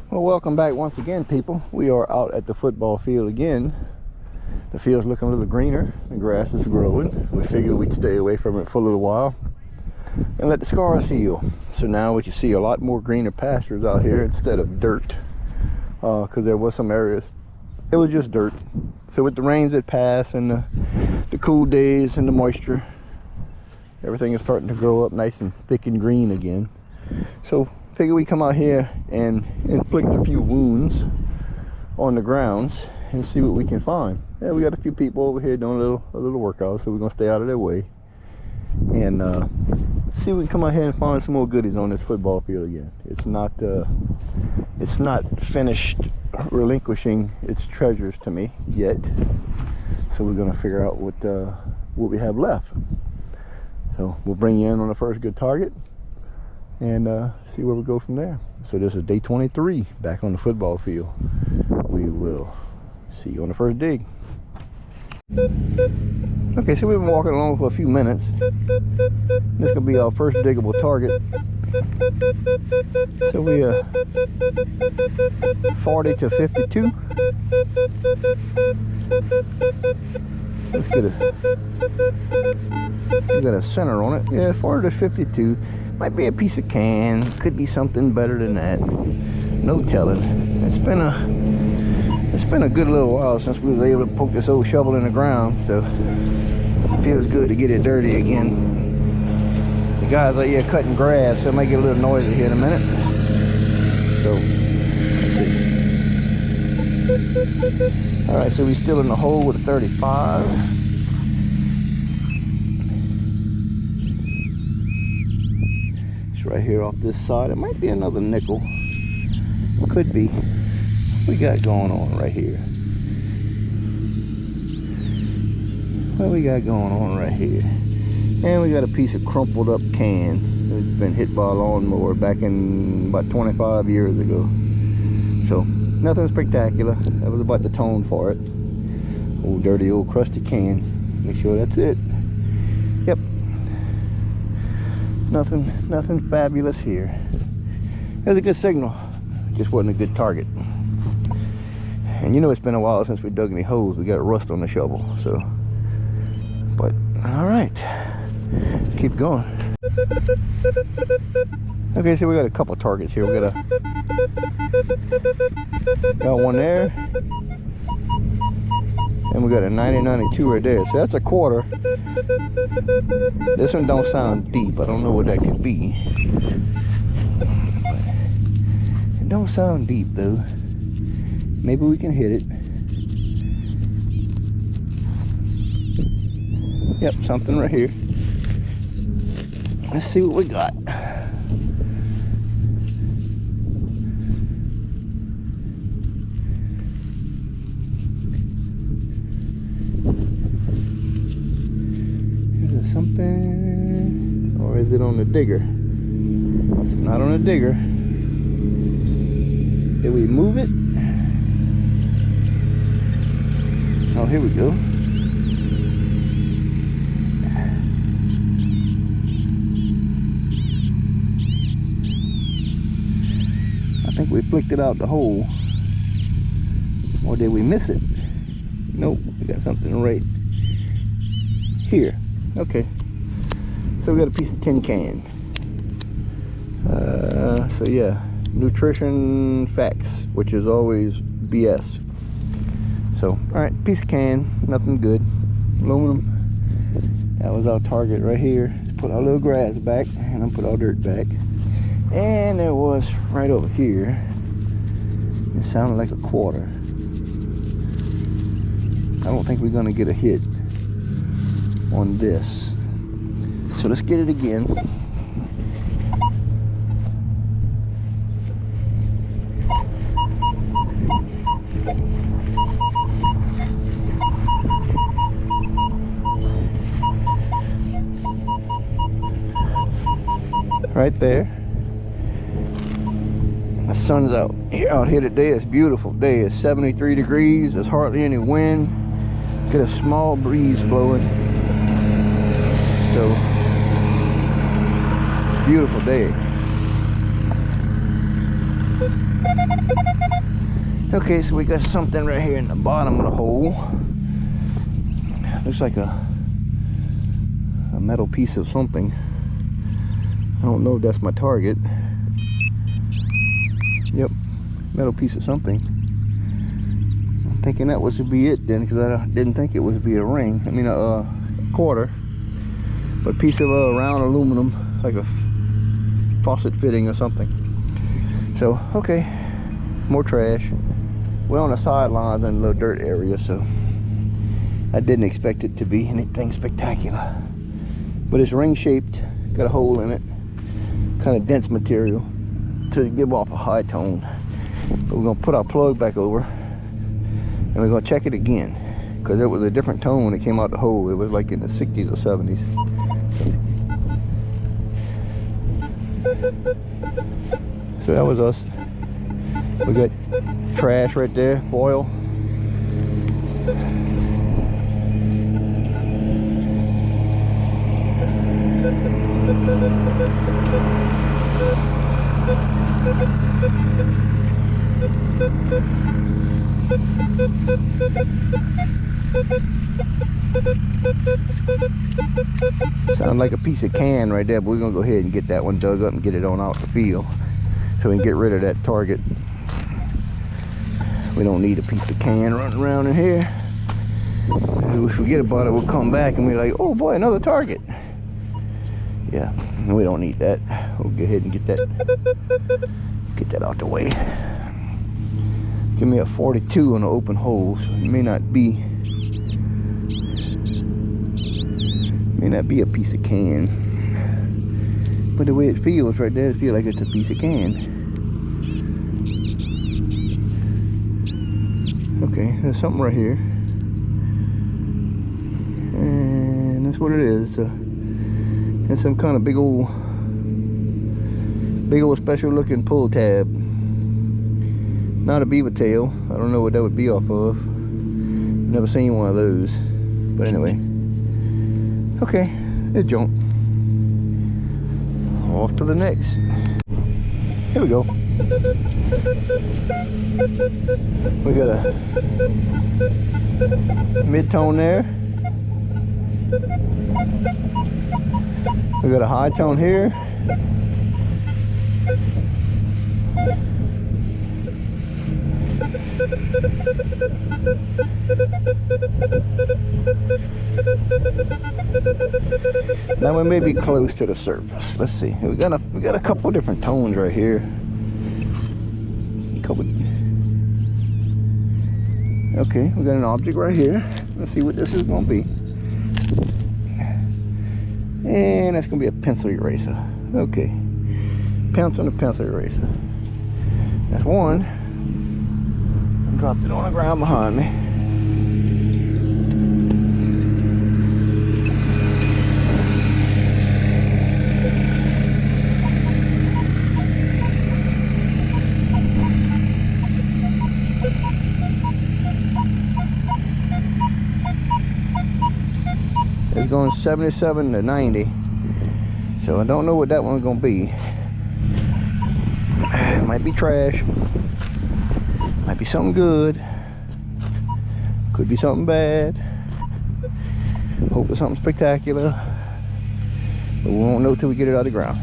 Well, welcome back once again, people. We are out at the football field again. The field's looking a little greener. The grass is growing. We figured we'd stay away from it for a little while and let the scars heal. So now we can see a lot more greener pastures out here instead of dirt, because there was some areas it was just dirt. So with the rains that passed and the cool days and the moisture, everything is starting to grow up nice and thick and green again. So figure we come out here and inflict a few wounds on the grounds and see what we can find. Yeah, we got a few people over here doing a little workout, so we're gonna stay out of their way and see if we can come out here and find some more goodies on this football field again. It's not finished relinquishing its treasures to me yet, so we're gonna figure out what we have left. So we'll bring you in on the first good target and see where we go from there. So this is day 23 back on the football field. We will see you on the first dig. Okay, so we've been walking along for a few minutes. This could be our first diggable target. So we 40 to 52. Let's get we got a center on it. Yeah, 40 to 52. Might be a piece of can, could be something better than that. No telling. It's been a good little while since we were able to poke this old shovel in the ground, so it feels good to get it dirty again. The guys out here cutting grass, so it might get a little noisy here in a minute. So let's see. Alright, so we're still in the hole with a 35. Right here off this side. It might be another nickel. Could be. What we got going on right here? What we got going on right here? And we got a piece of crumpled up can that's been hit by a lawnmower back in about 25 years ago. So nothing spectacular. That was about the tone for it. Old dirty old crusty can. Make sure that's it. Yep. Nothing fabulous here. It was a good signal, just wasn't a good target. And you know it's been a while since we dug any holes. We got rust on the shovel, so. But all right, let's keep going. Okay, so we got a couple targets here. We got one there, and we got a 90-92 right there. So that's a quarter. This one don't sound deep. I don't know what that could be. It don't sound deep though. Maybe we can hit it. Yep, something right here. Let's see what we got. Something, or is it on the digger? It's not on the digger. Did we move it? Oh, here we go. I think we flicked it out the hole. Or did we miss it? Nope, we got something right here. Okay, so we got a piece of tin can. So yeah, nutrition facts, which is always BS. So, all right, piece of can, nothing good. Aluminum. That was our target right here. Let's put our little grass back, and then put our dirt back. And there was right over here. It sounded like a quarter. I don't think we're gonna get a hit on this, so let's get it again. Right there. The sun's out here today. It's a beautiful day. It's 73 degrees. There's hardly any wind. Get a small breeze blowing. So beautiful day. Okay, so we got something right here in the bottom of the hole. Looks like a metal piece of something. I don't know if that's my target. Yep, metal piece of something. I'm thinking that was to be it then, because I didn't think it was to be a ring. I mean a quarter, but a piece of round aluminum, like a faucet fitting or something. So okay, more trash. We're on the sidelines in a little dirt area, so I didn't expect it to be anything spectacular. But it's ring shaped, got a hole in it, kind of dense material to give off a high tone. But we're gonna put our plug back over and we're gonna check it again, because it was a different tone when it came out the hole. It was like in the 60s or 70s. So that was us. We got trash right there, foil. Sound like a piece of can right there, but we're gonna go ahead and get that one dug up and get it on out the field so we can get rid of that target. We don't need a piece of can running around in here. If we forget about it, we'll come back and be like, oh boy, another target. Yeah, we don't need that. We'll go ahead and get that out the way. Give me a 42 on the open hole, so it may not be a piece of can, but the way it feels right there, it feels like it's a piece of can. Okay, there's something right here, and that's what it is. It's some kind of big old special looking pull tab. Not a beaver tail. I don't know what that would be off of. Never seen one of those. But anyway. Okay, it jumped. Off to the next. Here we go. We got a mid-tone there. We got a high tone here. Now we may be close to the surface. Let's see. We got a couple different tones right here. Okay, we got an object right here. Let's see what this is gonna be. And that's gonna be a pencil eraser. Okay, pounce on the pencil eraser. That's one. I dropped it on the ground behind me. It's going 77 to 90, so I don't know what that one's gonna be. It might be trash, might be something good, could be something bad. Hope it's something spectacular, but we won't know till we get it out of the ground.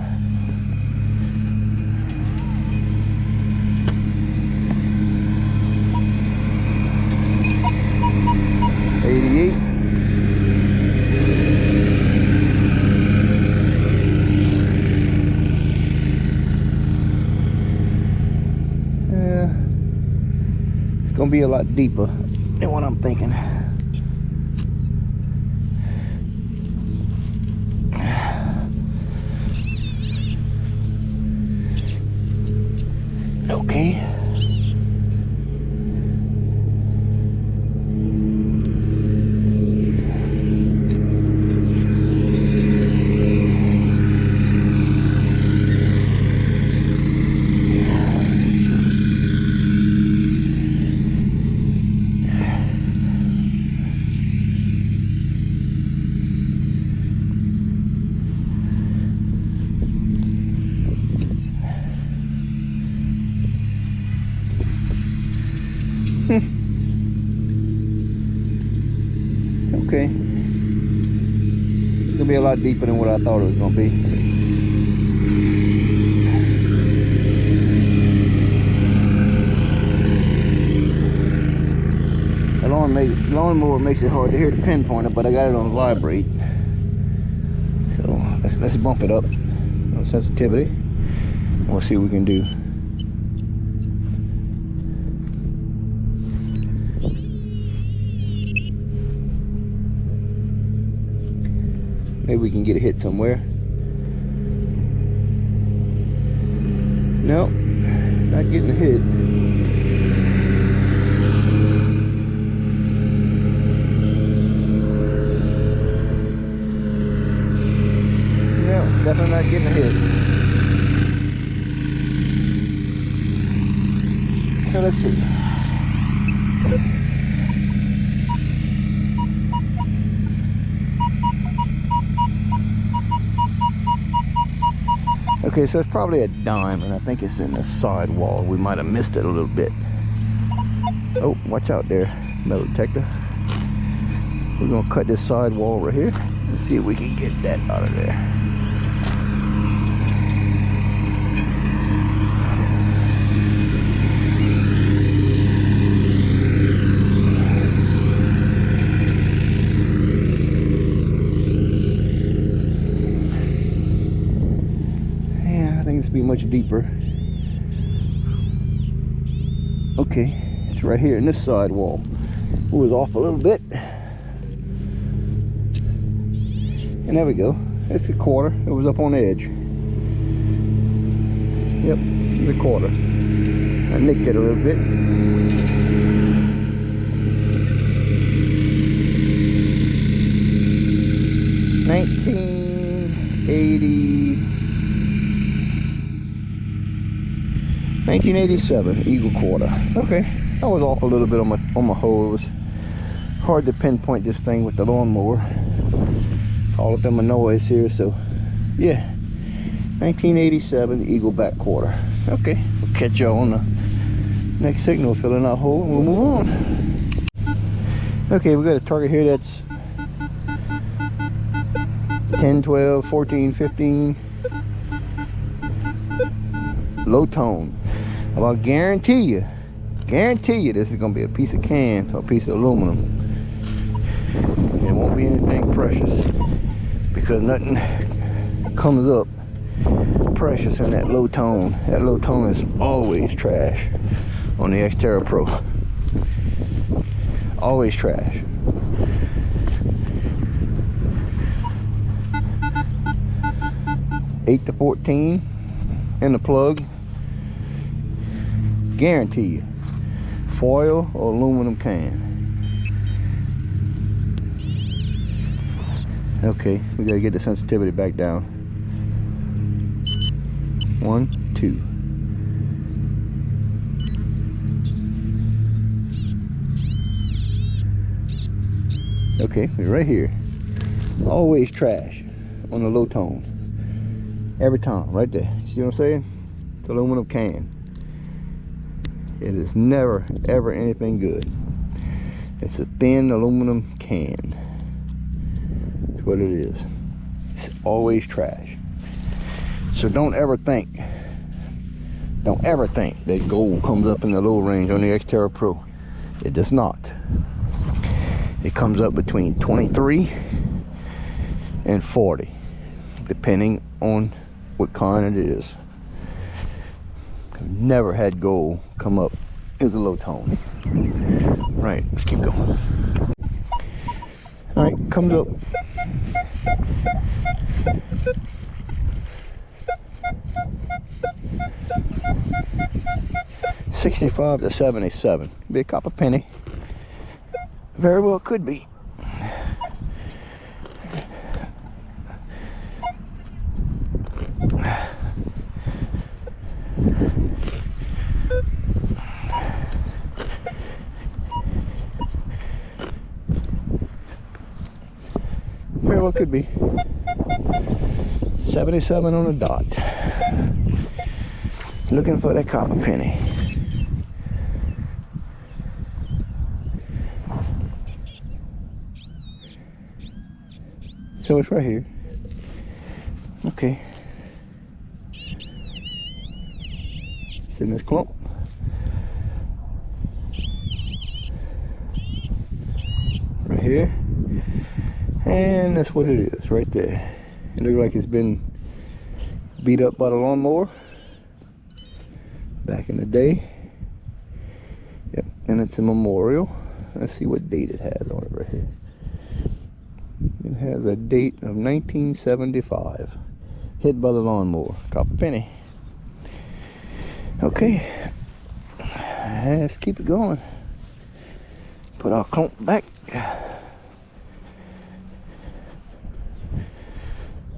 Gonna be a lot deeper than what I'm thinking. Okay. Okay. It's gonna be a lot deeper than what I thought it was gonna be. The lawnmower makes it hard to hear the pinpointer, but I got it on vibrate. So let's bump it up on sensitivity. We'll see what we can do. Maybe we can get a hit somewhere. Nope, not getting a hit. No, definitely not getting a hit. So let's see. Okay, so it's probably a dime, and I think it's in the side wall. We might have missed it a little bit. Oh, watch out there, metal detector. We're gonna cut this side wall right here and see if we can get that out of there. Be much deeper. Okay, it's right here in this side wall. It was off a little bit, and there we go. It's a quarter. It was up on the edge. Yep, it's a quarter. I nicked it a little bit. $1987 Eagle quarter. Okay, I was off a little bit on my hole. It was hard to pinpoint this thing with the lawnmower. All of them a noise here, so yeah. 1987 Eagle back quarter. Okay, we'll catch y'all on the next signal, filling our hole, and we'll move on. Okay, we got a target here that's 10, 12, 14, 15. Low tone. I'll guarantee you this is gonna be a piece of can or a piece of aluminum. It won't be anything precious, because nothing comes up precious in that low tone. That low tone is always trash on the Xterra Pro. Always trash. $8 to $14 in the plug. Guarantee you, foil or aluminum can. Okay, we gotta get the sensitivity back down. 1, 2. Okay, we're right here. Always trash on the low tone. Every time, right there. See what I'm saying? It's aluminum can. It is never, ever anything good. It's a thin aluminum can. That's what it is. It's always trash. So don't ever think that gold comes up in the low range on the Xterra Pro. It does not. It comes up between 23 and 40, depending on what kind it is. I've never had gold come up in the low tone. Right, let's keep going. All right, comes up. $65 to $77. Be a copper penny. Very well could be. Very well could be. 77 on the dot. Looking for that copper penny. So it's right here. Okay. It's in this clump. Right here. And that's what it is right there. It looks like it's been beat up by the lawnmower back in the day. Yep, and it's a memorial. Let's see what date it has on it right here. It has a date of 1975. Hit by the lawnmower. Copper penny. Okay. Let's keep it going. Put our clump back.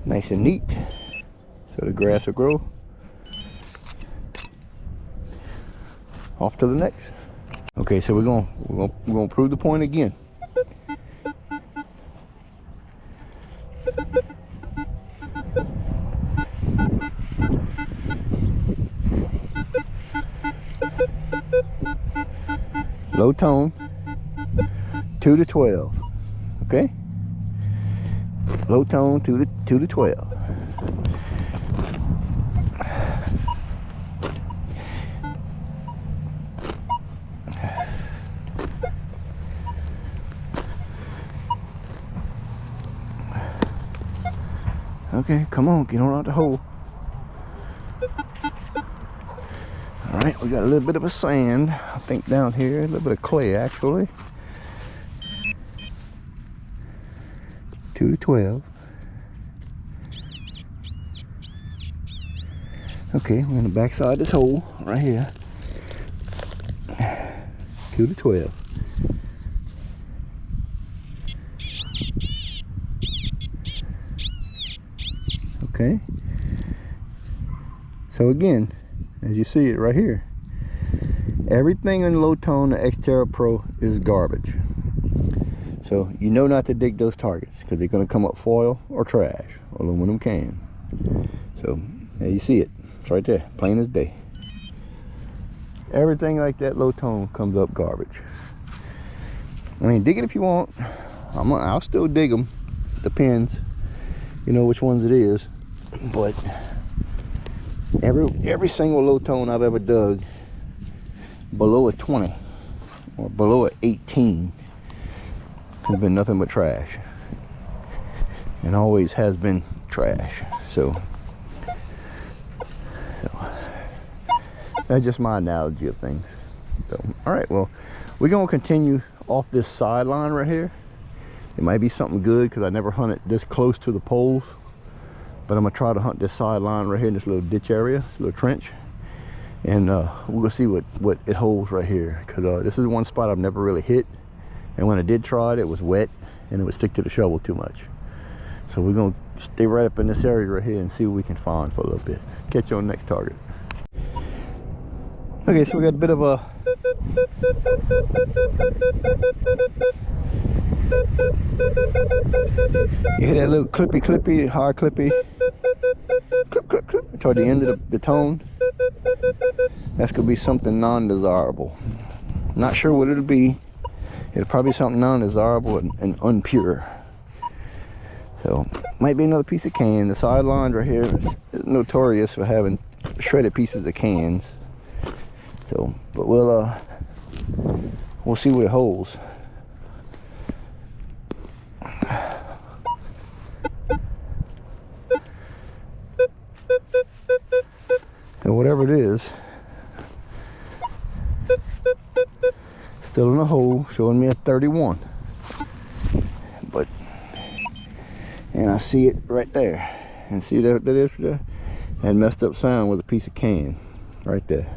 Nice and neat. So the grass will grow. Off to the next. Okay, so we're gonna prove the point again. Low tone, 2 to 12. Okay? Low tone, 2 to 12. Okay, come on, get on out the hole. Alright, we got a little bit of a sand, I think down here, a little bit of clay actually. 2 to 12. Okay, we're on the back side of this hole, right here. 2 to 12. Okay. So again, as you see it right here, everything in low tone, the Xterra Pro is garbage. So you know not to dig those targets because they're going to come up foil or trash, aluminum can. So there you see it. It's right there, plain as day. Everything like that low tone comes up garbage. I mean, dig it if you want. I'll still dig them. Depends, you know which ones it is. But every single low tone I've ever dug below a 20 or below a 18 has been nothing but trash, and always has been trash. So that's just my analogy of things. So all right, well, we're gonna continue off this sideline right here. It might be something good because I never hunted this close to the poles, but I'm gonna try to hunt this sideline right here in this little ditch area, this little trench, and we'll see what it holds right here, because this is one spot I've never really hit, and when I did try it, it was wet and it would stick to the shovel too much. So we're gonna stay right up in this area right here and see what we can find for a little bit. Catch you on the next target. Okay, so we got a bit of a you hear that little clippy, hard clippy, clip, clip, clip, toward the end of the tone. That's gonna be something non-desirable. Not sure what it'll be. It'll probably be something non-desirable and unpure. So might be another piece of can. The sideline right here is notorious for having shredded pieces of cans. So, but we'll see what it holds. And whatever it is, still in the hole, showing me a 31. But, and I see it right there. And see that is there? Had messed up sound with a piece of can right there.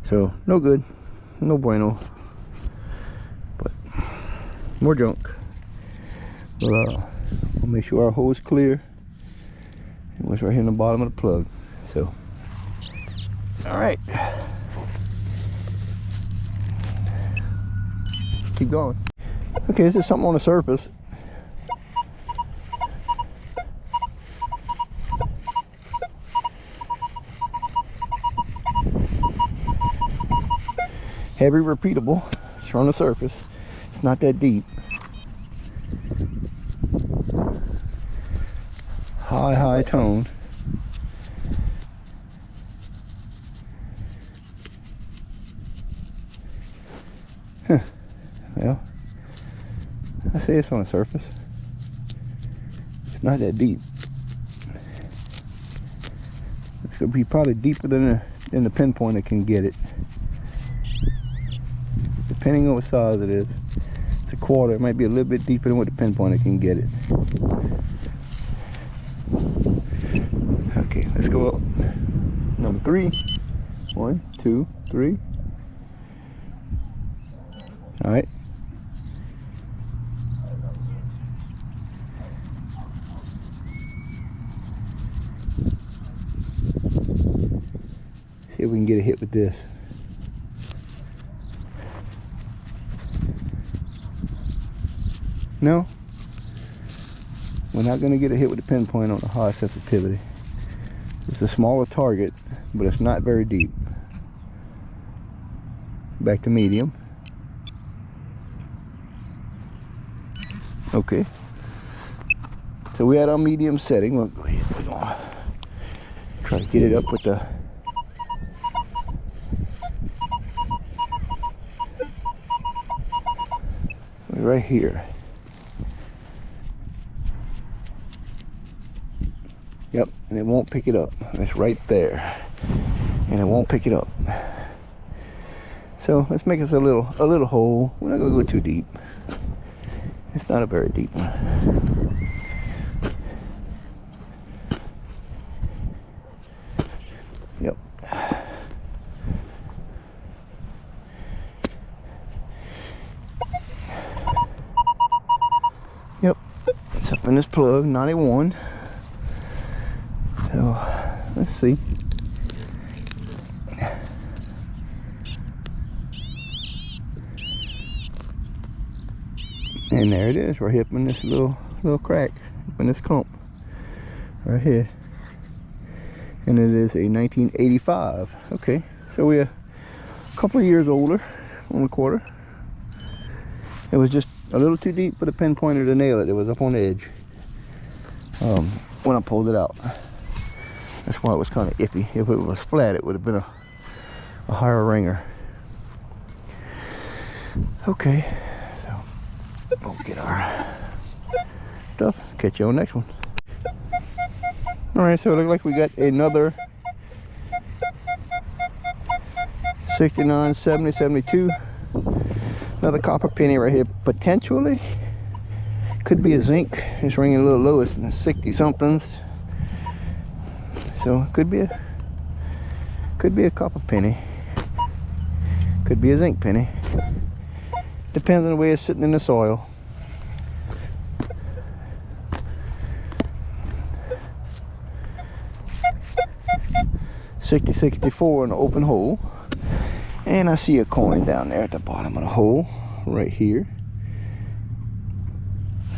So no good, no bueno. But more junk. But we'll make sure our hole is clear. And what's right here in the bottom of the plug. So, all right. Keep going. Okay, this is something on the surface. Heavy repeatable. It's on the surface. It's not that deep. high tone. Huh. Well, I see it's on the surface. It's not that deep. It's gonna be probably deeper than the pinpointer can get it. Depending on what size it is. It's a quarter. It might be a little bit deeper than what the pinpointer can get it. Okay, let's go up. Number 3. 1, 2, 3. All right. See if we can get a hit with this. No, we're not going to get a hit with the pinpoint on the high sensitivity. It's a smaller target, but it's not very deep. Back to medium. Okay. So we had our medium setting. We're going to try to get it up with the right here. Yep, and it won't pick it up. It's right there, and it won't pick it up. So let's make us a little hole. We're not gonna go too deep. It's not a very deep one. Yep. Yep. It's up in this plug, 91. So let's see. And there it is, right here up in this little crack, up in this clump, right here. And it is a 1985. Okay, so we're a couple of years older on the quarter. It was just a little too deep for the pinpointer to nail it. It was up on the edge when I pulled it out. That's why it was kind of iffy. If it was flat, it would have been a higher ringer. Okay, so we'll get our stuff. Catch you on the next one. All right, so it looks like we got another 69, 70, 72. Another copper penny right here. Potentially could be a zinc. It's ringing a little low. It's in the 60 somethings. So it could be a copper penny. Could be a zinc penny. Depends on the way it's sitting in the soil. $60.64 in the open hole. And I see a coin down there at the bottom of the hole, right here.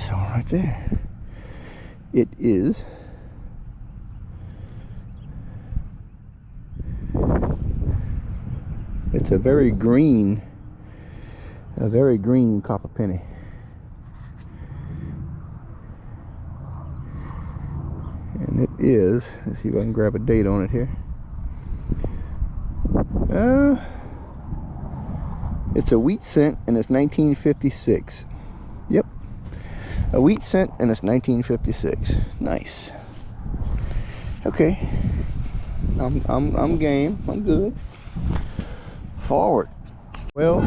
So right there. It is it's a very green copper penny. And it is, let's see if I can grab a date on it here. It's a wheat cent and it's 1956. Yep, a wheat cent and it's 1956. Nice. Okay, I'm game. I'm good. Forward. Well,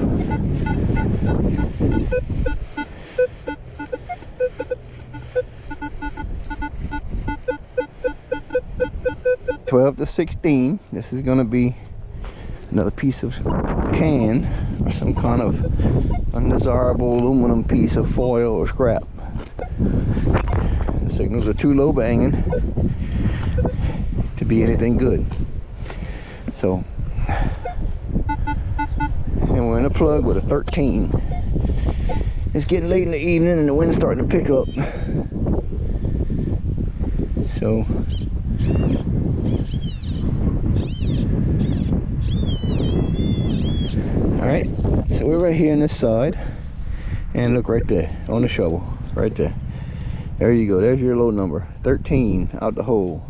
$12 to $16. This is going to be another piece of can or some kind of undesirable aluminum piece of foil or scrap. The signals are too low banging to be anything good. So, and we're in a plug with a 13. It's getting late in the evening and the wind's starting to pick up. So alright, so we're right here on this side, and look right there on the shovel, right there. There you go. There's your low number. 13 out the hole.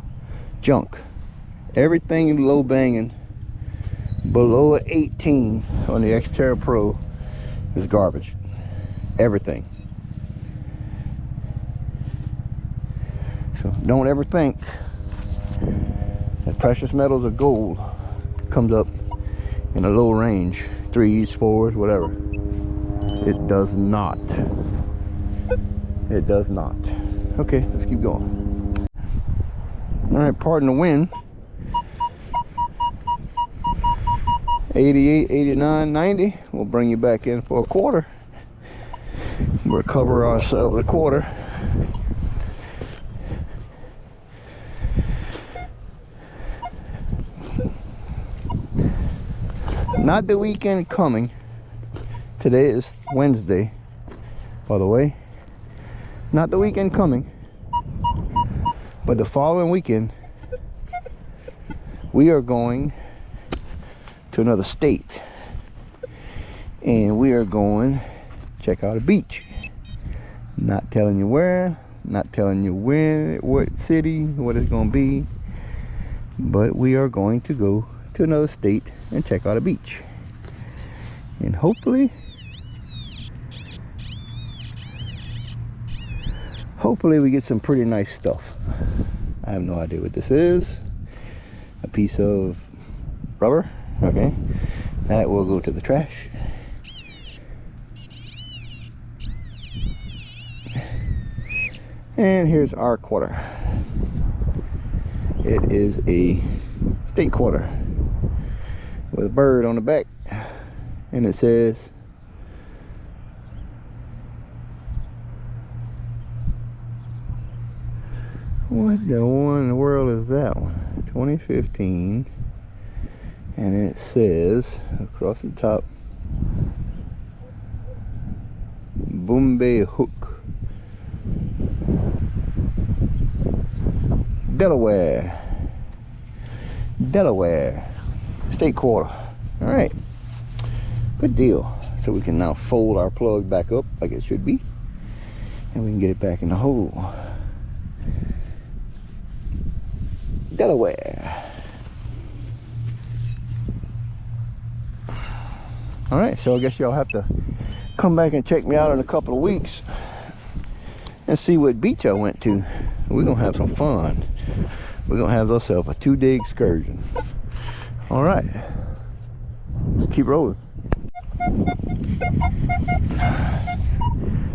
Junk. Everything low banging below 18 on the Xterra Pro is garbage. Everything. So don't ever think that precious metals or gold comes up in a low range, 3s, 4s, whatever. It does not. It does not. Okay, let's keep going. All right, pardon the wind. 88, 89, 90. We'll bring you back in for a quarter. We'll recover ourselves a quarter. Not the weekend coming. Today is Wednesday, by the way. Not the weekend coming, but the following weekend we are going to another state, and we are going to check out a beach. Not telling you where, not telling you when, what city, what it's going to be, but we are going to go to another state and check out a beach, and hopefully we get some pretty nice stuff. I have no idea what this is. A piece of rubber. Okay, that will go to the trash. And here's our quarter. It is a state quarter with a bird on the back, and it says what the one in the world is that one? 2015, and it says across the top Bombay Hook, Delaware state quarter. All right, good deal. So we can now fold our plug back up like it should be, and we can get it back in the hole. Delaware. All right, so I guess y'all have to come back and check me out in a couple of weeks and see what beach I went to. We're gonna have some fun. We're gonna have ourselves a 2-day excursion. All right, keep rolling.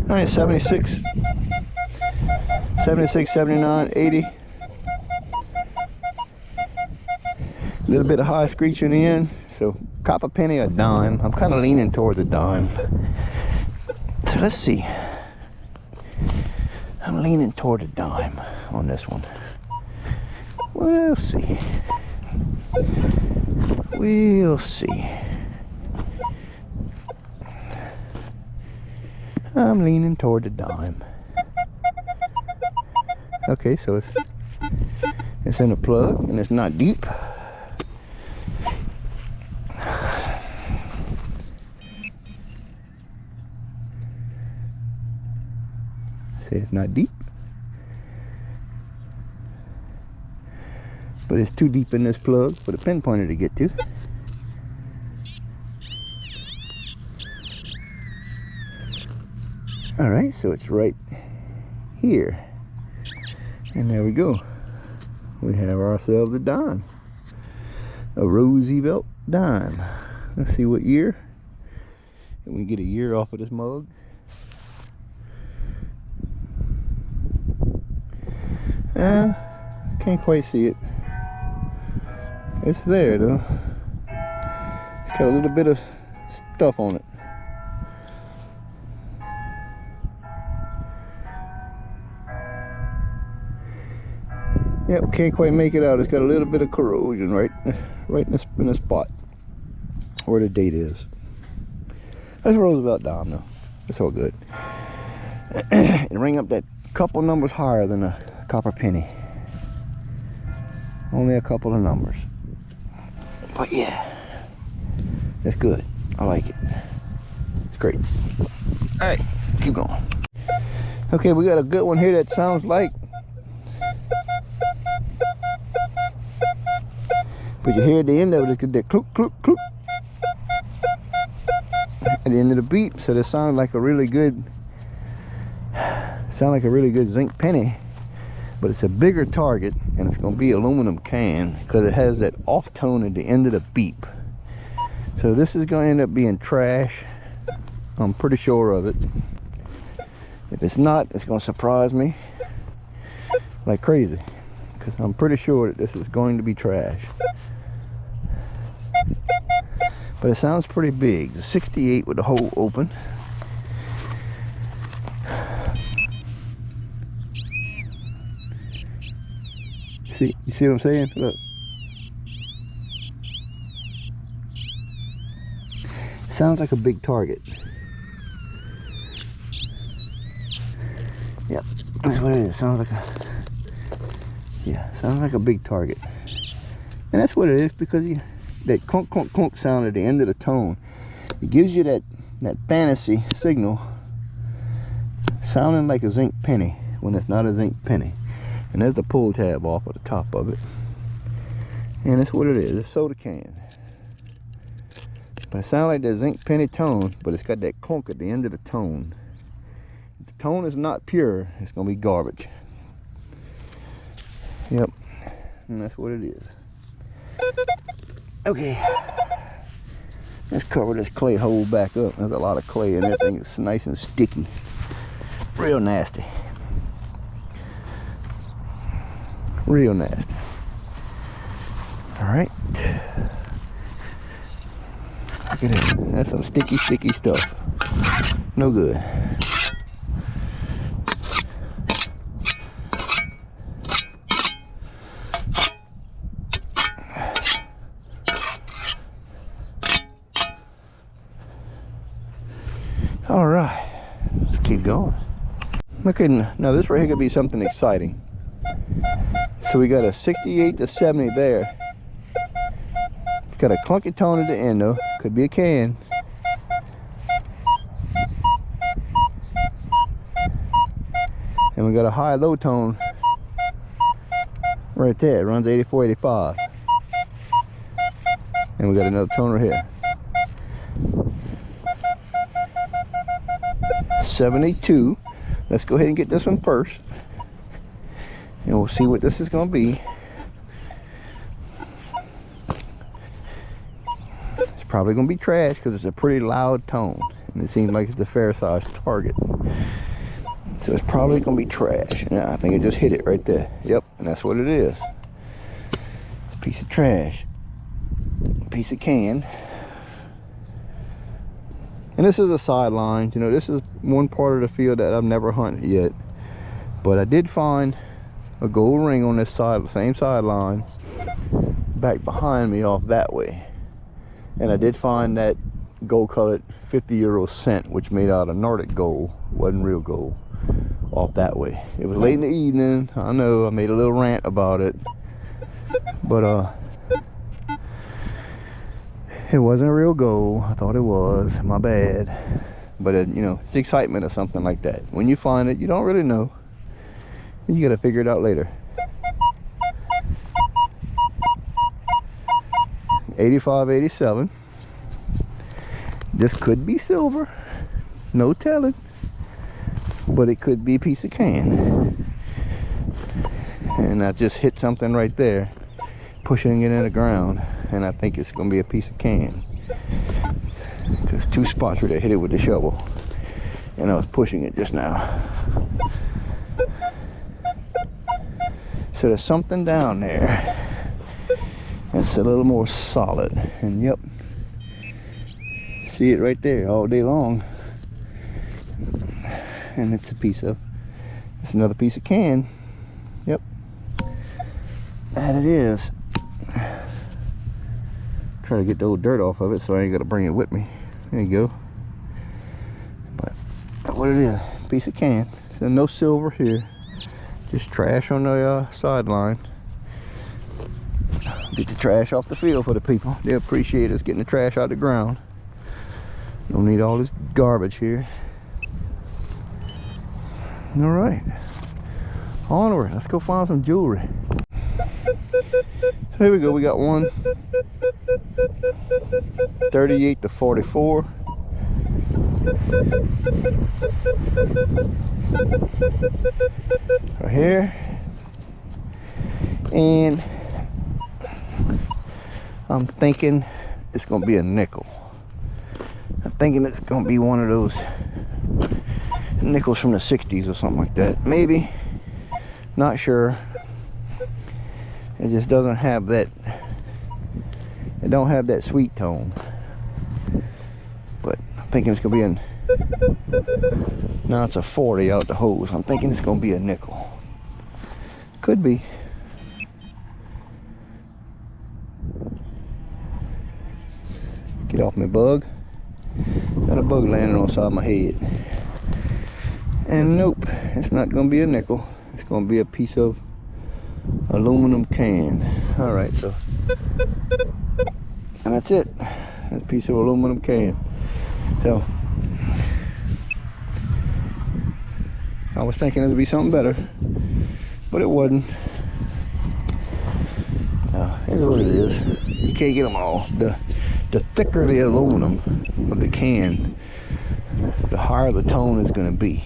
All right, 76, 79, 80. A little bit of high screech in the end, so copper penny or dime. I'm kind of leaning toward the dime. So let's see. I'm leaning toward the dime on this one. We'll see. We'll see. I'm leaning toward the dime. Okay, so it's in a plug and it's not deep. Say it's not deep, but it's too deep in this plug for the pinpointer to get to. All right, so it's right here, and there we go. We have ourselves a dime, a Roosevelt dime. Let's see what year, and we get a year off of this mug. Can't quite see it. It's there though. It's got a little bit of stuff on it. Yep, can't quite make it out. It's got a little bit of corrosion right in the spot where the date is. That's a Roosevelt dime though. It's all good. And ring up that couple numbers higher than a copper penny. Only a couple of numbers, but yeah, that's good. I like it. It's great. All right, keep going. Okay, we got a good one here that sounds like, but you hear at the end of it, that clook, clook, clook. At the end of the beep, so that sounds like a really good, zinc penny, but it's a bigger target, and it's going to be aluminum can because it has that off tone at the end of the beep. So this is going to end up being trash. I'm pretty sure of it. If it's not, it's going to surprise me like crazy, because I'm pretty sure that this is going to be trash. But it sounds pretty big. The 68 with the hole open. See, you see what I'm saying? Look. Sounds like a big target. Yep, that's what it is. Sounds like a, yeah, sounds like a big target. And that's what it is, because that clunk, clunk, clunk sound at the end of the tone, it gives you that fantasy signal sounding like a zinc penny when it's not a zinc penny. And there's the pull tab off of the top of it, and that's what it is. It's soda can, but it sounds like that zinc penny tone, but it's got that clunk at the end of the tone. If the tone is not pure, it's gonna be garbage. Yep, and that's what it is. Okay, let's cover this clay hole back up. There's a lot of clay and everything. It's nice and sticky, real nasty. Real nasty. All right. Look at that. That's some sticky stuff. No good. All right. Let's keep going. Okay, now this right here could be something exciting. So we got a 68 to 70 there. It's got a clunky tone at the end though. Could be a can. And we got a high-low tone right there. It runs 84, 85. And we got another tone right here. 72. Let's go ahead and get this one first. And we'll see what this is going to be. It's probably going to be trash because it's a pretty loud tone. And it seems like it's a fair sized target. So it's probably going to be trash. Yeah, I think it just hit it right there. Yep, and that's what it is. It's a piece of trash. A piece of can. And this is a sideline. You know, this is one part of the field that I've never hunted yet. But I did find a gold ring on this side, same sideline, back behind me off that way. And I did find that gold colored 50-euro cent, which made out of Nordic gold, wasn't real gold, off that way. It was late in the evening. I know I made a little rant about it, but it wasn't real gold. I thought it was, my bad. But you know, it's the excitement of something like that. When you find it, you don't really know. You gotta figure it out later. 85, 87. This could be silver, no telling, but it could be a piece of can. And I just hit something right there, pushing it in the ground, and I think it's gonna be a piece of can. Because two spots where they hit it with the shovel, and I was pushing it just now. So there's something down there. It's a little more solid, and yep, see it right there all day long. And it's it's another piece of can. Yep, that it is. Try to get the old dirt off of it so I ain't gotta bring it with me. There you go. But what it is, piece of can. So no silver here. Just trash on the sideline. Get the trash off the field for the people. They appreciate us getting the trash out of the ground. Don't need all this garbage here. All right, onward. Let's go find some jewelry. So here we go. We got one 38 to 44. Right here. And I'm thinking it's gonna be a nickel. I'm thinking it's gonna be one of those nickels from the 60s or something like that. Maybe, not sure. It just doesn't have that, it don't have that sweet tone. But I'm thinking it's gonna be now it's a 40 out the hose. I'm thinking it's gonna be a nickel. Could be. Get off my bug. Got a bug landing on the side of my head. And nope, it's not gonna be a nickel. It's gonna be a piece of aluminum can. All right, so, and that's it. A piece of aluminum can. So I was thinking it would be something better, but it wasn't. Here's what it is. You can't get them all. The thicker the aluminum of the can, the higher the tone is going to be.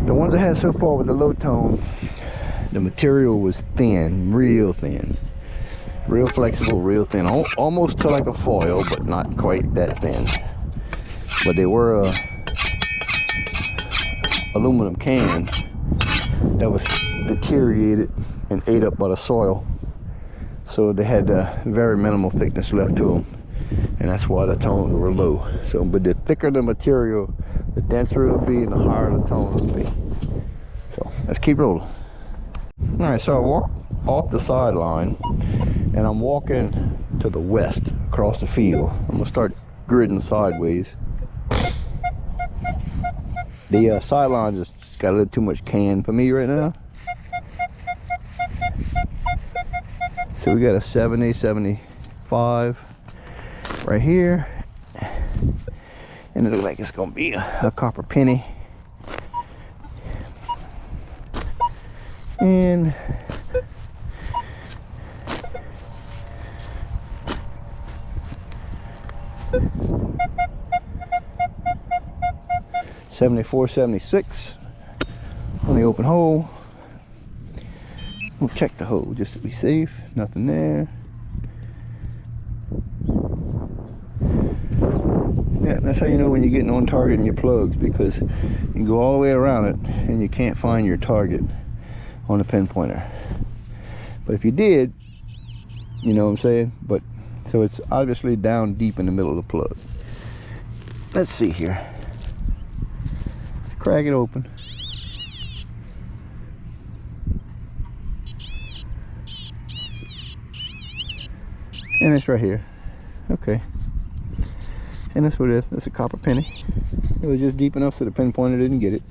The ones I had so far with the low tone, the material was thin, real thin, real flexible, real thin, almost to like a foil, but not quite that thin. But they were aluminum can that was deteriorated and ate up by the soil, so they had very minimal thickness left to them, and that's why the tones were low. So, but the thicker the material, the denser it'll be, and the higher the tone will be. So let's keep rolling. All right, so I walk off the sideline, and I'm walking to the west across the field. I'm gonna start gridding sideways. The sideline just got a little too much can for me right now. So we got a 70, 75 right here. And it looks like it's gonna be a copper penny. And $74, $76 on the open hole. We'll check the hole just to be safe. Nothing there. Yeah, that's how you know when you're getting on target in your plugs, because you can go all the way around it and you can't find your target on the pinpointer. But if you did, you know what I'm saying? But so it's obviously down deep in the middle of the plug. Let's see here. Let's crack it open. And it's right here. Okay. And that's what it is. It's a copper penny. It was just deep enough so the pinpointer didn't get it.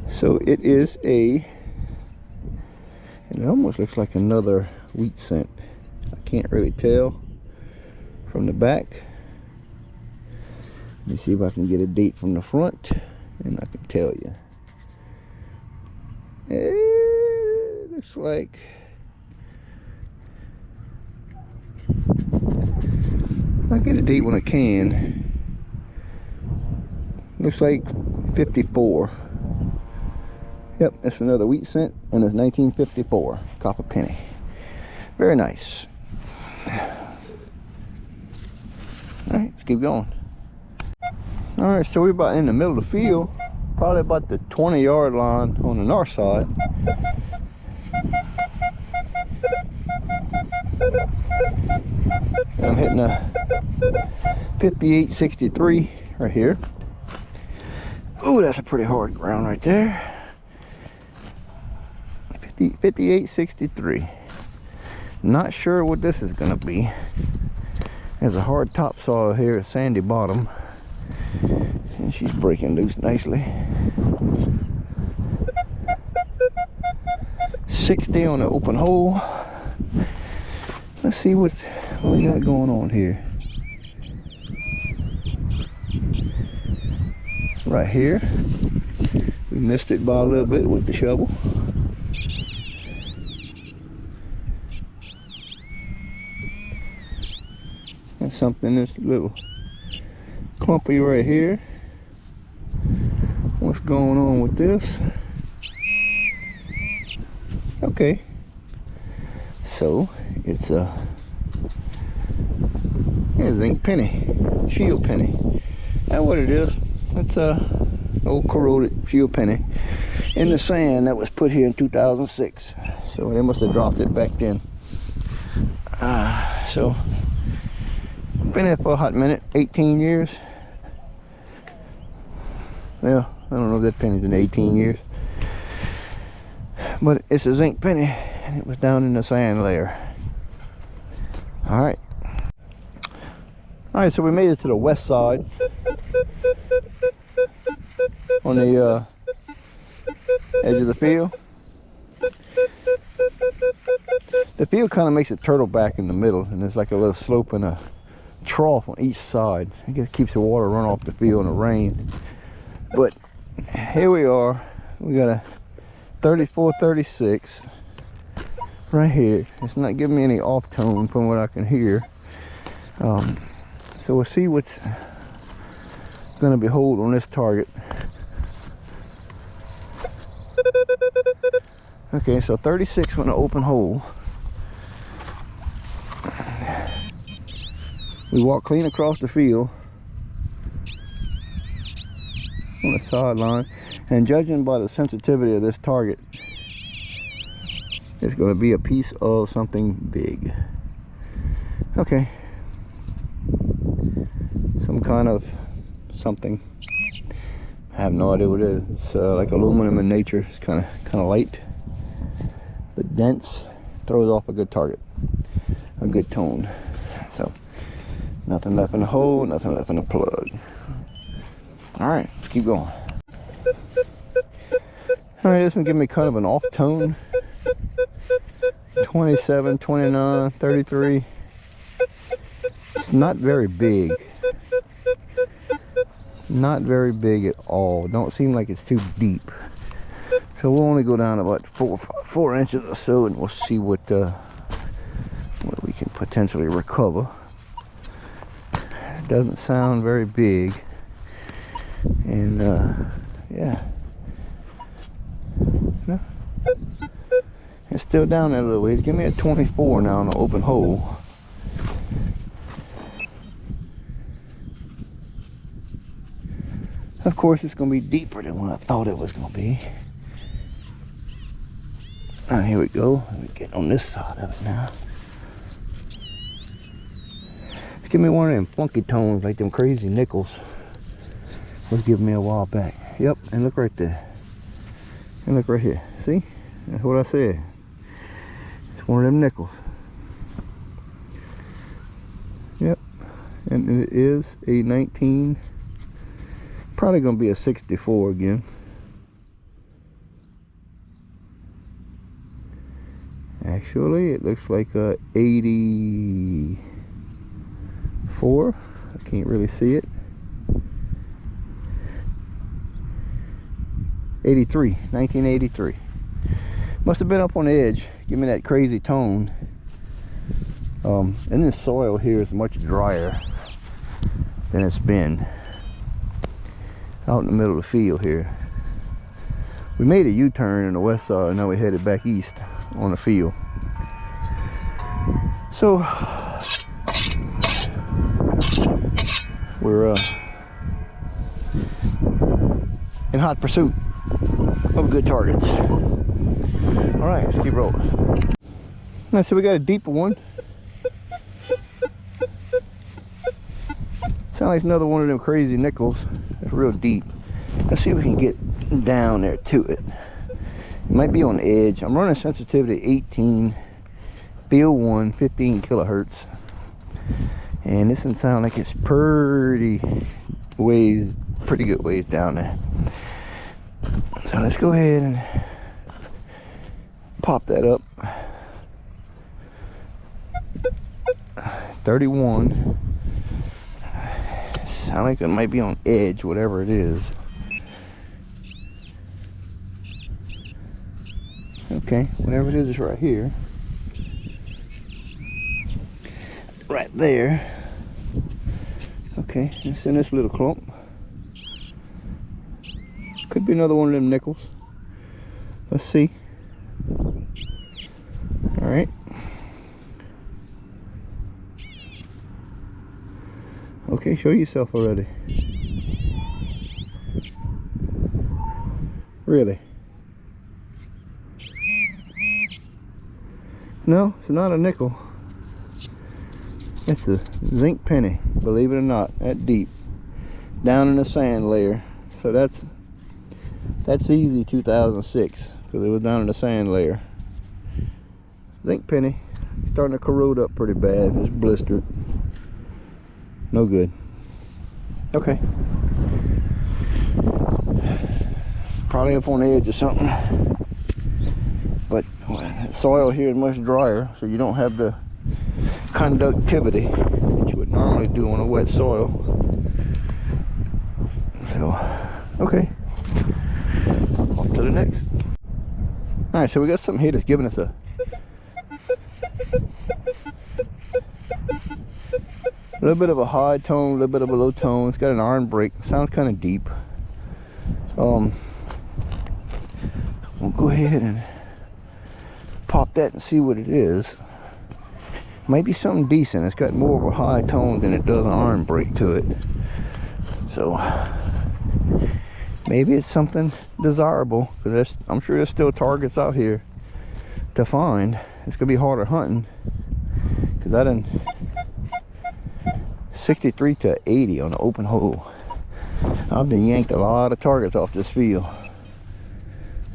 So it is and it almost looks like another wheat cent. I can't really tell from the back. Let me see if I can get a date from the front, and I can tell you. It looks like I'll get a date when I can. Looks like 54. Yep, that's another wheat cent, and it's 1954 copper penny. Very nice. All right, let's keep going. All right, so we're about in the middle of the field, probably about the 20-yard line on the north side. I'm hitting a 58.63 right here. Oh, that's a pretty hard ground right there. 58.63. Not sure what this is gonna be. There's a hard topsoil here, a sandy bottom, and she's breaking loose nicely. 60 on the open hole. Let's see what we got going on here. right here. We missed it by a little bit with the shovel. And something this little clumpy right here. What's going on with this? Okay, so it's a zinc penny, shield penny. That's what it is. It's a old corroded shield penny in the sand that was put here in 2006. So they must have dropped it back then. So been there for a hot minute, 18 years. Well, I don't know if that penny's been 18 years. But it's a zinc penny, and it was down in the sand layer. Alright. Alright, so we made it to the west side. On the edge of the field. The field kind of makes it turtle back in the middle, and there's like a little slope and a trough on each side. I guess it keeps the water run off the field in the rain. But here we are. We got a 34-36 right here. It's not giving me any off tone from what I can hear. So we'll see what's going to be hold on this target. Okay, so 36 on the open hole. We walk clean across the field on the sideline, and judging by the sensitivity of this target, it's going to be a piece of something big. Okay, some kind of something. I have no idea what it is. It's like aluminum in nature. It's kind of light, but dense. Throws off a good target, a good tone. So nothing left in the hole, nothing left in the plug. All right, let's keep going. All right, this will give me kind of an off tone. 27, 29, 33. It's not very big. Not very big at all. Don't seem like it's too deep. So we'll only go down about 4 inches or so, and we'll see what we can potentially recover. It doesn't sound very big. And yeah, no, it's still down there a little ways. Give me a 24 now on the open hole. Of course, it's going to be deeper than what I thought it was going to be. All right, here we go. Let me get on this side of it now. Let's give me one of them funky tones, like them crazy nickels was giving me a while back. Yep, and look right there. And look right here. See? That's what I said. It's one of them nickels. Yep. And it is a 19. Probably gonna be a 64 again. Actually, it looks like a 84. I can't really see it. 83, 1983. Must have been up on the edge. Give me that crazy tone. And this soil here is much drier than it's been out in the middle of the field here. We made a U-turn in the west side, and now we headed back east on the field. So we're in hot pursuit of good targets. All right, let's keep rolling. All right, so we got a deeper one. Sounds like another one of them crazy nickels. It's real deep. Let's see if we can get down there to it. It might be on the edge. I'm running sensitivity 18, field 1, 15 kilohertz. And this doesn't sound like it's pretty good ways down there. So let's go ahead and pop that up. 31. Sound like it might be on edge, whatever it is. Okay, whatever it is right here. Right there. Okay, it's in this little clump. Could be another one of them nickels. Let's see. Alright. Okay, show yourself already. Really? No, it's not a nickel. It's a zinc penny, believe it or not, that deep. Down in the sand layer. So that's easy 2006, because it was down in the sand layer. Zinc penny, starting to corrode up pretty bad. It's blistered. No good. Okay. Probably up on the edge of something. But soil here is much drier, so you don't have the conductivity that you would normally do on a wet soil. So, okay. On to the next. Alright, so we got something here that's giving us a little bit of a high tone, a little bit of a low tone. It's got an iron break. Sounds kind of deep. We'll go ahead and pop that and see what it is. Might be something decent. It's got more of a high tone than it does an iron break to it. So maybe it's something desirable, because I'm sure there's still targets out here to find. It's gonna be harder hunting, because I done 63 to 80 on the open hole. I've been yanked a lot of targets off this field,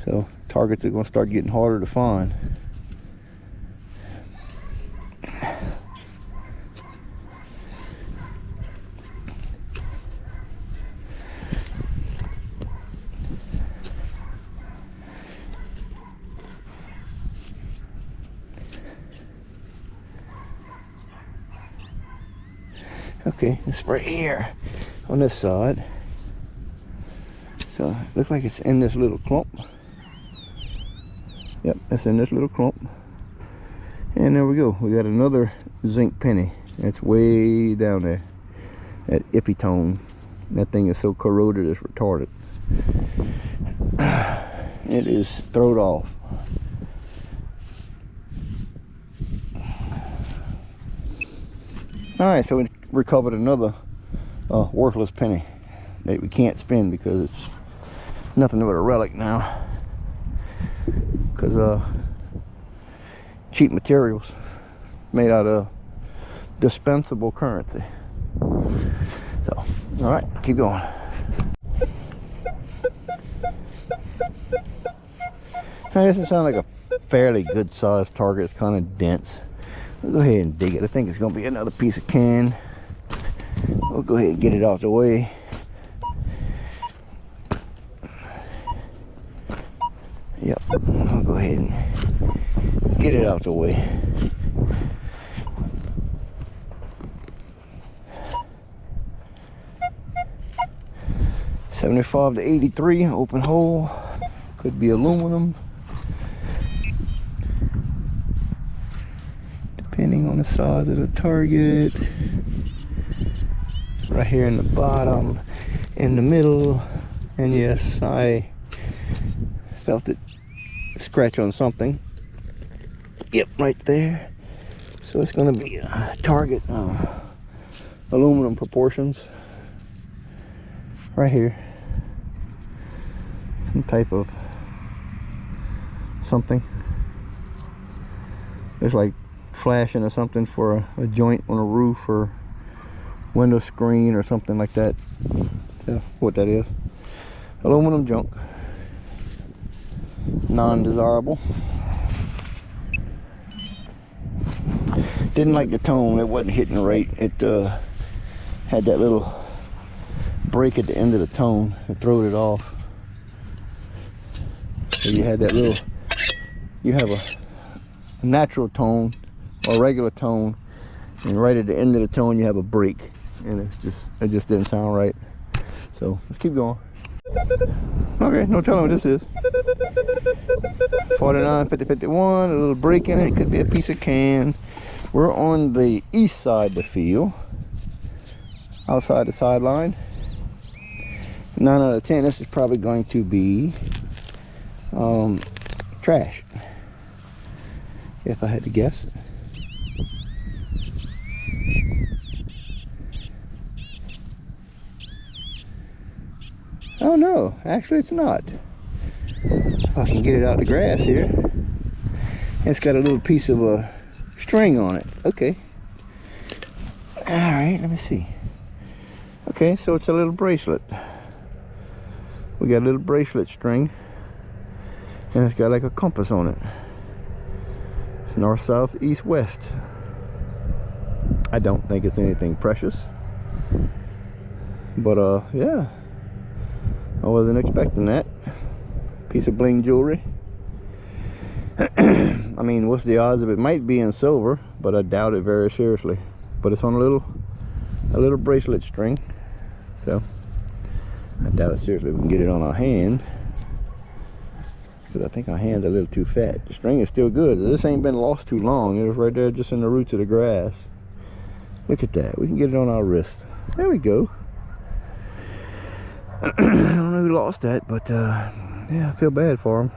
so targets are gonna start getting harder to find. Okay, it's right here on this side. So it looks like it's in this little clump. Yep, it's in this little clump. And there we go. We got another zinc penny. It's way down there. That ippy tone. That thing is so corroded it's retarded. It is thrown off. Alright, so we recovered another worthless penny that we can't spend because it's nothing but a relic now, because cheap materials made out of dispensable currency. So all right, keep going. Now, this sounds like a fairly good sized target. It's kind of dense. We'll go ahead and dig it. I think it's going to be another piece of can. We'll go ahead and get it out the way. Yep, I'll go ahead and get it out the way. $75 to $83, open hole. Could be aluminum, depending on the size of the target. Right here in the bottom, in the middle, and yes, I felt it scratch on something. Yep, right there. So it's going to be a target aluminum proportions right here. Some type of something. There's like flashing or something for a joint on a roof or window screen or something like that. So what that is, aluminum junk, non-desirable. Didn't like the tone. It wasn't hitting right. It had that little break at the end of the tone and throwed it off. So you had that little, you have a natural tone or regular tone, and right at the end of the tone you have a break, and it just didn't sound right. So let's keep going. Okay, no telling what this is. 49, 50, 51, a little break in it. Could be a piece of can. We're on the east side of the field, outside the sideline. 9 out of 10, this is probably going to be trash, if I had to guess. Oh no, actually it's not. If I can get it out of the grass here. It's got a little piece of a string on it. Okay. Alright, let me see. Okay, so it's a little bracelet. We got a little bracelet string. And it's got like a compass on it. It's north, south, east, west. I don't think it's anything precious. But yeah. I wasn't expecting that. Piece of bling jewelry. I mean, what's the odds of it might be in silver, but I doubt it very seriously. But it's on a little bracelet string. So I doubt it seriously we can get it on our hand, because I think our hand's a little too fat. The string is still good. This ain't been lost too long. It was right there just in the roots of the grass. Look at that. We can get it on our wrist. There we go. I don't know who lost that, but yeah, I feel bad for him.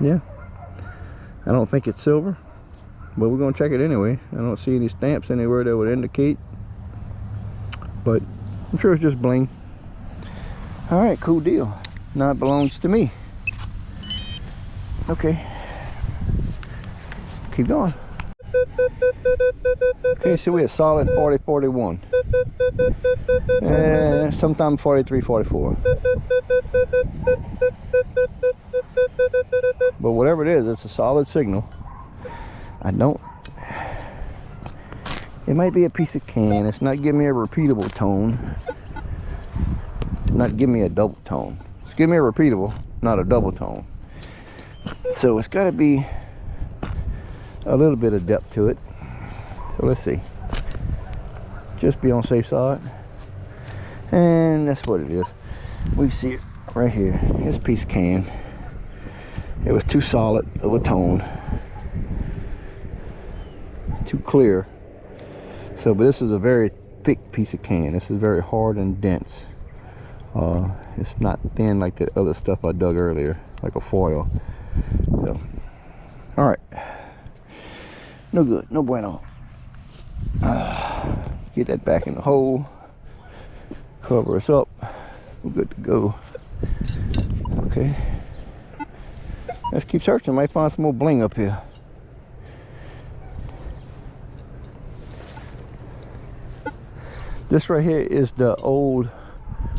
Yeah, I don't think it's silver, but we're gonna check it anyway. I don't see any stamps anywhere that would indicate, but I'm sure it's just bling. All right, cool deal. Now it belongs to me. Okay, keep going. Okay, so we're solid 40-41. Sometime 43-44. But whatever it is, it's a solid signal. It might be a piece of can. It's not giving me a repeatable tone. It's not giving me a double tone. It's giving me a repeatable, not a double tone. So it's got to be a little bit of depth to it. So let's see. Just be on the safe side. And that's what it is. We see it right here. Here's a piece of can. It was too solid of a tone. Too clear. So, but this is a very thick piece of can. This is very hard and dense. It's not thin like the other stuff I dug earlier, like a foil. So, all right. No good, no bueno. Get that back in the hole. Cover us up. We're good to go. Okay. Let's keep searching. Might find some more bling up here. This right here is the old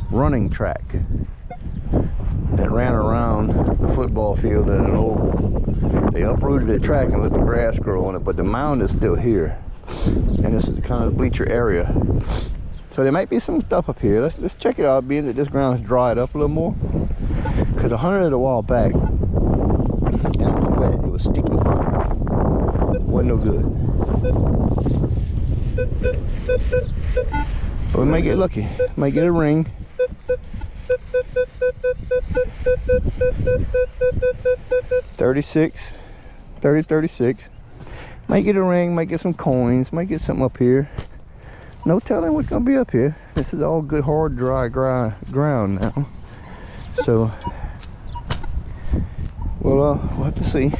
running track that ran around the football field at an oval. They uprooted the track and let the grass grow on it, but the mound is still here. And this is the kind of bleacher area. So there might be some stuff up here. Let's check it out, being that this ground has dried up a little more. Because I hunted it a while back, and it was wet, it was sticky. Wasn't no good. But we might get lucky. Might get a ring. $36, $36. Might get a ring, might get some coins, might get something up here. No telling what's gonna be up here. This is all good, hard, dry ground now. So we'll have to see.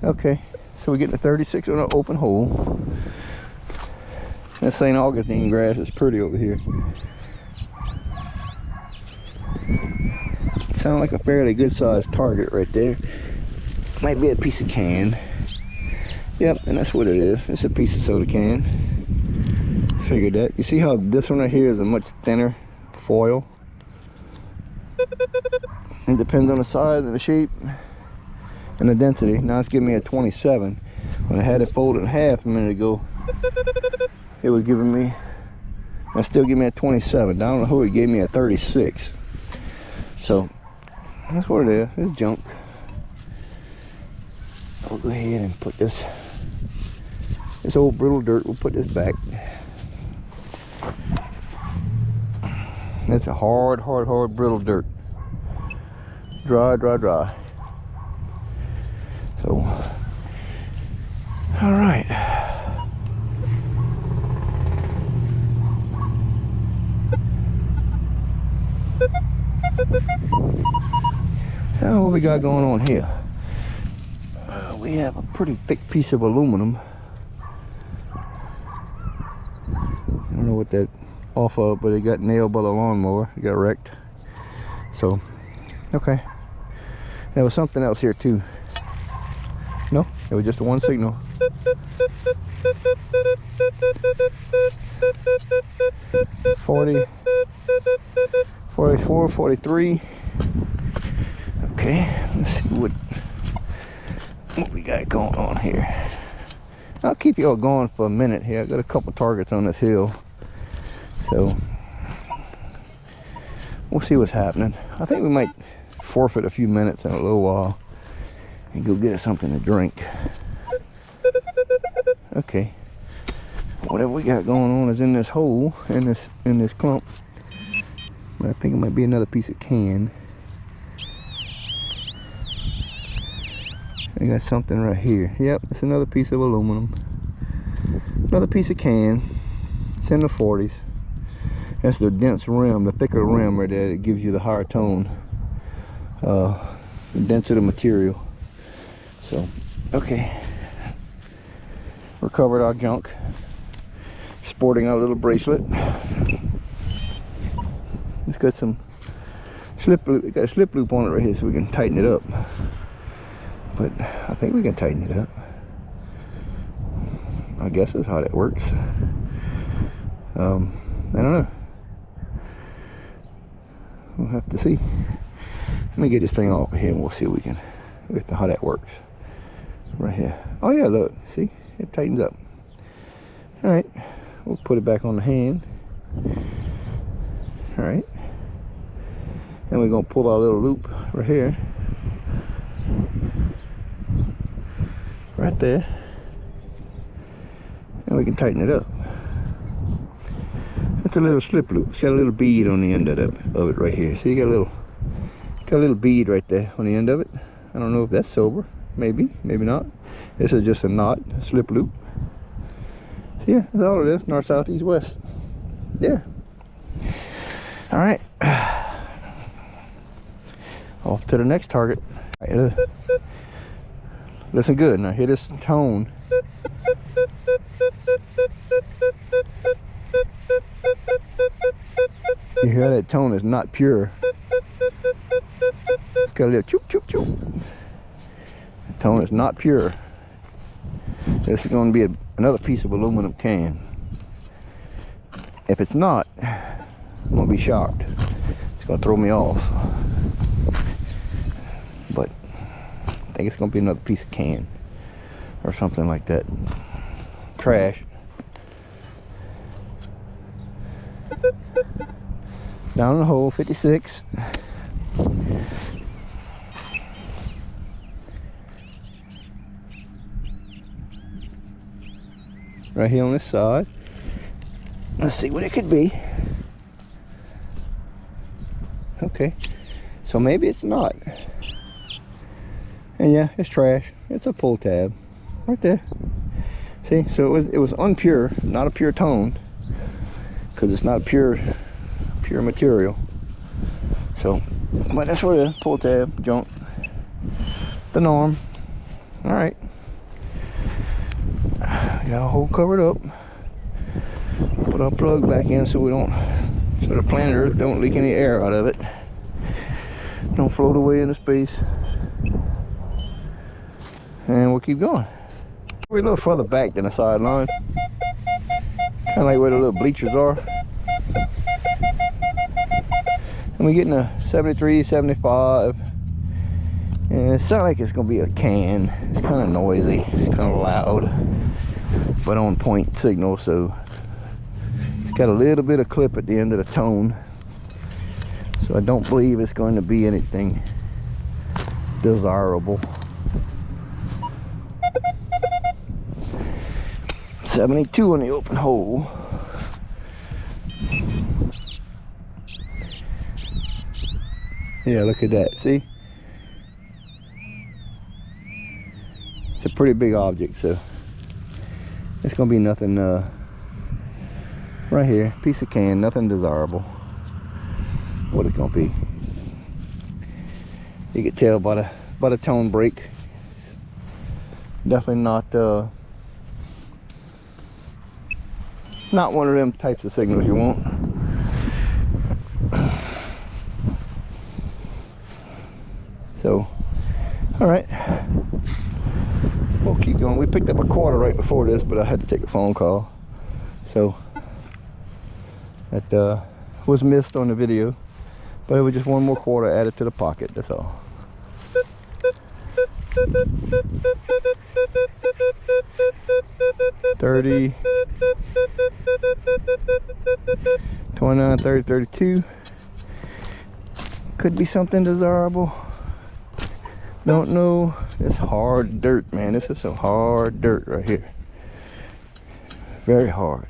Okay, so we're getting a 36 on an open hole. That St. Augustine grass is pretty over here. Sounds like a fairly good sized target right there. Might be a piece of can. Yep, and that's what it is. It's a piece of soda can. Figured that. You see how this one right here is a much thinner foil? It depends on the size and the shape and the density. Now it's giving me a 27. When I had it folded in half a minute ago, it was giving me, it's still giving me a 27. I don't know who it gave me a 36. So that's what it is. It's junk. I'll go ahead and put this old brittle dirt, we'll put this back. That's a hard brittle dirt. Dry. So, all right. Now what we got going on here? We have a pretty thick piece of aluminum. I don't know what that off of, but it got nailed by the lawnmower. It got wrecked. So, okay. There was something else here too. No, it was just one signal. 40, 44, 43. Okay, let's see what we got going on here. I'll keep y'all going for a minute here. I got a couple targets on this hill, so we'll see what's happening. I think we might forfeit a few minutes in a little while and go get us something to drink. Okay, whatever we got going on is in this hole, in this clump. But I think it might be another piece of can. I got something right here. Yep, it's another piece of aluminum. Another piece of can. It's in the 40s. That's the dense rim, the thicker rim right there. It gives you the higher tone. The denser the material. So, okay. Recovered our junk. Sporting our little bracelet. It's got some slip loop. It got a slip loop on it right here so we can tighten it up. But I think we can tighten it up. I guess that's how that works. I don't know. We'll have to see. Let me get this thing off of here and we'll see how that works. Right here. Oh yeah, look. See? It tightens up. Alright. We'll put it back on the hand. Alright. And we're going to pull our little loop right here. Right there, and we can tighten it up. It's a little slip loop. It's got a little bead on the end of it right here. See, you got a little bead right there on the end of it. I don't know if that's silver. Maybe not. This is just a knot, a slip loop. So yeah, that's all it is. North, south, east, west. Yeah. All right. Off to the next target. All right, listen good. Now hear this tone. You hear that tone is not pure. It's got a little choop choop choop. The tone is not pure. This is going to be another piece of aluminum can. If it's not, I'm going to be shocked. It's going to throw me off. But I think it's going to be another piece of can or something like that. Trash. Down in the hole, 56. Right here on this side. Let's see what it could be. Okay, so maybe it's not. And yeah, it's trash. It's a pull tab right there. See, so it was unpure, not a pure tone, because it's not pure material. So, but that's what it is. Pull tab, junk, the norm. All right, got a hole covered up. Put our plug back in so the planet Earth don't leak any air out of it. Don't float away into space. And we'll keep going. We're a little further back than the sideline. Kind of like where the little bleachers are. And we're getting a 73, 75. And it sounds like it's going to be a can. It's kind of noisy. It's kind of loud. But on point signal, so it's got a little bit of clip at the end of the tone. So I don't believe it's going to be anything desirable. 72 on the open hole. Yeah, look at that. See? It's a pretty big object, so it's gonna be nothing right here. Piece of can, nothing desirable. What it's gonna be. You can tell by the tone break. Definitely not one of them types of signals you want. So, all right, we'll keep going. We picked up a quarter right before this, but I had to take a phone call, so that was missed on the video. But it was just one more quarter added to the pocket. That's all. $30, $29, $30, $32. Could be something desirable. Don't know. It's hard dirt, man. This is some hard dirt right here. Very hard.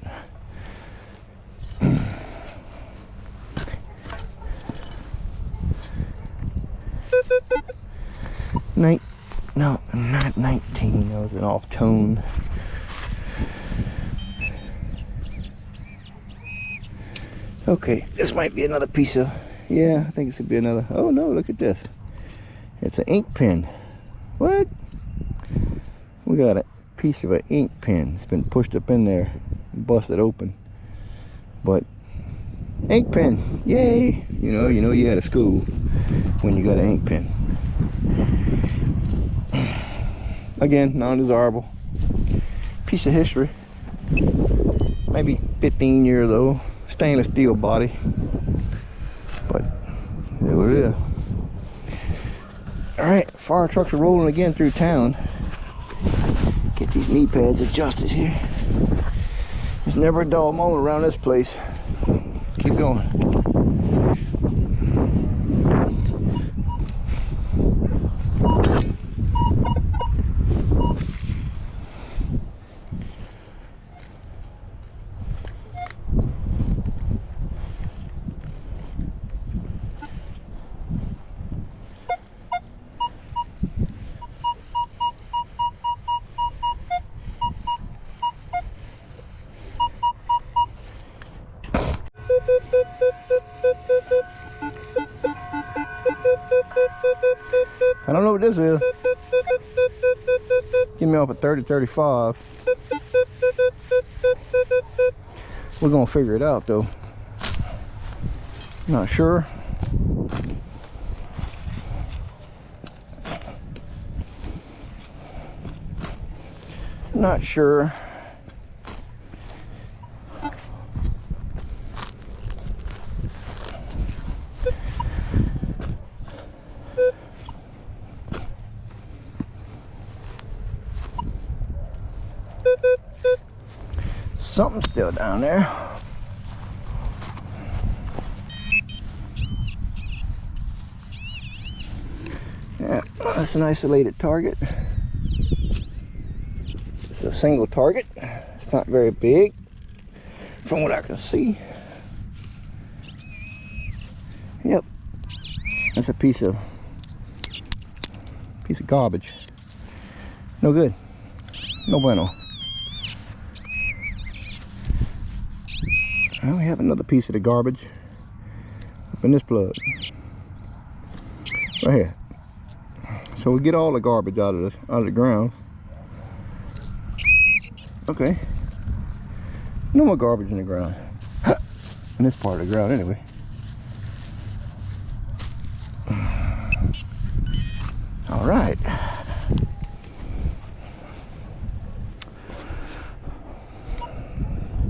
No, not 19. That was an off tone. Okay, this might be another piece of. Yeah, I think this would be another. Oh no, look at this. It's an ink pen. What? We got a piece of an ink pen. It's been pushed up in there and busted open. But ink pen, yay! You know you had a school when you got an ink pen. Again, non-desirable. Piece of history. Maybe 15 years old. Stainless steel body. But there it is. Alright, fire trucks are rolling again through town. Get these knee pads adjusted here. There's never a dull moment around this place. Keep going. I don't know what this is. Give me off at 30, 35. We're gonna figure it out though. Not sure. Not sure. Something's still down there. Yeah, that's an isolated target. It's a single target. It's not very big from what I can see. Yep, that's a piece of garbage. No good. No bueno. Well, we have another piece of the garbage up in this plug right here. So we get all the garbage out of the ground. Okay, no more garbage in the ground. In this part of the ground anyway. All right.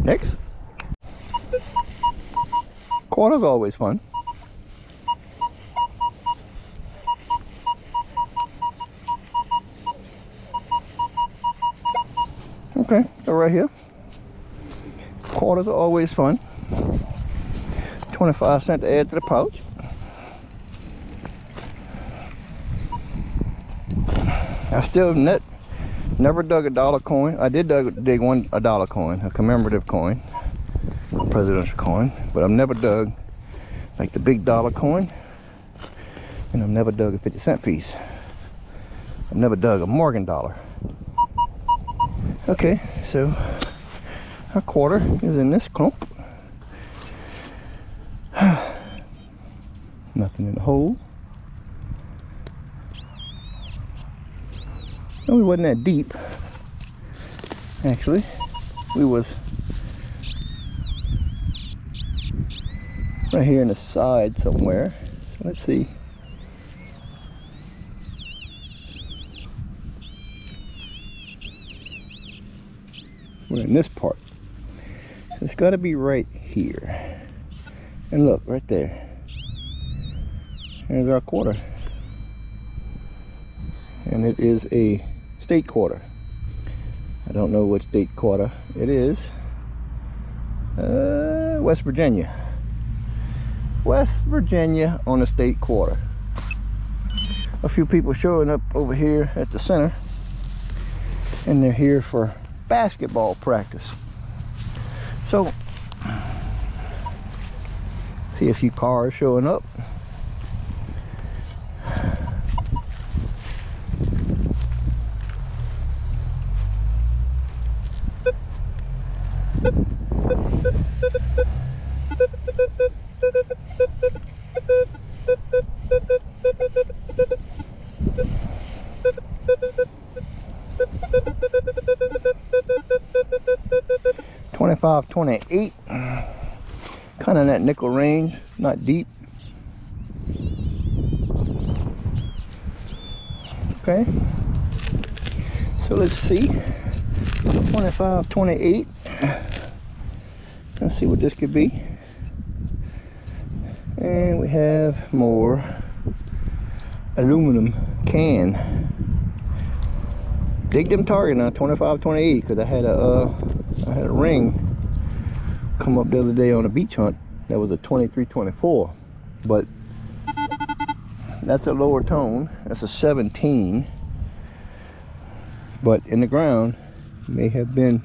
Next. Quarter's always fun. Okay, so right here. Quarters are always fun. 25 cents to add to the pouch. I still never dug a dollar coin. I did dig a dollar coin, a commemorative coin, a presidential coin, but I've never dug like the big dollar coin. And I've never dug a 50-cent piece. I've never dug a Morgan dollar. Okay, so our quarter is in this clump. Nothing in the hole. No, we wasn't that deep. Actually, we was right here in the side somewhere. So let's see. We're in this part. So it's got to be right here. And look, right there. There's our quarter. And it is a state quarter. I don't know what state quarter it is. West Virginia. West Virginia on a state quarter. A few people showing up over here at the center. And they're here for basketball practice. So, see a few cars showing up. 25, 28, kind of in that nickel range, not deep. Okay, so let's see, 25, 28, let's see what this could be. And we have more aluminum can. Dig them target now, 25, 28, because I had a ring come up the other day on a beach hunt that was a 23, 24, but that's a lower tone. That's a 17, but in the ground may have been,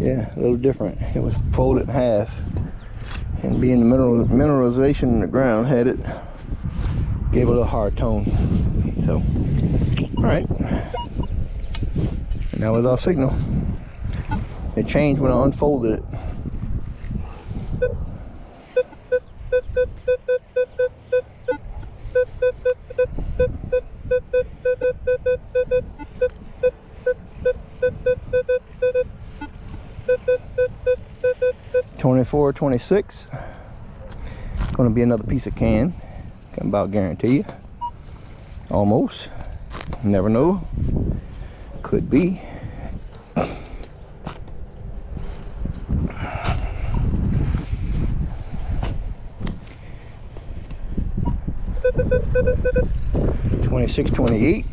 yeah, a little different. It was folded in half, and being the mineralization in the ground had it, gave it a little hard tone. So, all right, and that was our signal. It changed when I unfolded it. $24, $26. Gonna be another piece of can. Can about guarantee you. Almost. Never know. Could be. $26, $28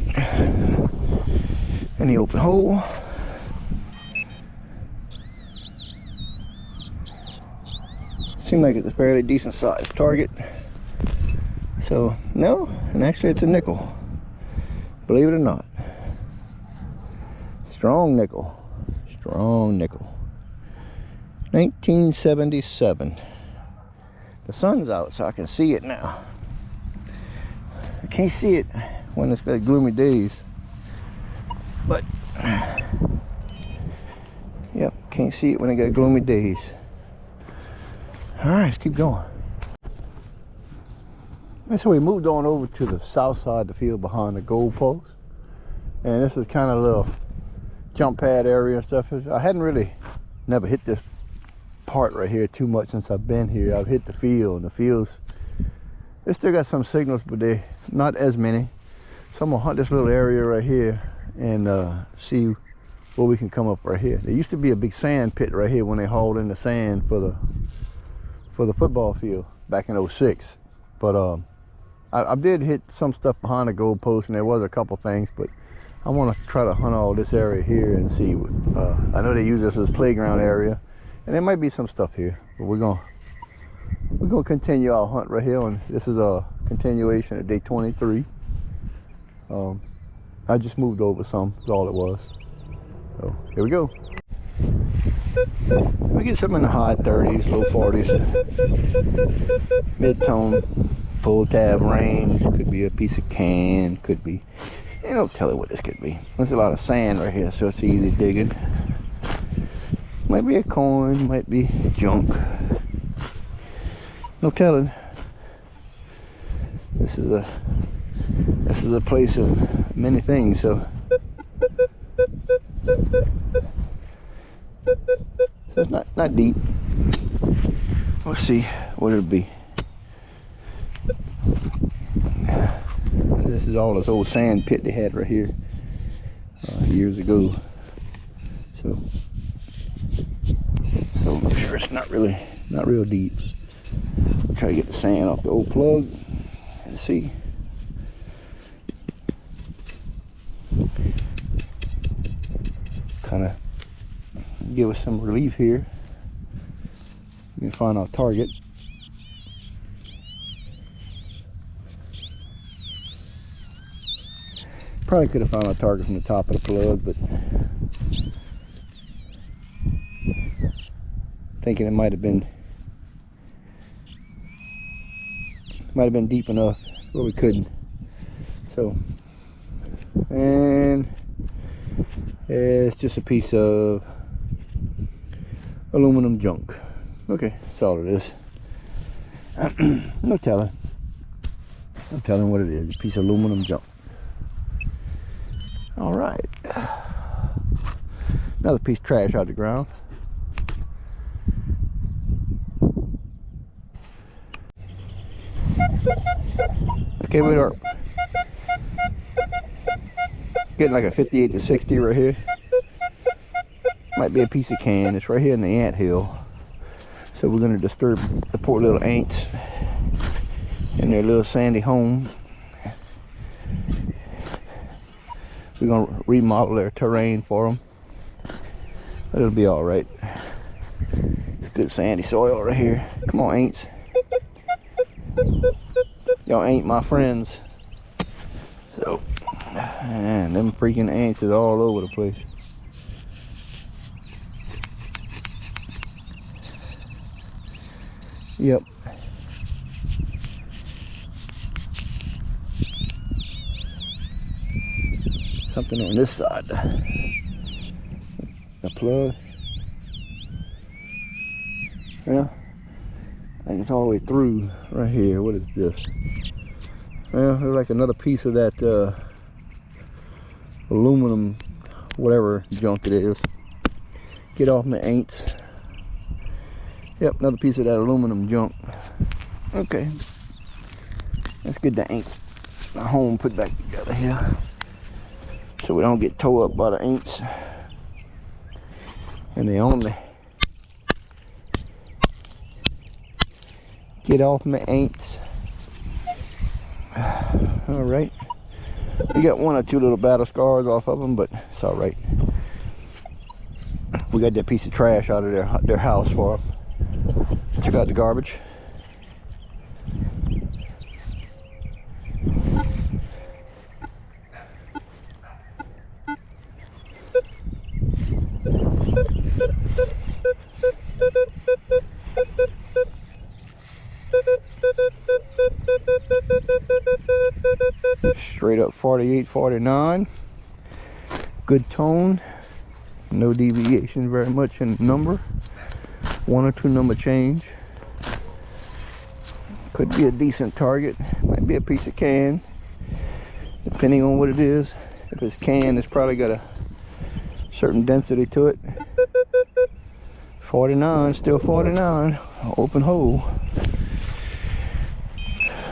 in the open hole. Seems like it's a fairly decent sized target. So no, and actually it's a nickel, believe it or not. Strong nickel, strong nickel. 1977. The sun's out so I can see it now. I can't see it when it's got gloomy days, but yep, can't see it when it got gloomy days. All right, let's keep going. And so we moved on over to the south side of the field behind the goal post, and this is kind of a little jump pad area and stuff. I hadn't really never hit this part right here too much since I've been here. I've hit the field, and the fields, they still got some signals, but they not as many. So I'm gonna hunt this little area right here and see where we can come up right here. There used to be a big sand pit right here when they hauled in the sand for the football field back in '06. But I did hit some stuff behind the goal post, and there was a couple things, but I want to try to hunt all this area here and see what, I know they use this as a playground area, and there might be some stuff here, but we're gonna continue our hunt right here. And this is a continuation of day 23. I just moved over some, that's all it was. So here we go. We get something in the high 30s, low 40s, mid-tone. pull tab range, could be a piece of can, could be, you know, tell it what this could be. There's a lot of sand right here, so it's easy digging. Might be a coin, might be junk. No telling. This is a place of many things, so it's not deep. Let's see what it'll be. This is all this old sand pit they had right here years ago. So I'm sure it's not real deep. Try to get the sand off the old plug and see. Kind of give us some relief here. We can find our target. Probably could have found our target from the top of the plug, but thinking it might have been deep enough where we couldn't. So, and it's just a piece of aluminum junk. Okay, that's all it is. No telling. I'm telling what it is. A piece of aluminum junk. All right. Another piece of trash out of the ground. Okay, we are getting like a 58 to 60 right here. Might be a piece of can. It's right here in the ant hill. So we're going to disturb the poor little ants in their little sandy home. We're going to remodel their terrain for them. But it'll be all right. It's good sandy soil right here. Come on, ants. Y'all ain't my friends. So, man, them freaking ants is all over the place. Yep. Something on this side. The plug. Yeah. I think it's all the way through right here. What is this? Well, there's like another piece of that aluminum, whatever junk it is. Get off my ants. Yep, another piece of that aluminum junk. Okay. Let's get the ants, my home put back together here, so we don't get tore up by the ants. And they only get off my ants. All right. We got one or two little battle scars off of them, but it's all right. We got that piece of trash out of their house for them. Check out the garbage. Straight up 48, 49. Good tone. No deviation very much in number. One or two number change. Could be a decent target. Might be a piece of can, depending on what it is. If it's can, it's probably got a certain density to it. 49, still 49. Open hole.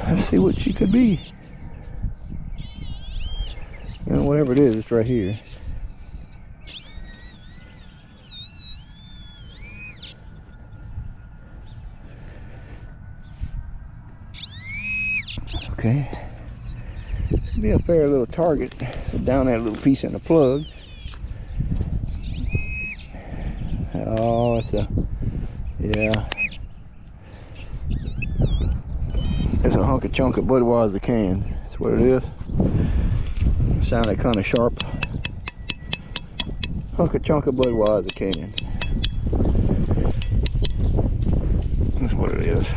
Let's see what she could be. You know, whatever it is, it's right here. Okay. Be a fair little target. Down that little piece in the plug. Oh, it's a, yeah. It's a hunk of chunk of Budweiser can. That's what it is. Sounded kind of sharp. Hunk of chunk of Budweiser can. That's what it is.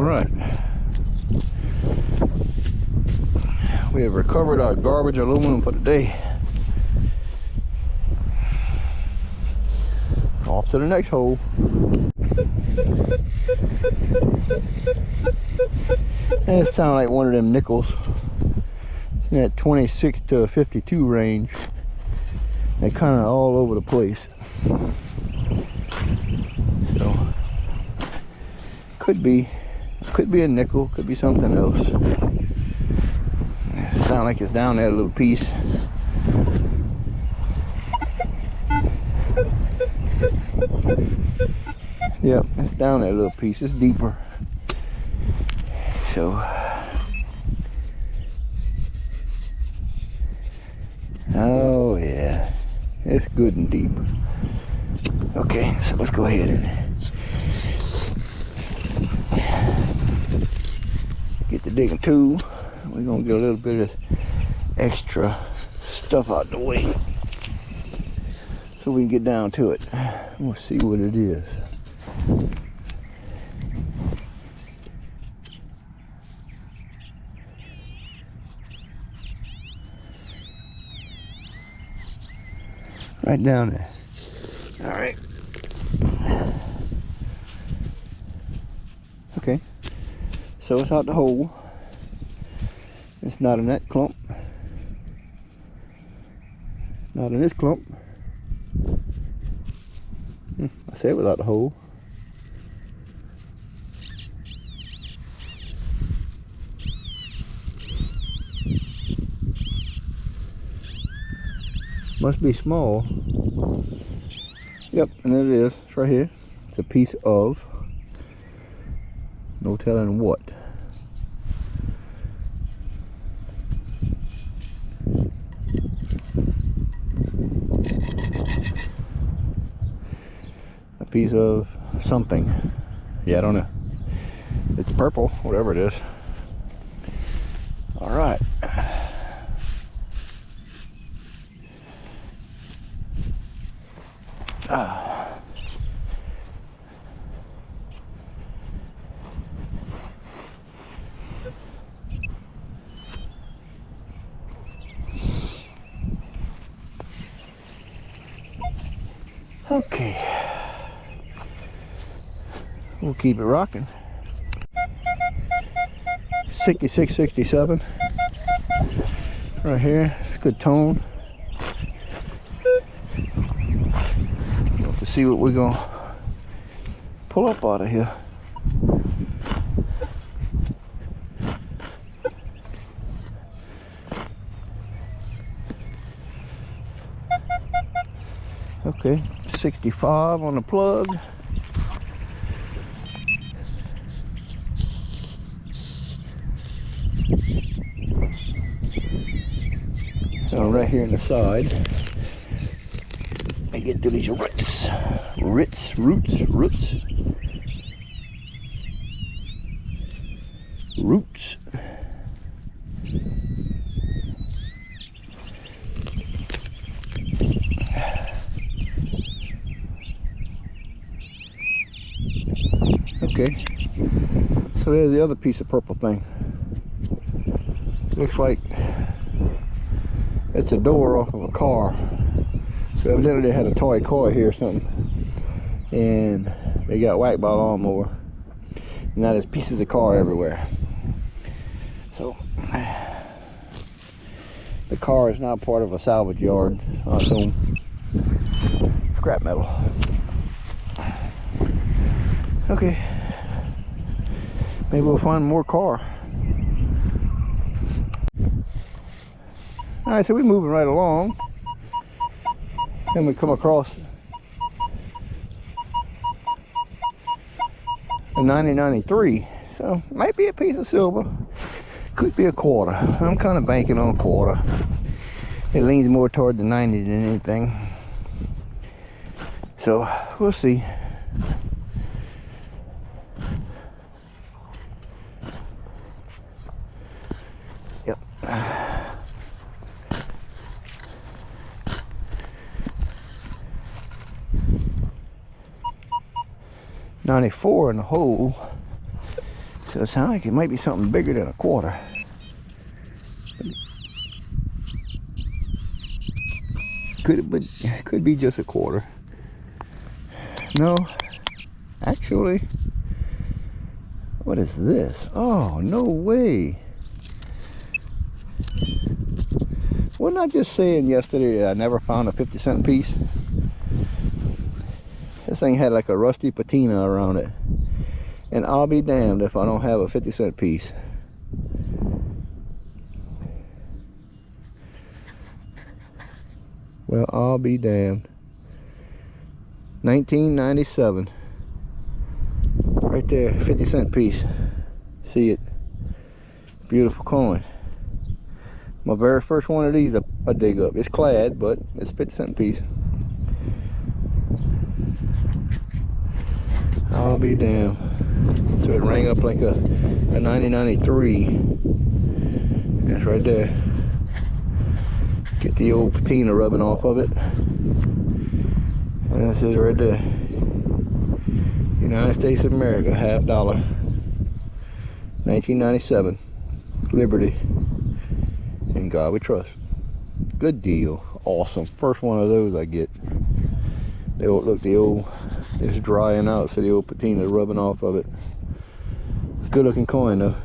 All right. We have recovered our garbage aluminum for the day. Off to the next hole. And it sounds like one of them nickels in that 26 to 52 range. They're kind of all over the place. So could be a nickel, could be something else. Sound like it's down there a little piece. Yep, it's down there a little piece. It's deeper. So oh yeah, it's good and deep. Okay, so let's go ahead and get the digging tool. We're gonna get a little bit of extra stuff out the way so we can get down to it. We'll see what it is. Right down there. All right. Okay. So it's out the hole. It's not in that clump. Not in this clump. I said without the hole. Must be small. Yep, and it is. It's right here. It's a piece of, no telling what. A piece of something. Yeah, I don't know. It's purple, whatever it is. All right. Okay, we'll keep it rocking. 66, 67 right here. It's good tone. To see what we're gonna pull up out of here. Okay, 65 on the plug. So right here on the side, I get to these roots. Okay, so there's the other piece of purple thing. Looks like it's a door off of a car. So evidently they had a toy car here or something, and they got whacked by a lawnmower. Now there's pieces of car everywhere. So the car is now part of a salvage yard, I assume. Scrap metal. Okay, maybe we'll find more car. All right, so we're moving right along, and we come across a 9093. So might be a piece of silver, could be a quarter. I'm kind of banking on a quarter. It leans more toward the 90 than anything. So we'll see. Yep. 94 in the hole. So it sounds like it might be something bigger than a quarter. Could be just a quarter. No, actually, what is this? Oh, no way. Wasn't I just saying yesterday that I never found a 50-cent piece? This thing had like a rusty patina around it. And I'll be damned if I don't have a 50-cent piece. Well, I'll be damned. 1997. Right there, 50-cent piece. See it? Beautiful coin. My very first one of these I dig up. It's clad, but it's a 50-cent piece. I'll be damned. So it rang up like a 9093. That's right there. Get the old patina rubbing off of it. And this is right there. United States of America, $50. 1997. Liberty. In God we trust. Good deal. Awesome. First one of those I get. They don't look, it's drying out, so the old patina is rubbing off of it. It's a good looking coin though.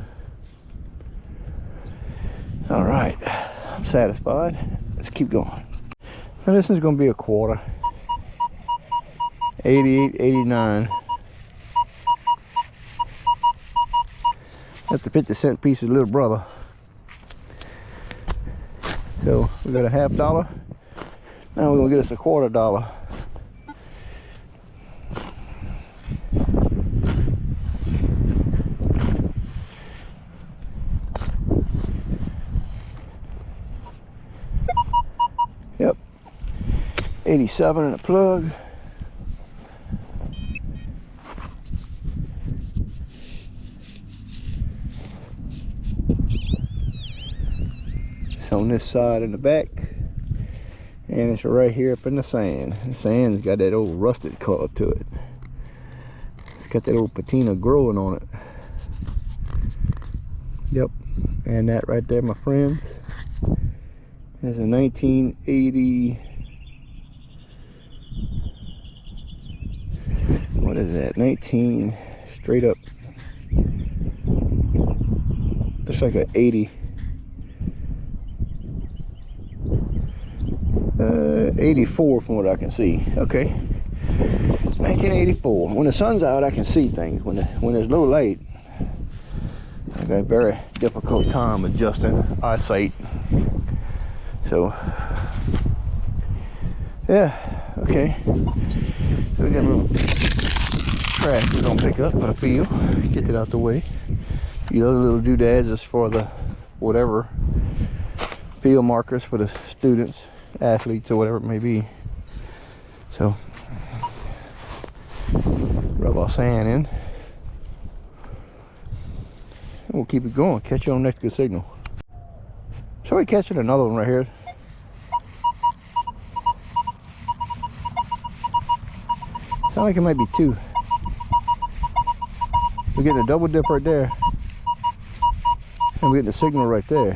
Alright, I'm satisfied. Let's keep going. Now this is going to be a quarter. 88, 89. That's the 50-cent piece's little brother. So we got a $50. Now we're going to get us a $quarter. Yep. 87 in the plug. It's on this side in the back. And it's right here up in the sand. The sand's got that old rusted color to it. It's got that old patina growing on it. Yep. And that right there, my friends, is a 1980. What is that? 19 straight up. Looks like an 80. 84 from what I can see. Okay. 1984. When the sun's out, I can see things. When there's low light, I got a very difficult time adjusting eyesight. So, yeah. Okay. So we got a little trash we're gonna pick up for the field. Get it out the way. The other little doodads is for the whatever field markers for the students, athletes, or whatever it may be. So rub our sand in and we'll keep it going. Catch you on the next good signal. So we're catching another one right here. Sound like it might be two. We're getting a double dip right there, and we're getting a signal right there.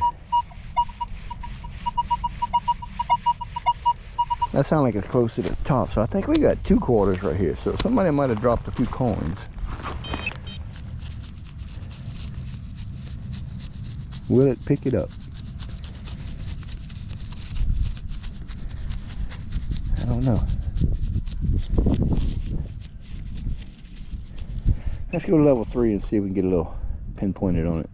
That sounds like it's close to the top, so I think we got two quarters right here. So somebody might have dropped a few coins. Will it pick it up? I don't know. Let's go to level 3 and see if we can get a little pinpointed on it.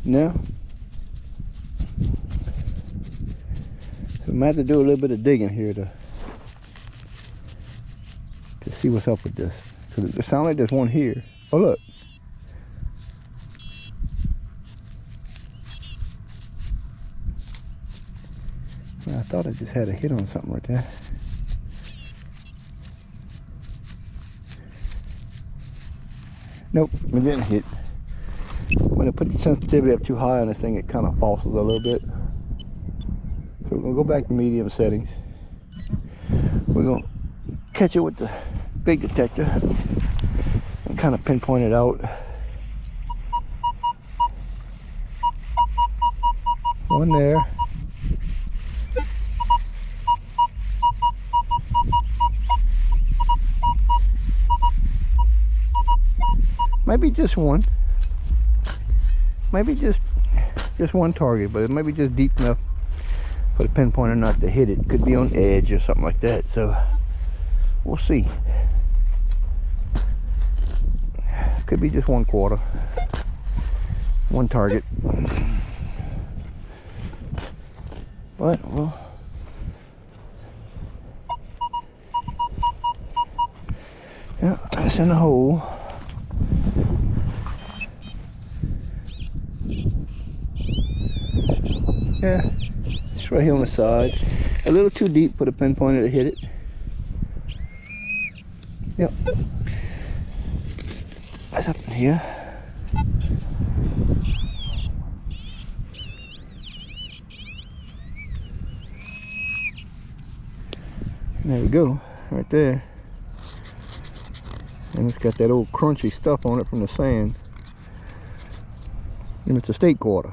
No. So we might have to do a little bit of digging here to see what's up with this. Because it sounds like there's one here. Oh look. I thought I just had a hit on something right there. Nope, we didn't hit. When I put the sensitivity up too high on this thing, it kind of falses a little bit. So we're gonna go back to medium settings. We're gonna catch it with the big detector and kind of pinpoint it out. One there. Maybe just one. Maybe just one target, but it might be just deep enough for the pinpointer not to hit it. Could be on edge or something like that. So we'll see. Could be just 1/4. One target. But well, yeah, that's in the hole. Yeah, it's right here on the side. A little too deep for the pinpointer to hit it. Yep. That's up in here. There we go, right there. And it's got that old crunchy stuff on it from the sand. And it's a state quarter.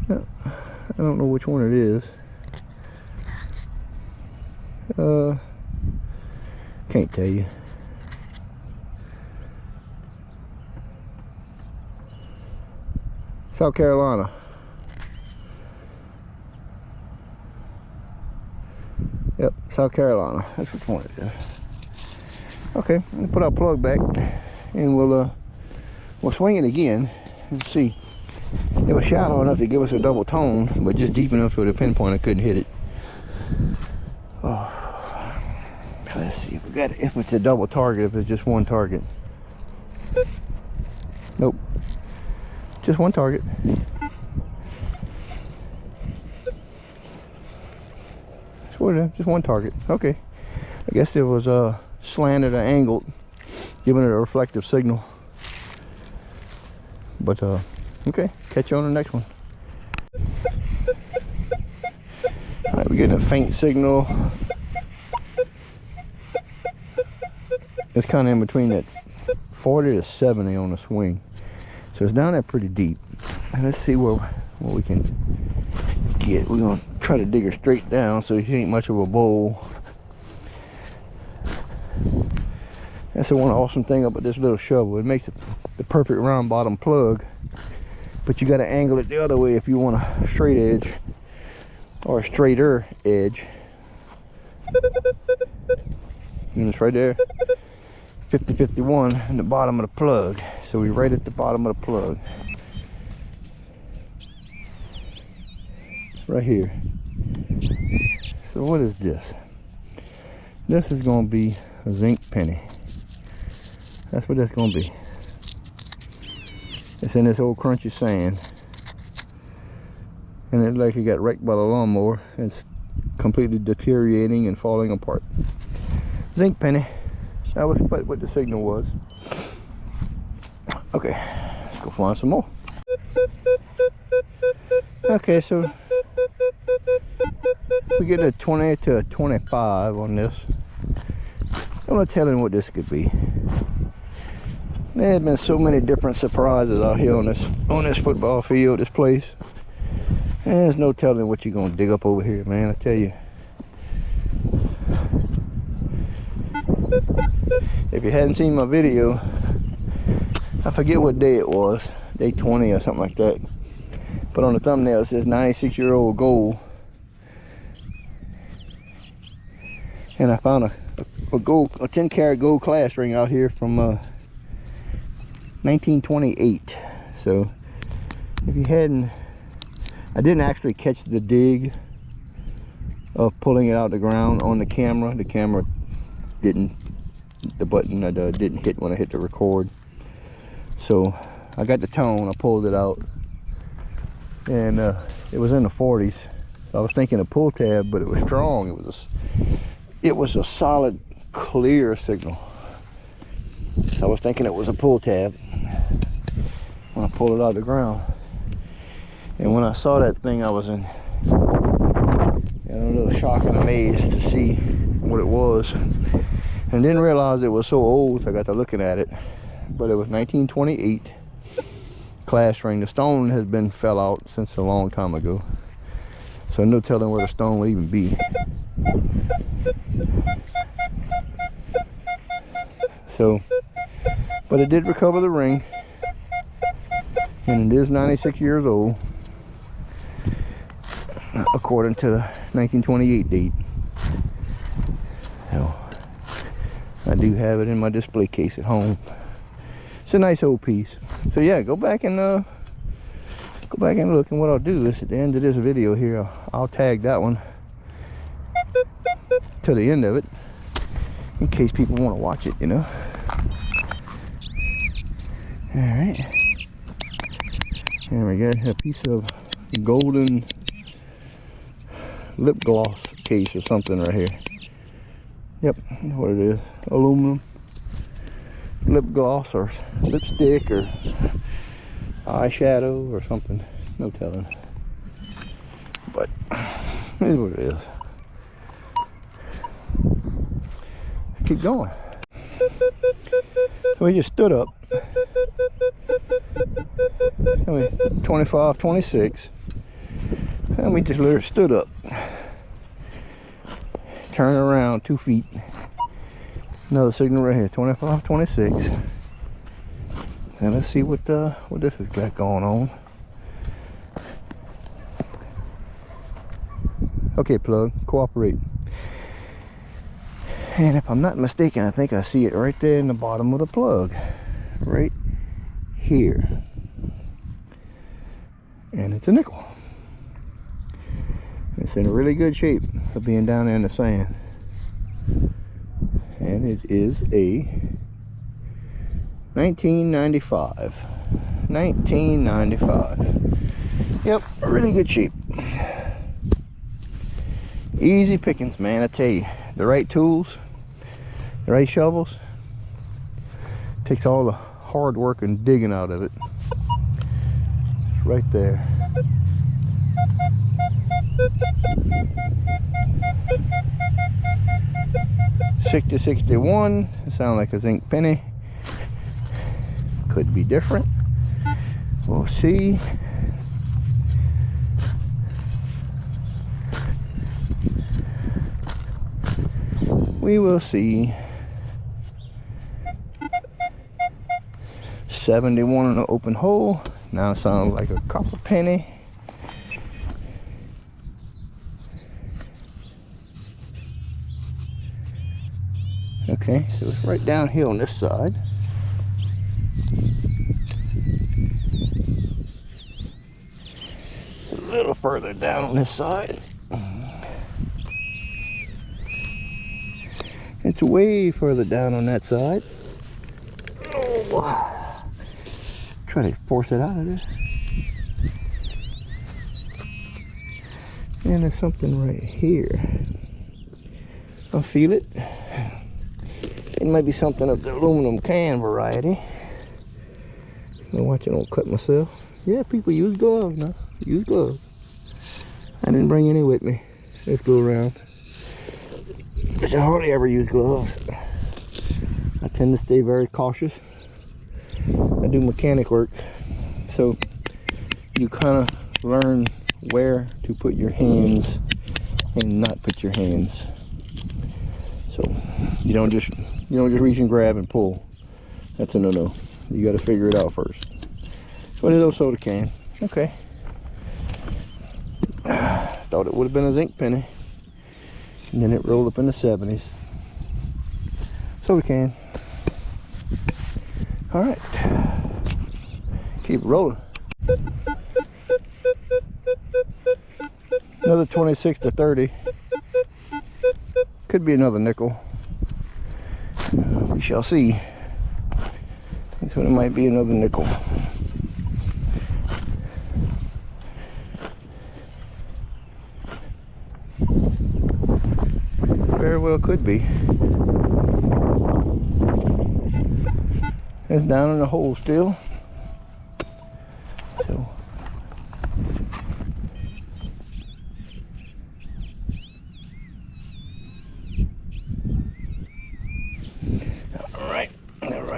I don't know which one it is. Can't tell you. South Carolina. Yep, South Carolina. That's which one it is. Okay, we'll put our plug back and we'll swing it again and see. It was shallow enough to give us a double tone, but just deep enough so the pinpointer couldn't hit it. Oh. Let's see if we got it. If it's a double target, if it's just one target. Nope. Just one target. Sort of, just one target. Okay. I guess it was slanted or angled, giving it a reflective signal. But okay, catch you on the next one. Alright, we're getting a faint signal. It's kind of in between that 40 to 70 on the swing. So it's down there pretty deep. And let's see what we can get. We're going to try to dig her straight down so she ain't much of a bowl. That's the one awesome thing about this little shovel. It makes it the perfect round bottom plug. But you got to angle it the other way if you want a straight edge or a straighter edge. And it's right there. 50-51 in the bottom of the plug. So we're right at the bottom of the plug. Right here. So what is this? This is going to be a zinc penny. That's what that's going to be. It's in this old crunchy sand. And it's like it got wrecked by the lawnmower. It's completely deteriorating and falling apart. Zinc penny. That was what the signal was. Okay, let's go find some more. Okay, so we get a 20 to a 25 on this. I'm not telling what this could be. There have been so many different surprises out here on this football field, this place. And there's no telling what you're gonna dig up over here, man. I tell you. If you hadn't seen my video, I forget what day it was, day 20 or something like that. But on the thumbnail it says 96-year-old gold. And I found a 10 karat gold class ring out here from 1928. So if you hadn't, I didn't actually catch the dig of pulling it out of the ground on the camera. The camera didn't, the button didn't hit when I hit the record. So I got the tone, I pulled it out, and it was in the 40s. So I was thinking a pull tab, but it was strong. It was a solid, clear signal. So I was thinking it was a pull tab. when I pulled it out of the ground. And when I saw that thing, I was in a little shock and amaze to see what it was, and didn't realize it was so old. So I got to looking at it, but it was 1928 class ring. The stone has been fell out since a long time ago, so no telling where the stone would even be. So, but it did recover the ring, and it is 96 years old according to the 1928 date. So I do have it in my display case at home. It's a nice old piece. So yeah, go back and look. And what I'll do is at the end of this video here, I'll tag that one to the end of it in case people want to watch it, you know. All right, and we got a piece of golden lip gloss case or something right here. Yep, that's what it is. Aluminum lip gloss or lipstick or eyeshadow or something. No telling. But it is what it is. Let's keep going. So we just stood up. 25, 26. And we just literally stood up. Turn around 2 feet. Another signal right here, 25, 26. And let's see what this has got going on. Okay, plug, cooperate. And if I'm not mistaken, I think I see it right there in the bottom of the plug. Right here. And it's a nickel. It's in a really good shape of being down there in the sand. And it is a 1995. 1995. Yep, really good shape. Easy pickings, man, I tell you. The right tools, the right shovels, takes all the hard work and digging out of it. It's right there. $60.61. Sound like a zinc penny. Could be different. We'll see. We will see. 71 in an open hole. Now it sounds like a copper penny. Okay, so it's right down here on this side. A little further down on this side. It's way further down on that side. Oh, try to force it out of there. And there's something right here. I feel it. It might be something of the aluminum can variety. I'll watch it, I don't cut myself. Yeah, people use gloves now. Use gloves. I didn't bring any with me. Let's go around. Which I hardly ever use gloves. I tend to stay very cautious. I do mechanic work, so you kind of learn where to put your hands and not put your hands. So you don't just reach and grab and pull. That's a no-no. You got to figure it out first. What is those soda can? Okay. Thought it would have been a zinc penny. And then it rolled up in the 70s. Soda can. Alright. Keep rolling. Another 26 to 30. Could be another nickel. We shall see. So it might be another nickel. Very well could be. It's down in the hole still.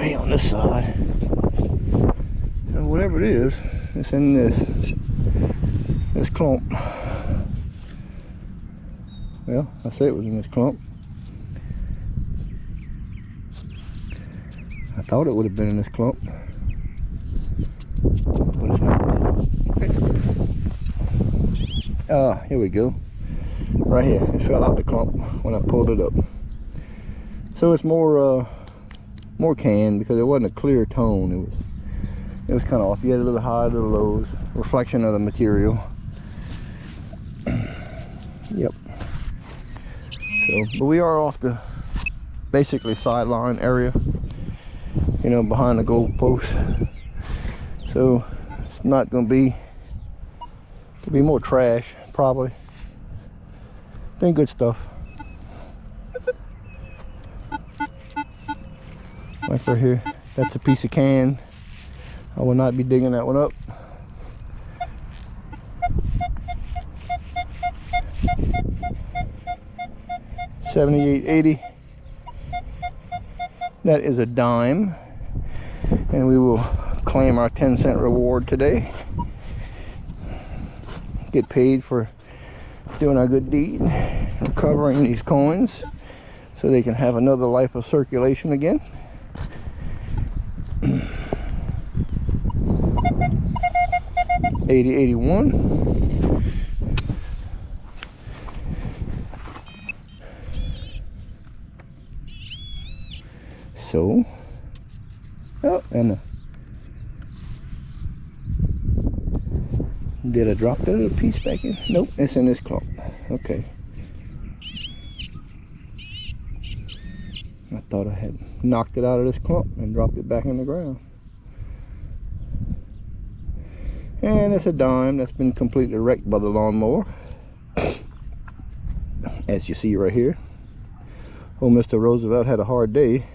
Hey, on this side. So whatever it is, it's in this clump. Well, I say it was in this clump. I thought it would have been in this clump, but it's not. Okay. Here we go. Right here. It fell out the clump when I pulled it up. So it's more canned because it wasn't a clear tone. It was kind of off. You had a little high, a little lows, reflection of the material. Yep. So, but we are off the basically sideline area, you know, behind the goal post. So it's not going to be. Could be more trash, probably. Been good stuff. Like right here, that's a piece of can. I will not be digging that one up. $78.80. That is a dime, and we will claim our 10-cent reward today. Get paid for doing our good deed, recovering these coins so they can have another life of circulation again. $80.81. So, oh, and did I drop that little piece back in? Nope, it's in this clump. Okay. I thought I had knocked it out of this clump and dropped it back in the ground. And it's a dime that's been completely wrecked by the lawnmower. As you see right here. Oh, Mr. Roosevelt had a hard day.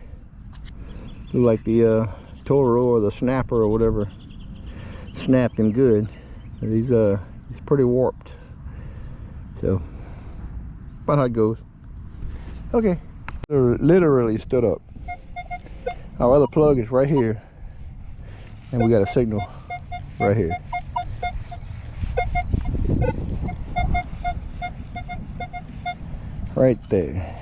Looked like the Toro or the snapper or whatever snapped him good. He's pretty warped. So, about how it goes. Okay. Literally stood up. Our other plug is right here. And we got a signal right here. Right there.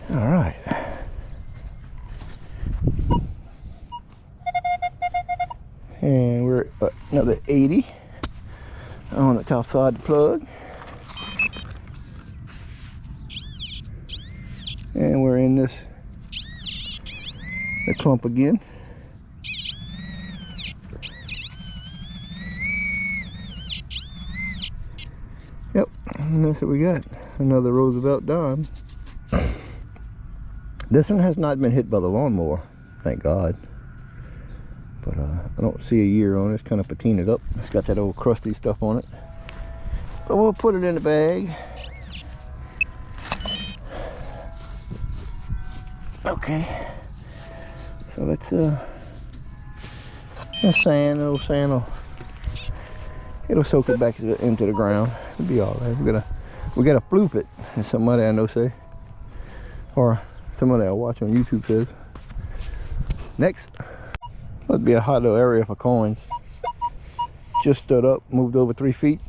All right. And we're at another 80 on the top side of the plug. And we're in the clump again. Yep, and that's what we got. Another Roosevelt dime. This one has not been hit by the lawnmower, thank God. But I don't see a year on it. It's kind of patinaed up. It's got that old crusty stuff on it. But we'll put it in the bag. Okay. So let's sand, a little sand it'll soak it back into the ground. It'll be all right. We gotta floop it, as somebody I know say, or somebody I watch on YouTube says. Next, that'd be a hot little area for coins. Just stood up, moved over 3 feet.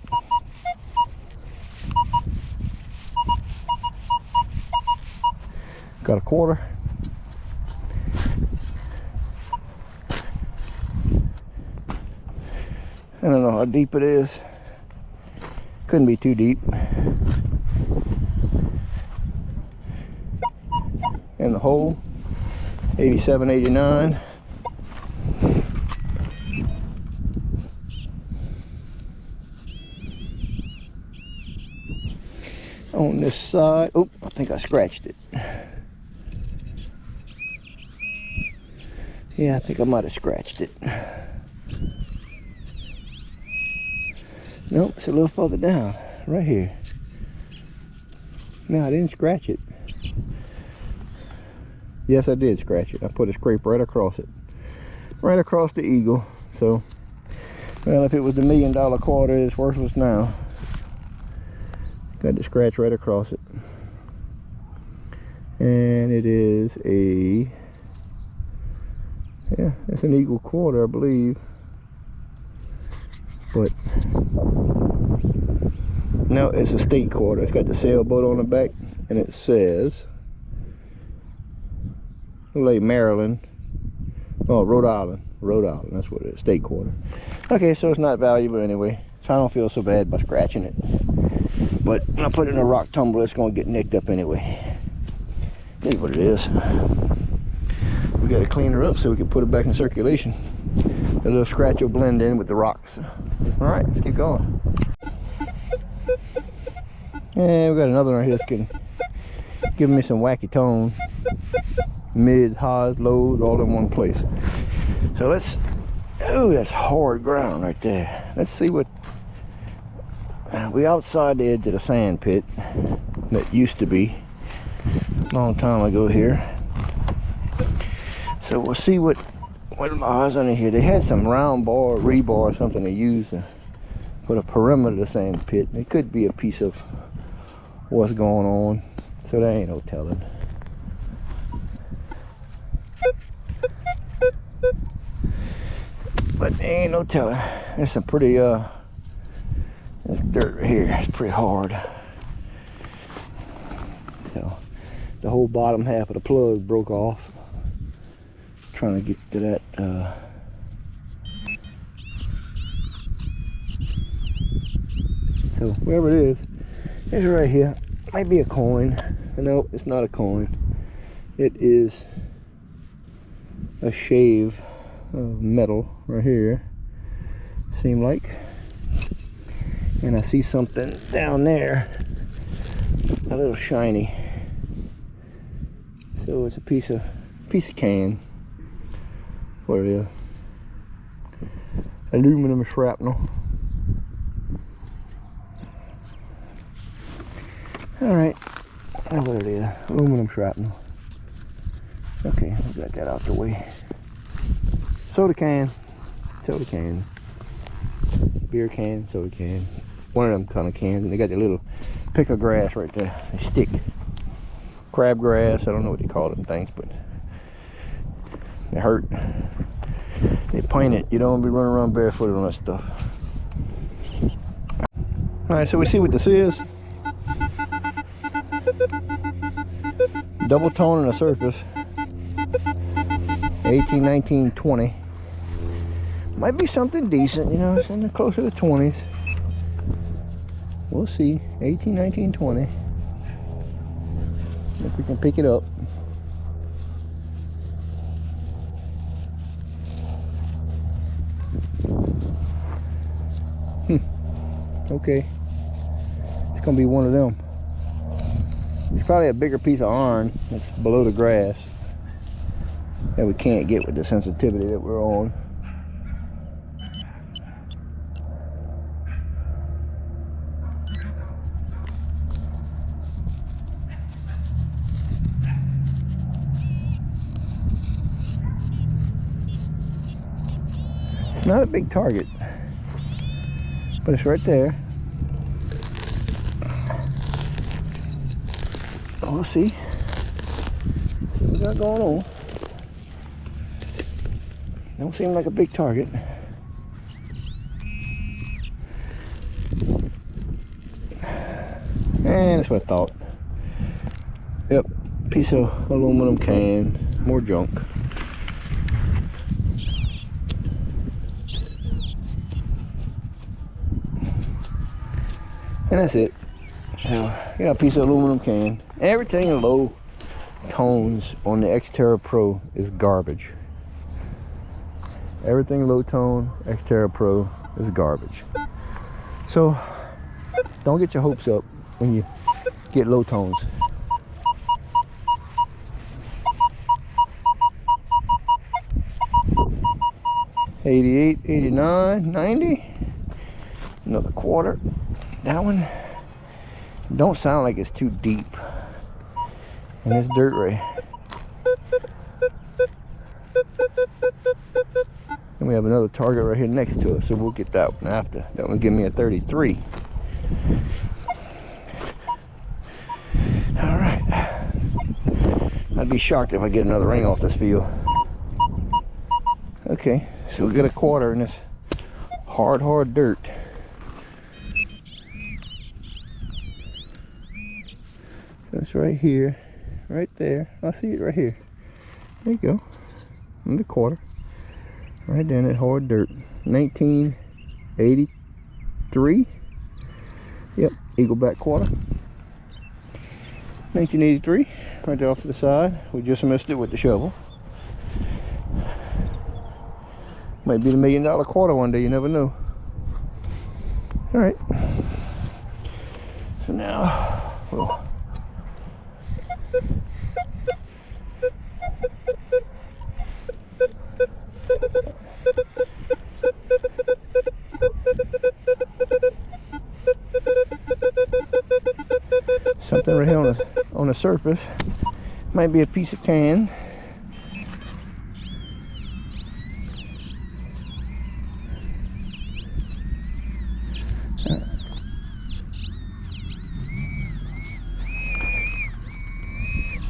Got a quarter. I don't know how deep it is. Couldn't be too deep. In the hole, 87.89. On this side, oh, I think I scratched it. Yeah, I think I might have scratched it. Nope, it's a little further down, right here. No, I didn't scratch it. Yes, I did scratch it. I put a scrape right across it. right across the eagle. So, well, if it was the $1 million quarter, it's worthless now. Got the scratch right across it. And it is a, yeah, it's an eagle quarter, I believe. But no, it's a state quarter. It's got the sailboat on the back, and it says, like Maryland, oh, Rhode Island, that's what it is, state quarter. Okay, so it's not valuable anyway, so I don't feel so bad by scratching it. But when I put it in a rock tumbler, it's going to get nicked up anyway. That's what it is. We got to clean her up so we can put it back in circulation. The little scratch will blend in with the rocks. All right, let's keep going. And we got another one right here that's giving me some wacky tone. Mids, highs, lows, all in one place. So let's, oh, that's hard ground right there. Let's see what, we outside the edge of the sand pit that used to be a long time ago here. So we'll see what lies under here. They had some round bar, rebar or something they used to put a perimeter of the sand pit. It could be a piece of what's going on, so there ain't no telling. But there ain't no telling. There's some pretty there's dirt right here. It's pretty hard. So the whole bottom half of the plug broke off. Trying to get to that so wherever it is, it's right here. Might be a coin. No, it's not a coin. It is a shave of metal right here, seem like. And I see something down there, a little shiny. So it's a piece of can. What it is, aluminum shrapnel. All right, that's what it is, aluminum shrapnel. Okay, we got that out the way. Soda can, beer can, soda can. One of them kind of cans, and they got the little pick of grass right there. They stick. Crabgrass, I don't know what they call them things, but they hurt. They paint it. You don't want to be running around barefooted on that stuff. Alright, so we see what this is. Double tone on the surface. 18, 19, 20. Might be something decent, you know, it's in the closer to 20s. We'll see. 18, 19, 20. If we can pick it up. Okay. It's gonna be one of them. It's probably a bigger piece of iron that's below the grass that we can't get with the sensitivity that we're on. It's not a big target, but it's right there. We'll see. See what we got going on. Don't seem like a big target. And that's what I thought. Yep, piece of aluminum can, more junk. And that's it. So, you know, a piece of aluminum can. Everything in low tones on the Xterra Pro is garbage. Everything low tone, Xterra Pro is garbage. So, don't get your hopes up when you get low tones. $88, $89, $90. Another quarter. That one don't sound like it's too deep. And it's dirt right. And we have another target right here next to us, so we'll get that one after. That one give me a 33. All right. I'd be shocked if I get another ring off this field. Okay, so we got a quarter in this hard dirt. That's right here, right there. I see it right here. There you go. In the quarter. Right down that hard dirt. 1983. Yep, Eagleback quarter. 1983. Right there off to the side. We just missed it with the shovel. Might be the $1 million quarter one day, you never know. Alright. So now we'll something right here on the surface. Might be a piece of can.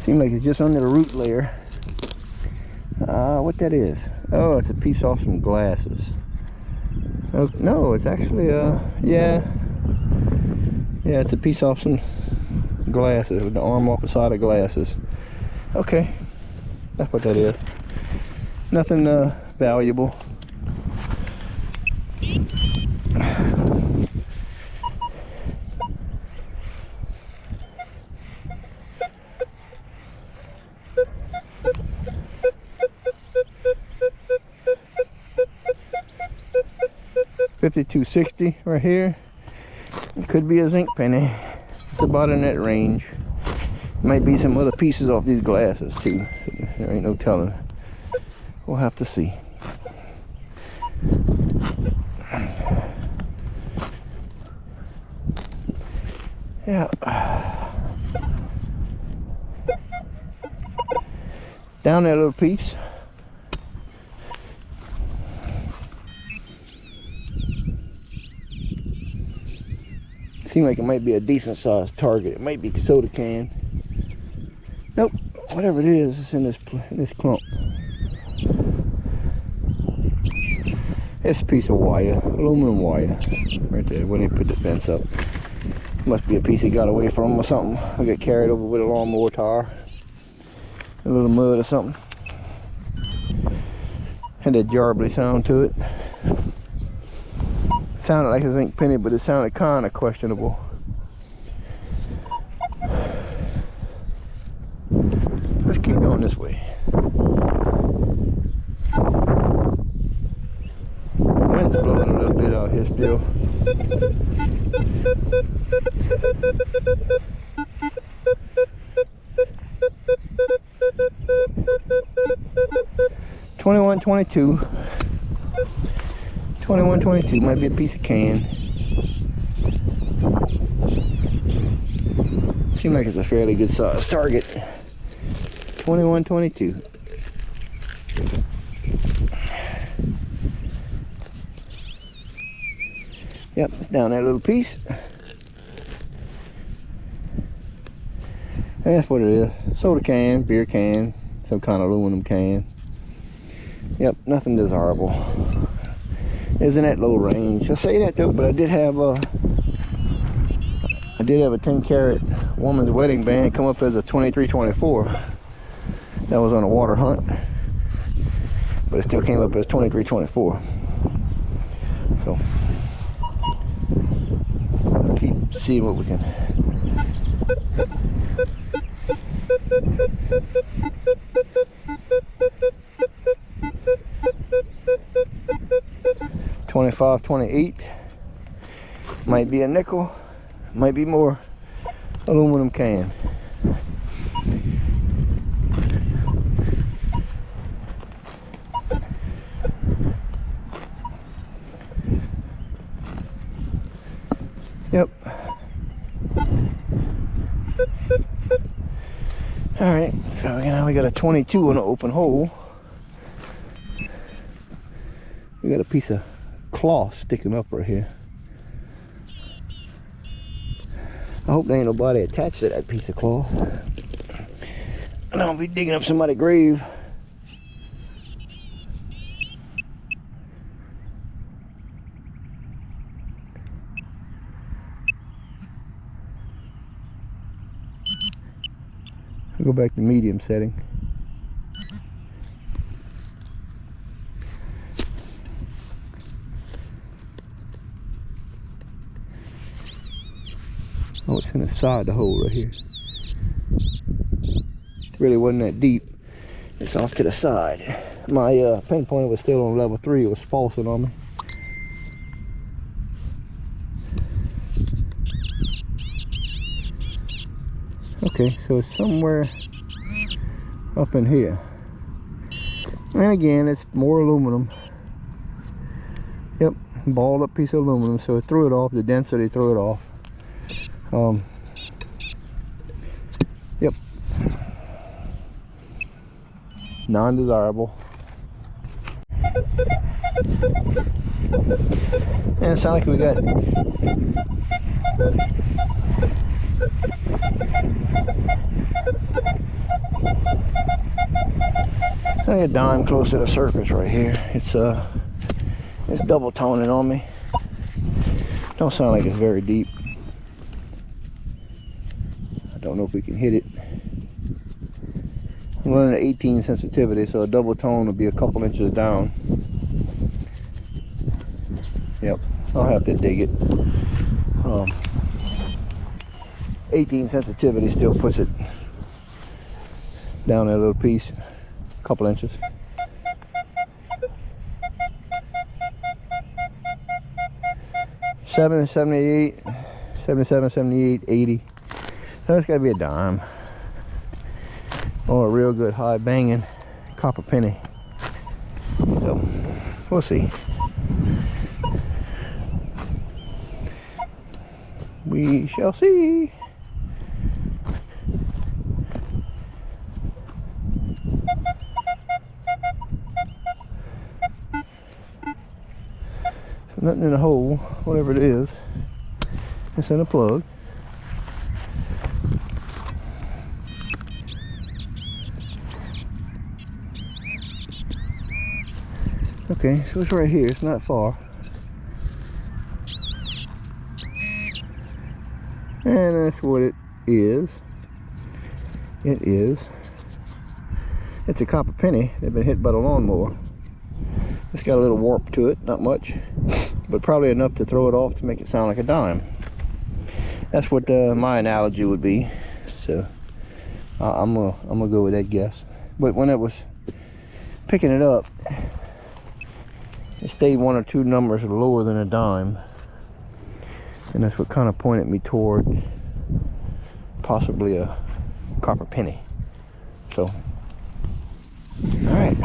Seems like it's just under the root layer. What that is? Oh, it's a piece off some glasses. Oh, no, it's actually yeah, it's a piece off some glasses, with the arm off the side of glasses. Okay, that's what that is. Nothing valuable. $52.60 right here. It could be a zinc penny. It's about in that range. Might be some other pieces off these glasses too. There ain't no telling. We'll have to see. Yeah. Down that little piece. Seems like it might be a decent sized target. It might be soda can. Nope. Whatever it is, it's in this clump. It's a piece of wire, aluminum wire, right there when they put the fence up. Must be a piece he got away from or something. I got carried over with a lawnmower tire, a little mud or something. Had that jarbly sound to it. Sounded like a zinc penny, but it sounded kind of questionable. Let's keep going this way. Wind's blowing a little bit out here still. $21.22. $21.22 might be a piece of can. Seems like it's a fairly good size target. $21.22. Yep, it's down that little piece. And that's what it is. Soda can, beer can, some kind of aluminum can. Yep, nothing desirable. Isn't that low range? I say that though, but I did have a 10 karat woman's wedding band come up as a 2324. That was on a water hunt, but it still came up as 2324. So I'll keep seeing what we can. $25.28. Might be a nickel, might be more. Aluminum can. Yep. All right, so now we got a 22 in an open hole. We got a piece of cloth sticking up right here. I hope there ain't nobody attached to that piece of cloth. I don't be digging up somebody's grave. I'll go back to medium setting. Oh, it's inside the hole right here. It really wasn't that deep. It's off to the side. My pin pointer was still on level 3. It was pulsing on me. Okay, so it's somewhere up in here. And again, it's more aluminum. Yep, balled up piece of aluminum. So it threw it off. The density threw it off. Yep, non-desirable. And it sounds like we got a dime close to the surface right here. It's double toning on me. Don't sound like it's very deep. I don't know if we can hit it. I'm running an 18 sensitivity, so a double tone will be a couple inches down. Yep, I'll have to dig it. 18 sensitivity still puts it down a little piece, a couple inches. $7, $78, $77, $78, $80. So it's got to be a dime. Or a real good high banging copper penny. So we'll see. We shall see. So nothing in the hole, whatever it is. It's in a plug. Okay, so it's right here, it's not far. And that's what it is. It's a copper penny. They've been hit by the lawnmower. It's got a little warp to it, not much, but probably enough to throw it off to make it sound like a dime. That's what my analogy would be. So I'm gonna go with that guess. But when I was picking it up, it stayed 1 or 2 numbers lower than a dime, and that's what kind of pointed me toward possibly a copper penny. So, all right,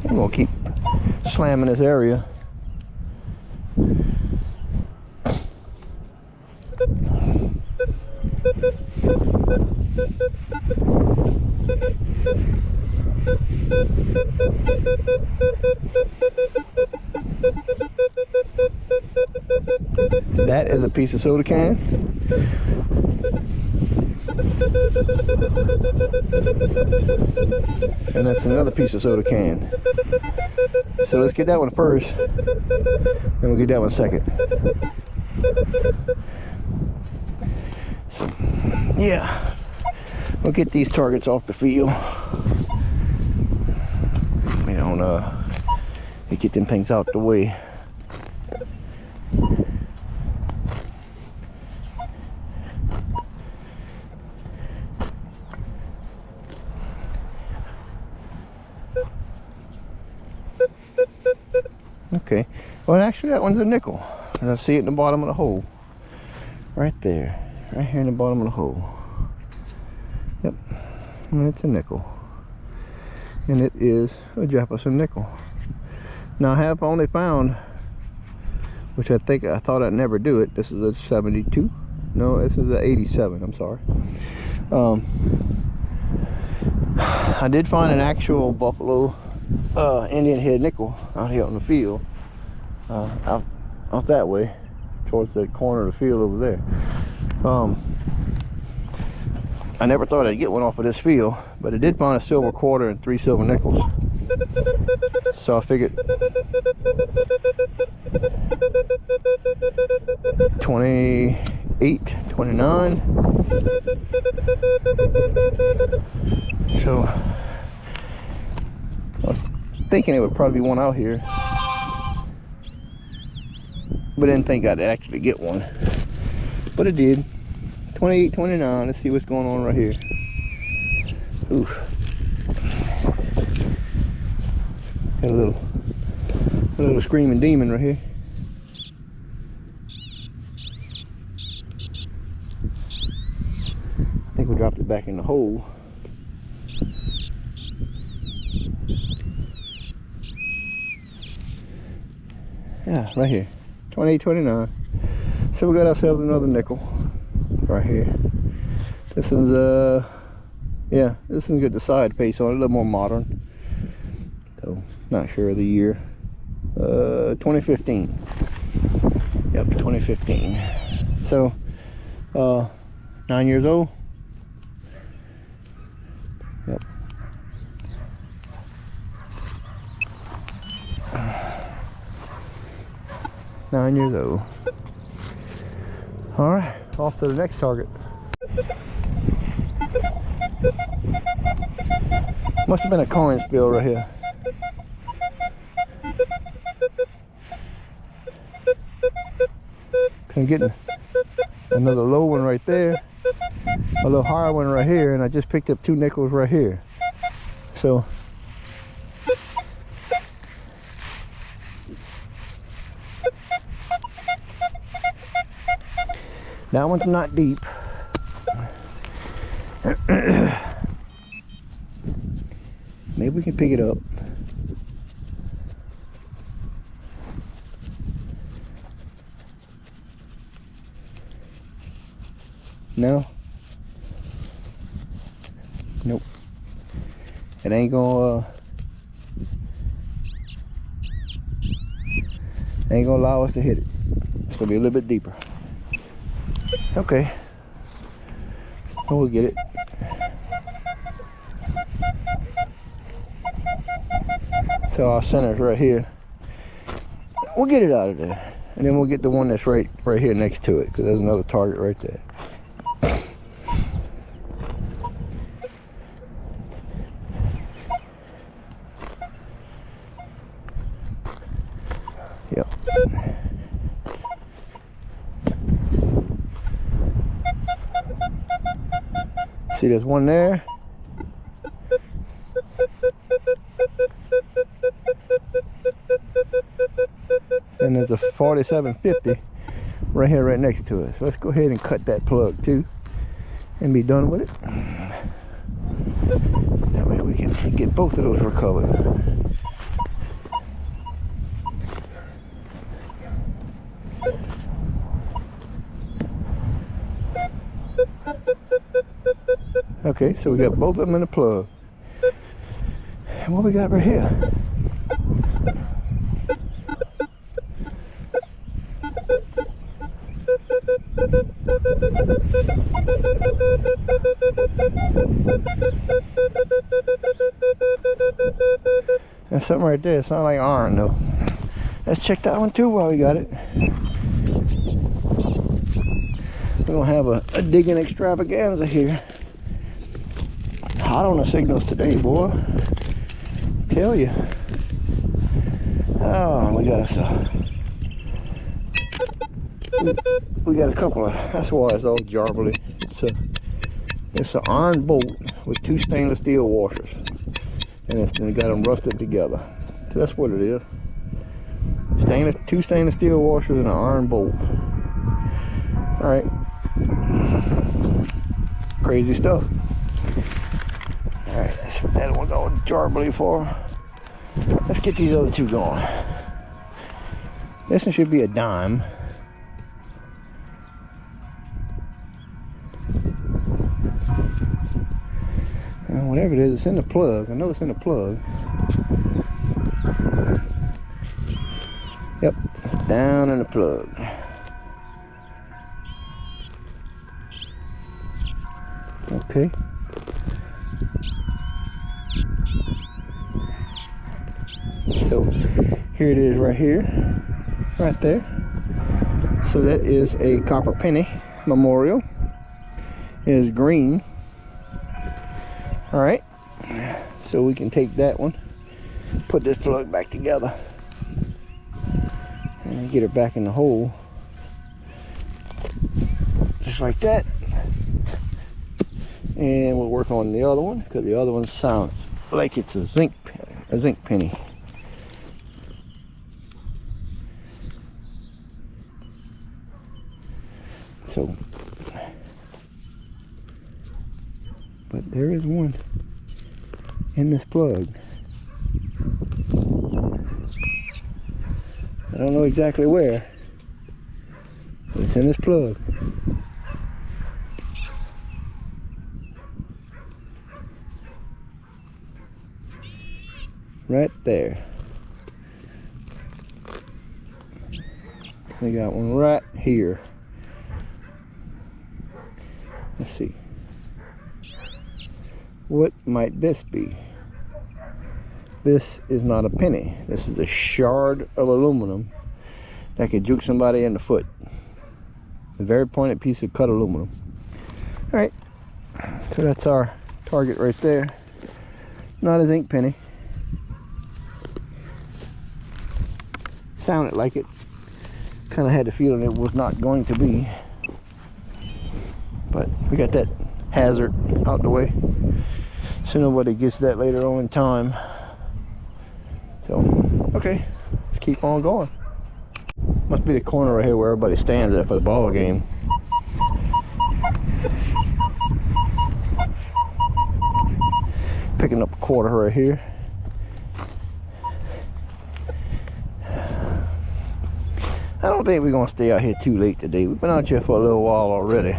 I'm gonna keep slamming this area. That is a piece of soda can. And that's another piece of soda can. So let's get that one first, and we'll get that one second. So, yeah, we'll get these targets off the field. We don't get them things out the way. Okay, well actually that one's a nickel. I see it in the bottom of the hole. Right there. Right here in the bottom of the hole. Yep, and it's a nickel. And it is a Jefferson nickel. Now I have only found, which I thought I'd never do it. This is a 72. No, this is a 87, I'm sorry. I did find an actual Buffalo Indian head nickel out here on the field, out that way towards the corner of the field over there. I never thought I'd get one off of this field, but I did find a silver quarter and 3 silver nickels. So I figured 28, 29. So I was thinking it would probably be one out here, but didn't think I'd actually get one. But it did. 28, 29. Let's see what's going on right here. Oof. Got a little screaming demon right here. I think we dropped it back in the hole. Yeah, right here. 28, 29. So we got ourselves another nickel right here. This one's yeah, this one's got the side face on it, a little more modern. So not sure of the year. 2015. Yep, 2015. So 9 years old. Yep. Nine years old. All right, off to the next target. Must have been a coin spill right here. I'm getting another low one right there, a little higher one right here, and I just picked up 2 nickels right here. So that one's not deep. Maybe we can pick it up. No? Nope. It ain't gonna allow us to hit it. It's gonna be a little bit deeper. Okay. Well, we'll get it. So our center's right here. We'll get it out of there, and then we'll get the one that's right here next to it, because there's another target right there. Yep. See, there's one there. And there's a 4750 right here, right next to it. So let's go ahead and cut that plug too, and be done with it. That way we can get both of those recovered. Okay, so we got both of them in the plug. And what we got right here? There's something right there. It's not like iron though. Let's check that one too while we got it. We're gonna have a digging extravaganza here. Hot on the signals today, boy. Tell you. Oh, we got us we got a couple of, that's why it's all jarbly. It's an iron bolt with 2 stainless steel washers, and it's got them rusted together. So that's what it is. 2 stainless steel washers and an iron bolt. All right. Crazy stuff. All right, that's what that one's all jarbly for. Let's get these other 2 going. This one should be a dime. And whatever it is, it's in the plug. I know it's in the plug. Yep, it's down in the plug. Okay. So here it is right here, right there. So that is a copper penny memorial. It is green. All right, so we can take that one, put this plug back together, and get it back in the hole, just like that. And we'll work on the other one, because the other one sounds like it's a zinc penny. So, but there is one in this plug. I don't know exactly where, but it's in this plug. Right there. They got one right here. Let's see. What might this be? This is not a penny. This is a shard of aluminum that could juke somebody in the foot. A very pointed piece of cut aluminum. All right, so that's our target right there. Not a zinc penny. Sounded like it. Kind of had the feeling it was not going to be. But we got that hazard out the way, so nobody gets that later on in time. So, okay, let's keep on going. Must be the corner right here where everybody stands at for the ball game. Picking up a quarter right here. I don't think we're gonna stay out here too late today. We've been out here for a little while already.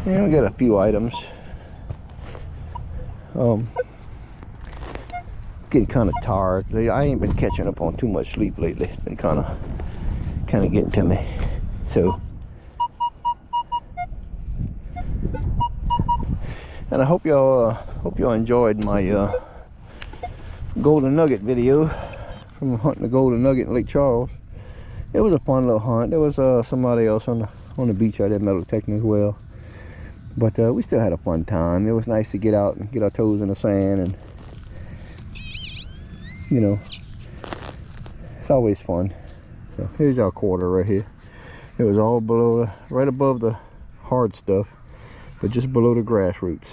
Yeah, we got a few items. Getting kind of tired. I ain't been catching up on too much sleep lately. It's been kind of getting to me. So, and I hope y'all enjoyed my golden nugget video from hunting the golden nugget in Lake Charles. It was a fun little hunt. There was somebody else on the beach out there detecting as well. But we still had a fun time. It was nice to get out and get our toes in the sand, and you know, it's always fun. So here's our quarter right here. It was all below, right above the hard stuff, but just below the grass roots.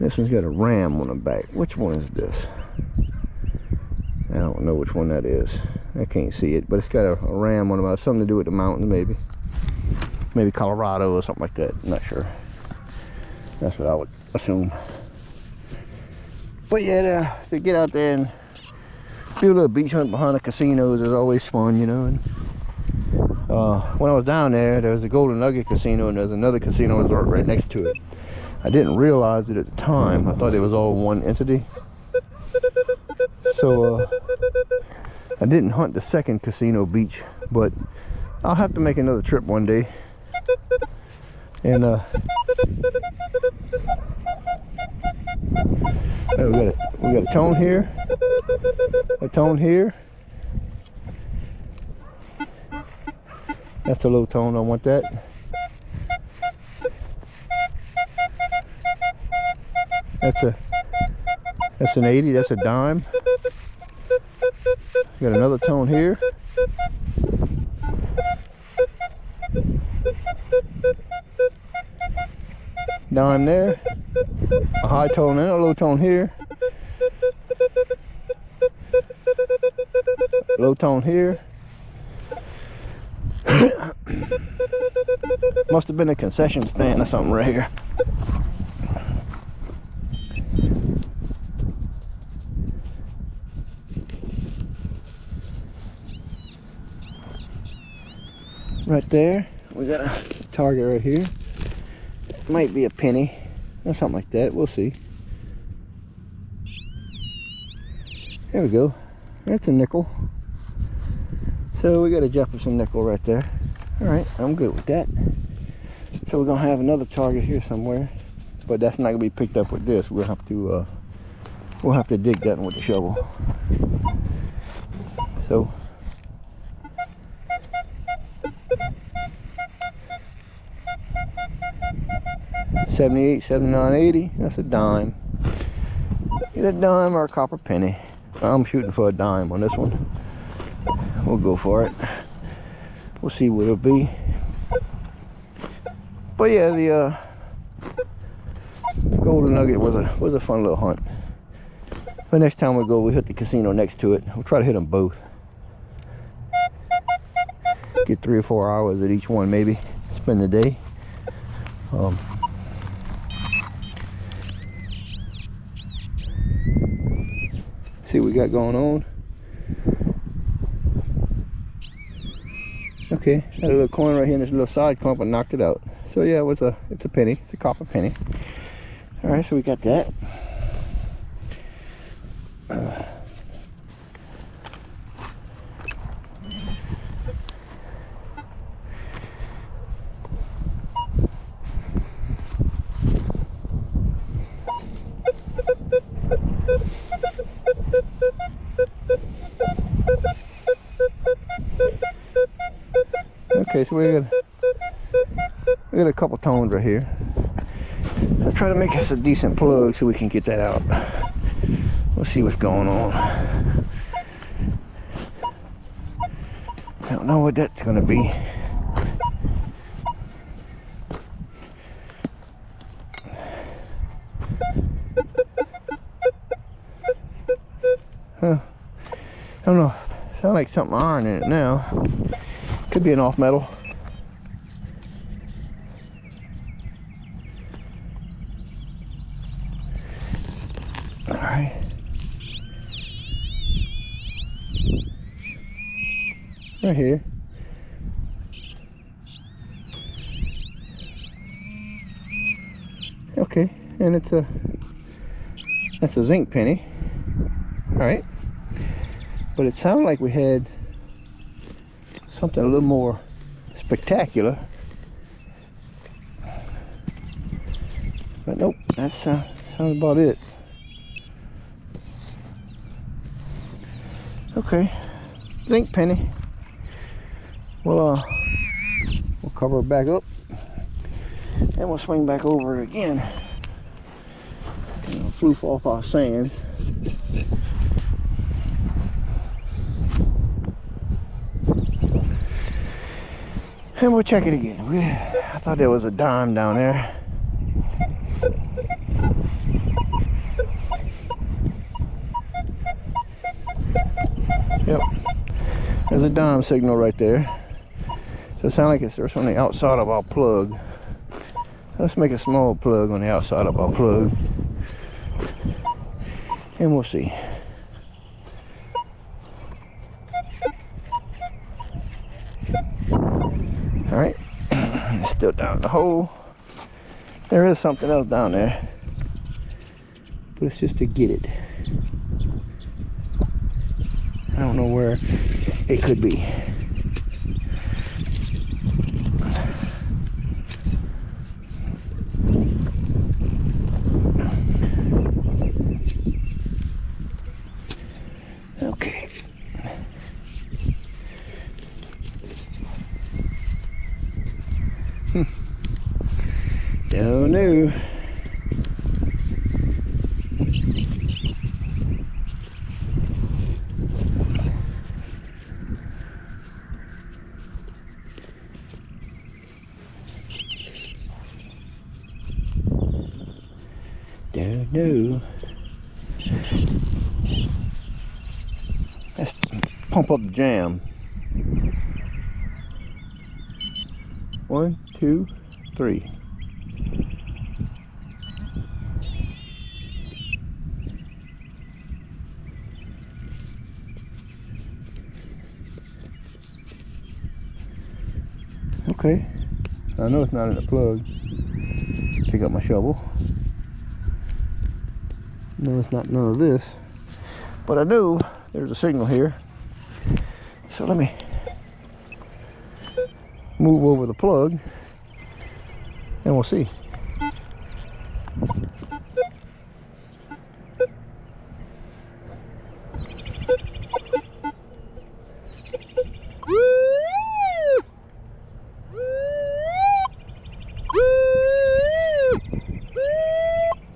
This one's got a ram on the back. Which one is this? I don't know which one that is. I can't see it, but it's got a ram on the back. Something to do with the mountains, maybe. Maybe Colorado or something like that. I'm not sure. That's what I would assume. But yeah, to get out there and do a little beach hunt behind the casinos is always fun, you know. And when I was down there, there was a Golden Nugget casino and there's another casino resort right next to it. I didn't realize it at the time. I thought it was all one entity. So I didn't hunt the second casino beach, but I'll have to make another trip one day. And we got a tone here, a tone here. That's a low tone. I want that. That's an 80. That's a dime. Got another tone here. Dime there. A high tone and a low tone here. Low tone here. Must have been a concession stand or something right here. Right there, we got a target right here. It might be a penny or something like that. We'll see. There we go. That's a nickel. So we got a Jefferson nickel right there. Alright, I'm good with that. So we're gonna have another target here somewhere, but that's not gonna be picked up with this. We'll have to dig that one with the shovel. So 78, 79, 80. That's a dime. Either a dime or a copper penny. I'm shooting for a dime on this one. We'll go for it. We'll see what it'll be. But yeah, the golden nugget was a fun little hunt. But next time we go, we hit the casino next to it. We'll try to hit them both. Get 3 or 4 hours at each one, maybe. Spend the day. See what we got going on. Okay, had a little coin right here in this little side clump and knocked it out. So yeah, it's a penny. It's a copper penny. All right, so we got that. Okay, so we got a couple tones right here. I'll try to make us a decent plug so we can get that out. We'll see what's going on. I don't know what that's gonna be. Huh. I don't know. Sounds like something iron in it now. Could be an off metal. All right. Right here. Okay, and that's a zinc penny. All right. But it sounded like we had something a little more spectacular. But nope, that sounds about it. Okay, zinc penny. We'll cover it back up and we'll swing back over it again. Floof off our sand. And we'll check it again. I thought there was a dime down there. Yep. There's a dime signal right there. So it sounds like it's on the outside of our plug. Let's make a small plug on the outside of our plug. And we'll see. Alright, it's still down the hole. There is something else down there, but it's just to get it. I don't know where it could be. Okay. Don't know. Don't know. Let's pump up the jam. 1, 2, 3. Okay, I know it's not in the plug. Pick up my shovel. No, it's not none of this. But I knew there's a signal here. So let me move over the plug and we'll see.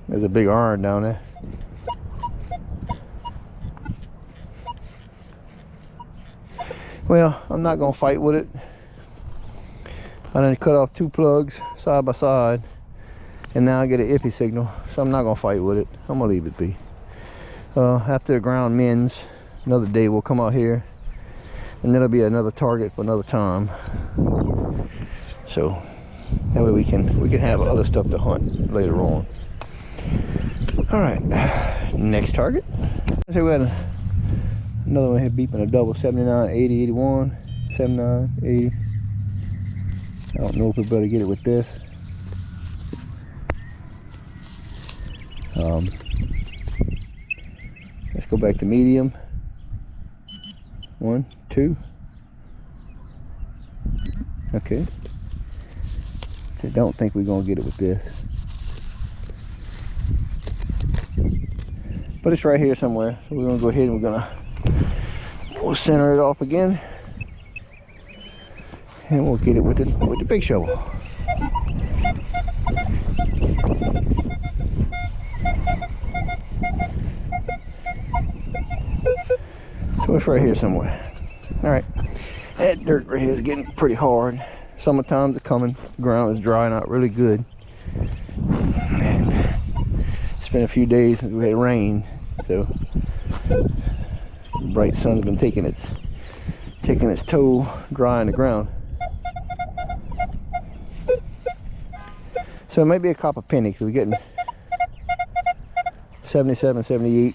There's a big iron down there. Well, I'm not gonna fight with it. I done cut off 2 plugs side by side, and now I get an iffy signal, so I'm not gonna fight with it. I'm gonna leave it be. After the ground mends, another day we'll come out here, and there'll be another target for another time. So that way we can have other stuff to hunt later on. All right, next target. So we had another one here beeping a double, 79, 80, 81, 79, 80. I don't know if we better get it with this. Let's go back to medium. 1, 2. Okay. I don't think we're gonna get it with this. But it's right here somewhere. So we're gonna go ahead and we'll center it off again. And we'll get it with the big shovel. So it's right here somewhere. All right, that dirt right here is getting pretty hard. Summertime's coming. The ground is drying out really good. And it's been a few days since we had rain, so the bright sun's been taking its toll drying the ground. So it might be a copper penny because we're getting 77, 78.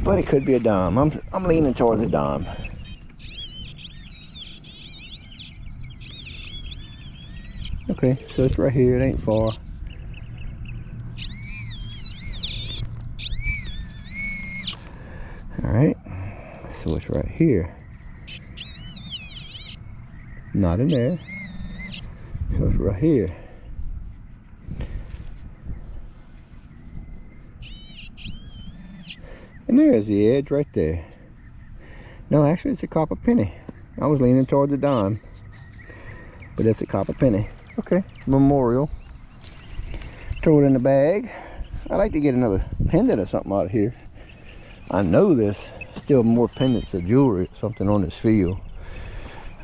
But it could be a dime. I'm leaning towards a dime. Okay, so it's right here. It ain't far. All right, so it's right here. Not in there. So it's right here. And there's the edge right there. No, actually it's a copper penny. I was leaning toward the dime, but it's a copper penny. Okay, memorial. Throw it in the bag. I'd like to get another pendant or something out of here. I know there's still more pendants of jewelry or something on this field.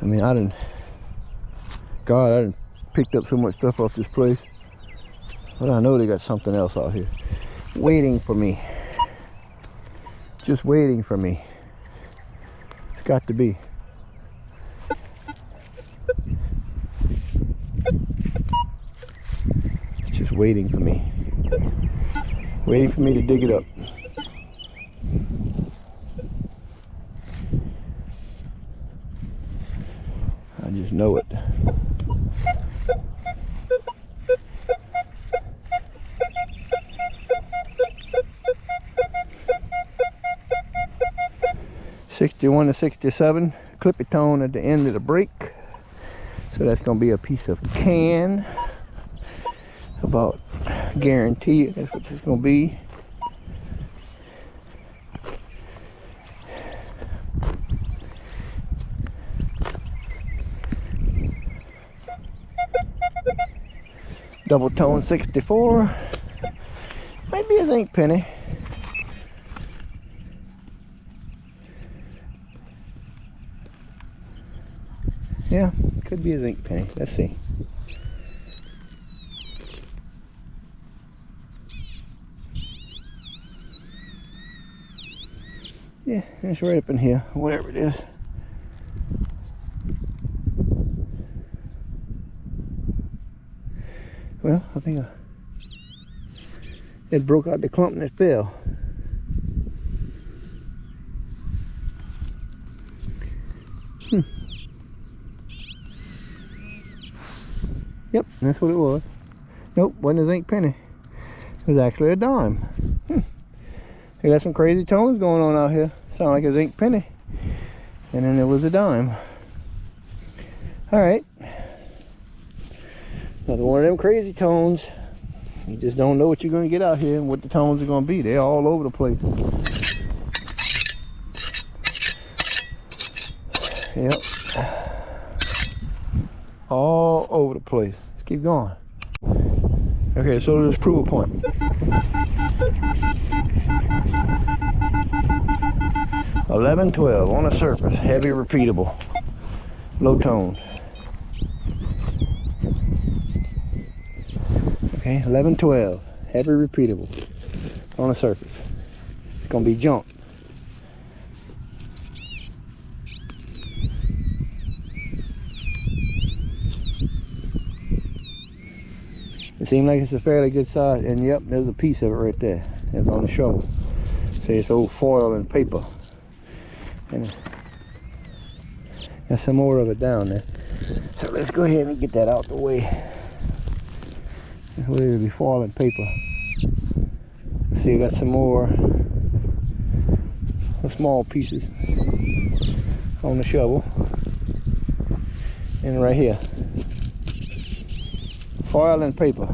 I mean, I done picked up so much stuff off this place, but I know they got something else out here waiting for me, just waiting for me. It's got to be. It's just waiting for me to dig it up. I just know it. '61 to '67, clippy tone at the end of the brake. So that's going to be a piece of can. About guarantee it, that's what this is going to be. Double tone 64. Might be a zinc penny. Yeah, could be a zinc penny. Let's see. Yeah, it's right up in here, whatever it is. Well, I think it broke out the clump and it fell. Yep, that's what it was. Nope, wasn't a zinc penny. It was actually a dime. They got some crazy tones going on out here. Sound like a zinc penny. And then there was a dime. Alright. Another one of them crazy tones. You just don't know what you're going to get out here and what the tones are going to be. They're all over the place. Yep. All over the place. Let's keep going. Okay, so let's prove a point. 11-12 on the surface, heavy, repeatable, low tone. Okay, 11-12, heavy, repeatable, on the surface. It's gonna be junk. It seems like it's a fairly good size, and yep, there's a piece of it right there. It's on the shovel. See, it's old foil and paper. And there's some more of it down there. So let's go ahead and get that out the way. This way it'll be foil and paper. See, I got some more small pieces on the shovel. And right here. Foil and paper.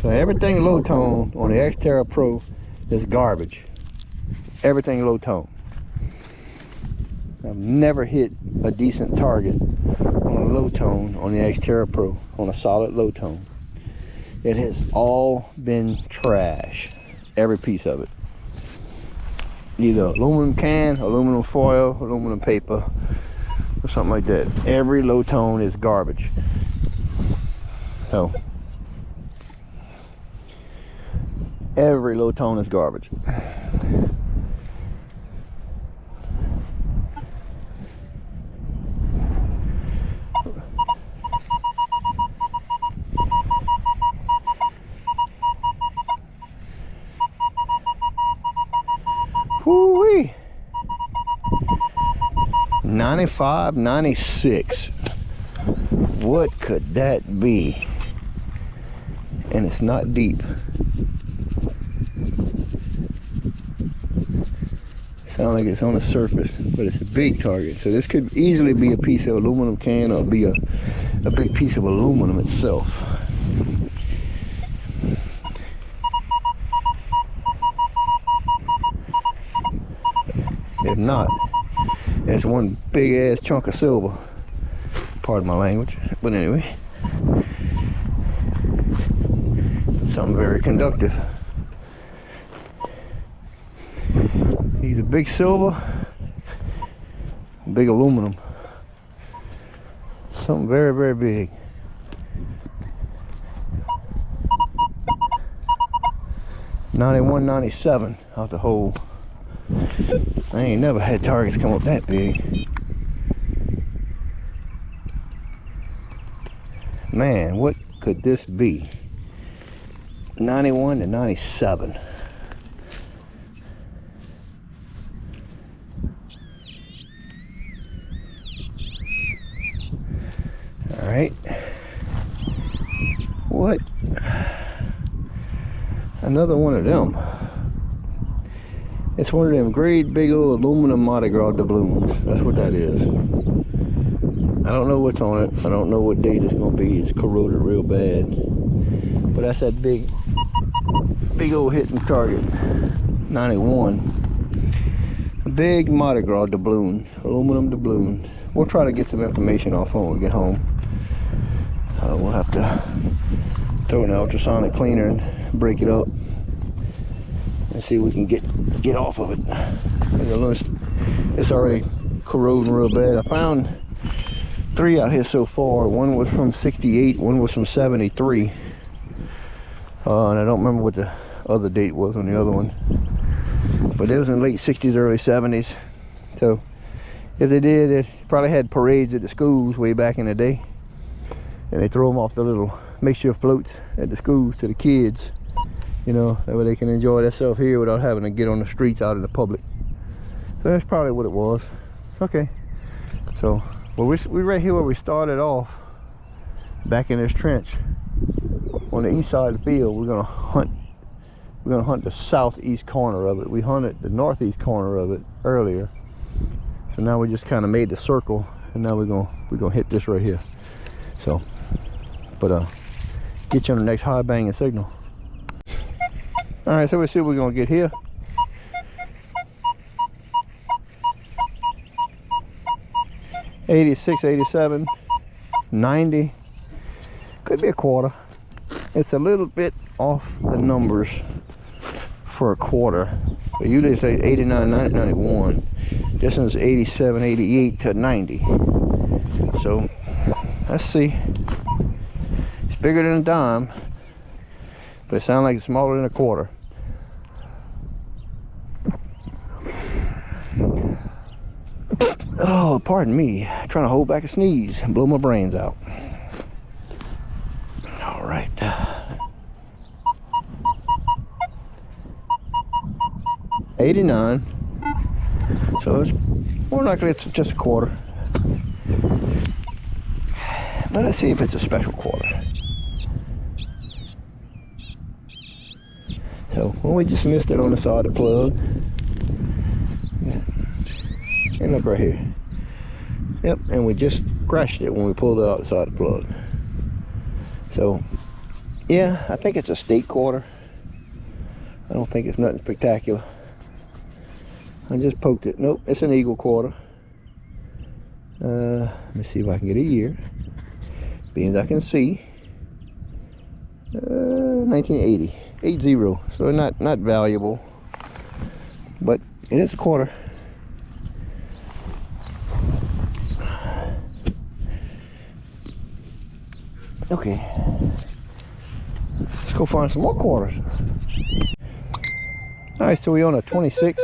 So everything low tone on the Xterra Pro is garbage. Everything low tone. I've never hit a decent target on a low tone on the Xterra Pro, on a solid low tone. It has all been trash. Every piece of it. Either aluminum can, aluminum foil, aluminum paper, or something like that. Every low tone is garbage. So every low tone is garbage. Whoo-wee. 95, 96. What could that be? And it's not deep. Sound like it's on the surface, but it's a big target. So this could easily be a piece of aluminum can, or be a big piece of aluminum itself. If not, it's one big ass chunk of silver. Pardon my language, but anyway, something very conductive. Either big silver, big aluminum, something very, very big. $91.97 out the hole. I ain't never had targets come up that big. Man, what could this be? 91 to 97. All right. What? Another one of them. It's one of them great big old aluminum Mardi Gras doubloons. That's what that is. I don't know what's on it. I don't know what date it's gonna be. It's corroded real bad. But that's that big old hitting target. 91. A big Mardi Gras doubloon, aluminum doubloon. We'll try to get some information off when we get home. We'll have to throw an ultrasonic cleaner and break it up and see if we can get off of it. It's already corroding real bad. I found 3 out here so far. One was from 68, one was from 73, and I don't remember what the other date was on the other one, but it was in late 60s, early 70s. So if they did, it probably had parades at the schools way back in the day, and they throw them off the little makeshift floats at the schools to the kids, you know, that way they can enjoy themselves here without having to get on the streets out in the public. So that's probably what it was. Okay, so well, we right here where we started off, back in this trench on the east side of the field. We're gonna hunt We're gonna hunt the southeast corner of it. We hunted the northeast corner of it earlier, so now we just kind of made the circle, and now we're gonna hit this right here. So, but get you on the next high banging signal. All right, so we'll see what we're gonna get here. $86, $87, $90. Could be a quarter. It's a little bit off the numbers for a quarter. But usually say 89, 90, 91. This one's 87, 88 to 90. So let's see. It's bigger than a dime, but it sounds like it's smaller than a quarter. Oh, pardon me. Trying to hold back a sneeze and blow my brains out. All right. $89. So it's more likely it's just a quarter. But let's see if it's a special quarter. So, well, we just missed it on the side of the plug. And look right here. Yep, and we just crashed it when we pulled it out the side of the plug. So, yeah, I think it's a state quarter. I don't think it's nothing spectacular. I just poked it. Nope, it's an eagle quarter. Let me see if I can get a year. Being I can see. 1980. 80. So not valuable. But it is a quarter. Okay, let's go find some more quarters. All right, so we own a 26,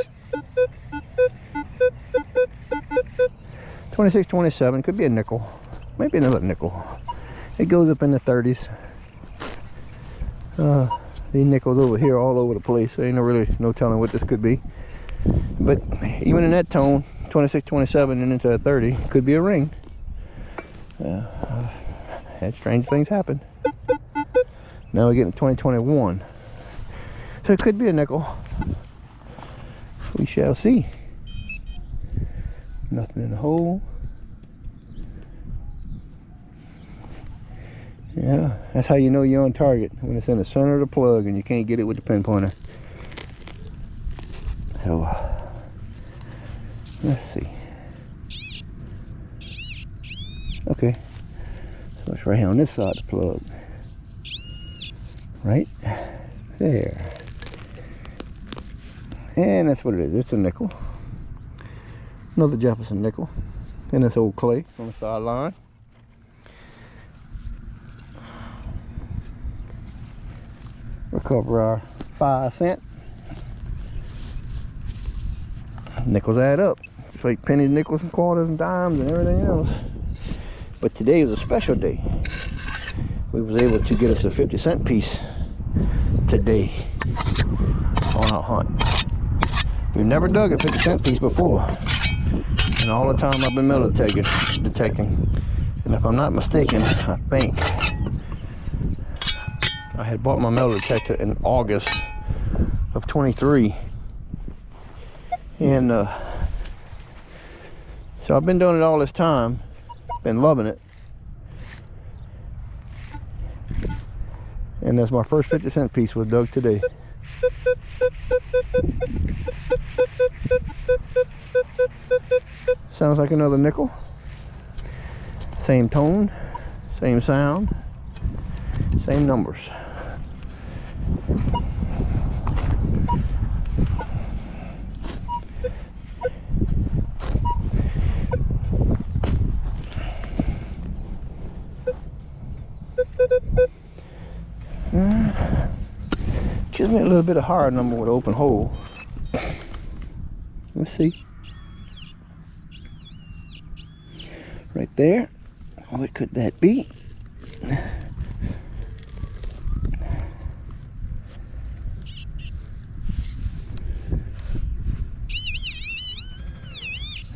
27, could be a nickel, maybe another nickel. It goes up in the 30s. These nickels over here all over the place, so ain't no telling what this could be. But even in that tone, 26, 27 and into a 30, could be a ring. Had strange things happen. Now we're getting 2021. So it could be a nickel. We shall see. Nothing in the hole. Yeah, that's how you know you're on target, when it's in the center of the plug and you can't get it with the pinpointer. So, let's see. Okay. So it's right here on this side of the plug. Right there. And that's what it is. It's a nickel. Another Jefferson nickel. And this old clay on the sideline. Recover our 5 cent. Nickels add up. Just like pennies, nickels, and quarters, and dimes, and everything else. But today was a special day. We was able to get us a 50-cent piece today on our hunt. We've never dug a 50-cent piece before. And all the time I've been metal detecting. And if I'm not mistaken, I think I had bought my metal detector in August of 23. And so I've been doing it all this time. Been loving it. And that's my first 50-cent piece was dug today. Sounds like another nickel. Same tone, same sound, same numbers. Gives me a little bit of higher number with an open hole. Let's see. Right there. What could that be?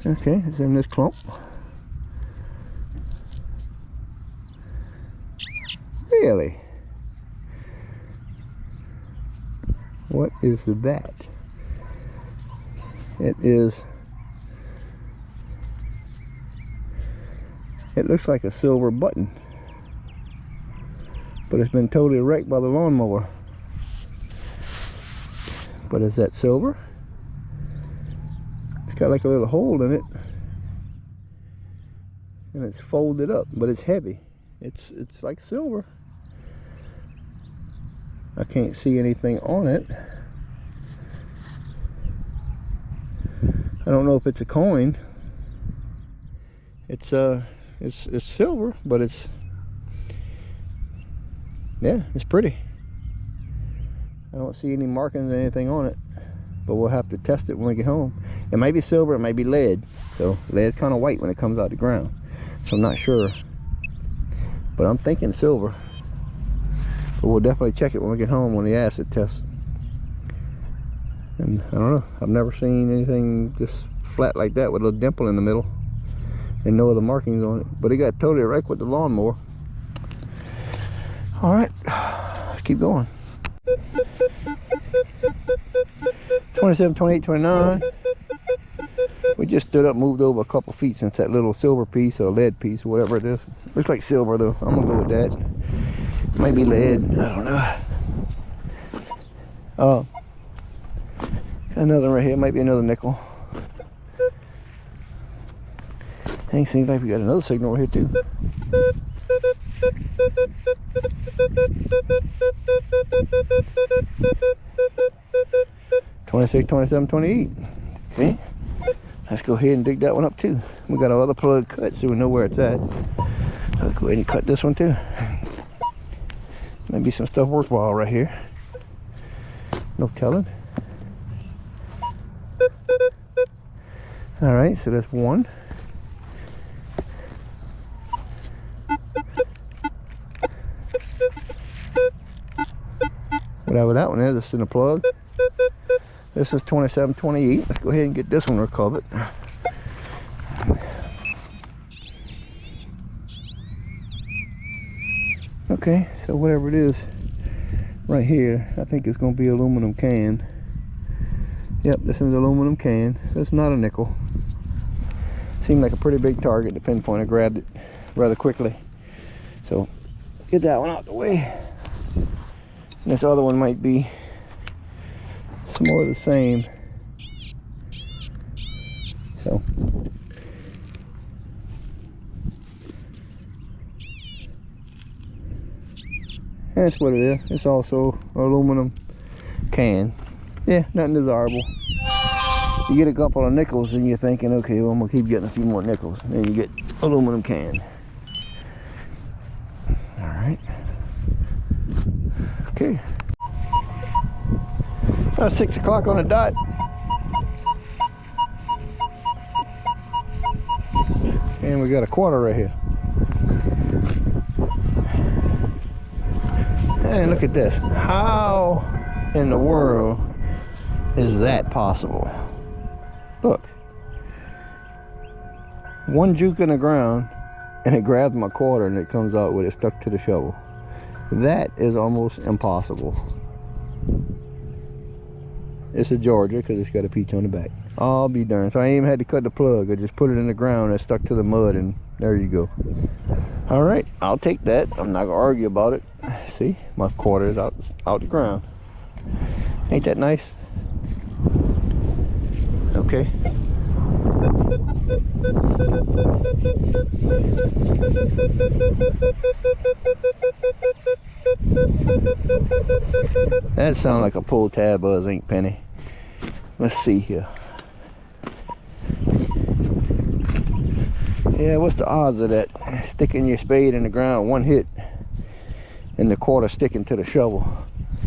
Okay, it's in this clump. Really? What is that? It is... It looks like a silver button, but it's been totally wrecked by the lawnmower. But is that silver? It's got like a little hole in it, and it's folded up, but it's heavy. It's like silver. I can't see anything on it. I don't know if it's a coin. It's silver, but it's, yeah, it's pretty. I don't see any markings or anything on it, but we'll have to test it when we get home. It may be silver, it may be lead. So lead's kind of white when it comes out the ground, so I'm not sure, but I'm thinking silver. But we'll definitely check it when we get home on the acid test. And I don't know, I've never seen anything just flat like that with a little dimple in the middle and no other markings on it. But it got totally wrecked with the lawnmower. All right, let's keep going. 27, 28, 29. We just stood up, moved over a couple feet since that little silver piece or lead piece or whatever it is. Looks like silver though. I'm gonna go with that. Maybe lead, I don't know. Oh, another right here, might be another nickel. Dang, seems like we got another signal right here too. 26, 27, 28. Okay, let's go ahead and dig that one up too. We got our other plug cut so we know where it's at. Let's go ahead and cut this one too. Maybe some stuff worthwhile right here. No telling. All right, so that's one. Whatever that one is, it's in the plug. This is 27, 28. Let's go ahead and get this one recovered. Okay, so whatever it is right here, I think it's going to be aluminum can. Yep, this is aluminum can. It's not a nickel. Seemed like a pretty big target to pinpoint. I grabbed it rather quickly. So get that one out the way. And this other one might be some more of the same. So that's what it is. It's also an aluminum can. Yeah, nothing desirable. You get a couple of nickels and you're thinking, okay, well, I'm gonna keep getting a few more nickels. Then you get aluminum can. All right. Okay. About 6 o'clock on the dot. And we got a quarter right here. And look at this. How in the world is that possible? Look. One juke in the ground and it grabs my quarter and it comes out with it stuck to the shovel. That is almost impossible. It's a Georgia because it's got a peach on the back. I'll be darned. So I ain't even had to cut the plug. I just put it in the ground and it stuck to the mud and there you go. All right, I'll take that. I'm not gonna argue about it. See, my quarter is out the ground. Ain't that nice? Okay. That sounds like a pull tab buzz, ain't Penny? Let's see here. Yeah, what's the odds of that? Sticking your spade in the ground, one hit, and the quarter sticking to the shovel.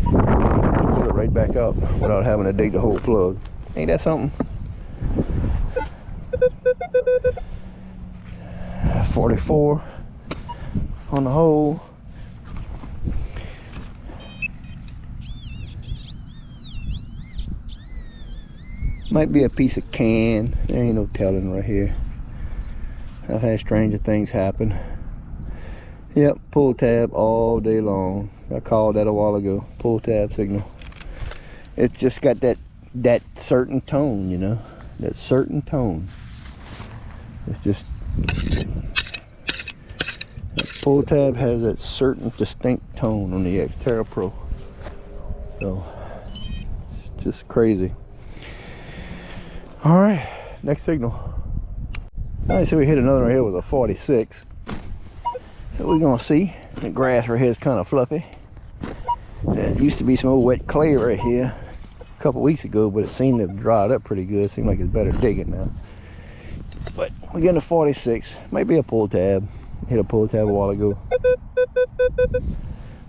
Pull it right back up without having to dig the whole plug. Ain't that something? 44 on the hole. Might be a piece of can. There ain't no telling right here. I've had stranger things happen. Yep, pull tab all day long. I called that a while ago. Pull tab signal. It's just got that certain tone, you know, that certain tone. It's just, that pull tab has that certain distinct tone on the Xterra Pro. So it's just crazy. All right, next signal. All right, so we hit another one here with a 46. So we're gonna see. The grass right here is kind of fluffy. There used to be some old wet clay right here a couple weeks ago, but it seemed to have dried up pretty good. Seemed like it's better digging now. But we're getting a 46. Might be a pull tab. Hit a pull tab a while ago.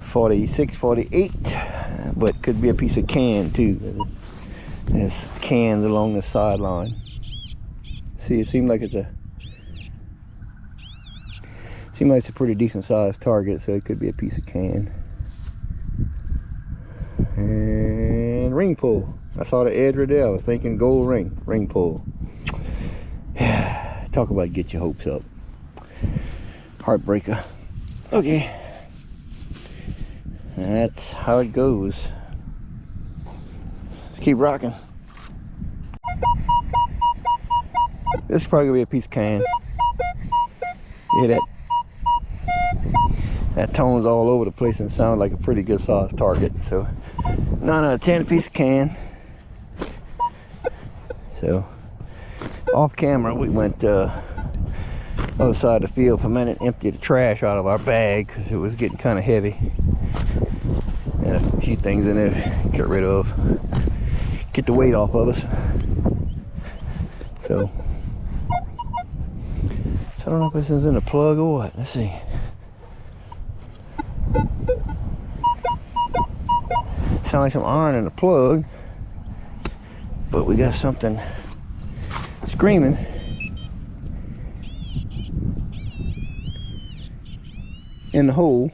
46, 48, but could be a piece of can too. There's cans along the sideline. See, it seemed like it's a pretty decent sized target, so it could be a piece of can. And ring pull. I saw the edge right there. I was thinking gold ring pull. Talk about get your hopes up. Heartbreaker. Okay. That's how it goes. Let's keep rocking. This is probably gonna be a piece of can. Yeah, that tone's all over the place and sounds like a pretty good sized target. So 9 out of 10, a piece of can. So off camera we went other side of the field for a minute, emptied the trash out of our bag because it was getting kind of heavy. And a few things in there to get rid of, get the weight off of us. So I don't know if this is in the plug or what. Let's see. Sound like some iron in the plug, but we got something screaming. In the hole.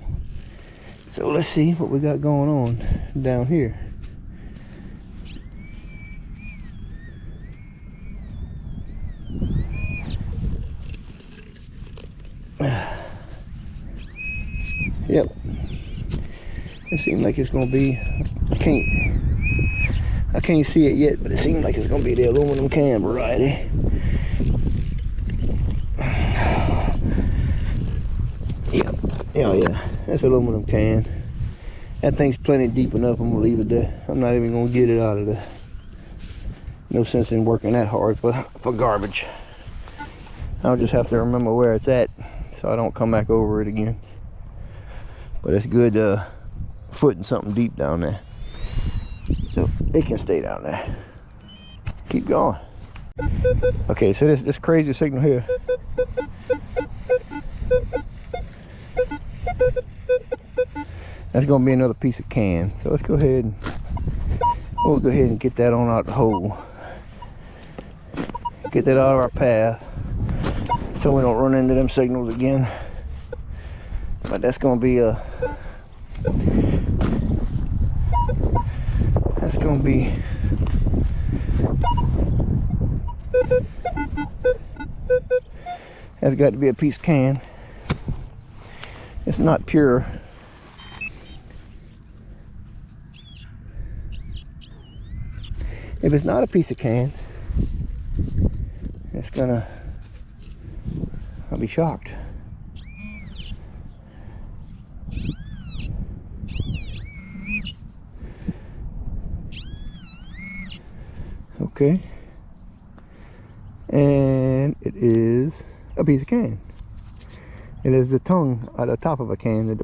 So let's see what we got going on down here. Yep. It seems like it's gonna be, I can't see it yet, but it seems like it's gonna be the aluminum can variety. Yep. Yeah, that's aluminum can. That thing's plenty deep enough. I'm gonna leave it there. I'm not even gonna get it out of there. No sense in working that hard for garbage. I'll just have to remember where it's at so I don't come back over it again. But it's good footing something deep down there, so it can stay down there. Keep going. Okay, so this crazy signal here. That's gonna be another piece of can. So let's go ahead and we'll go ahead and get that on out the hole. Get that out of our path so we don't run into them signals again. But that's gonna be a that's got to be a piece of can. It's not pure. If it's not a piece of can, I'll be shocked. Okay, and it is a piece of can. It is the tongue at the top of a can that the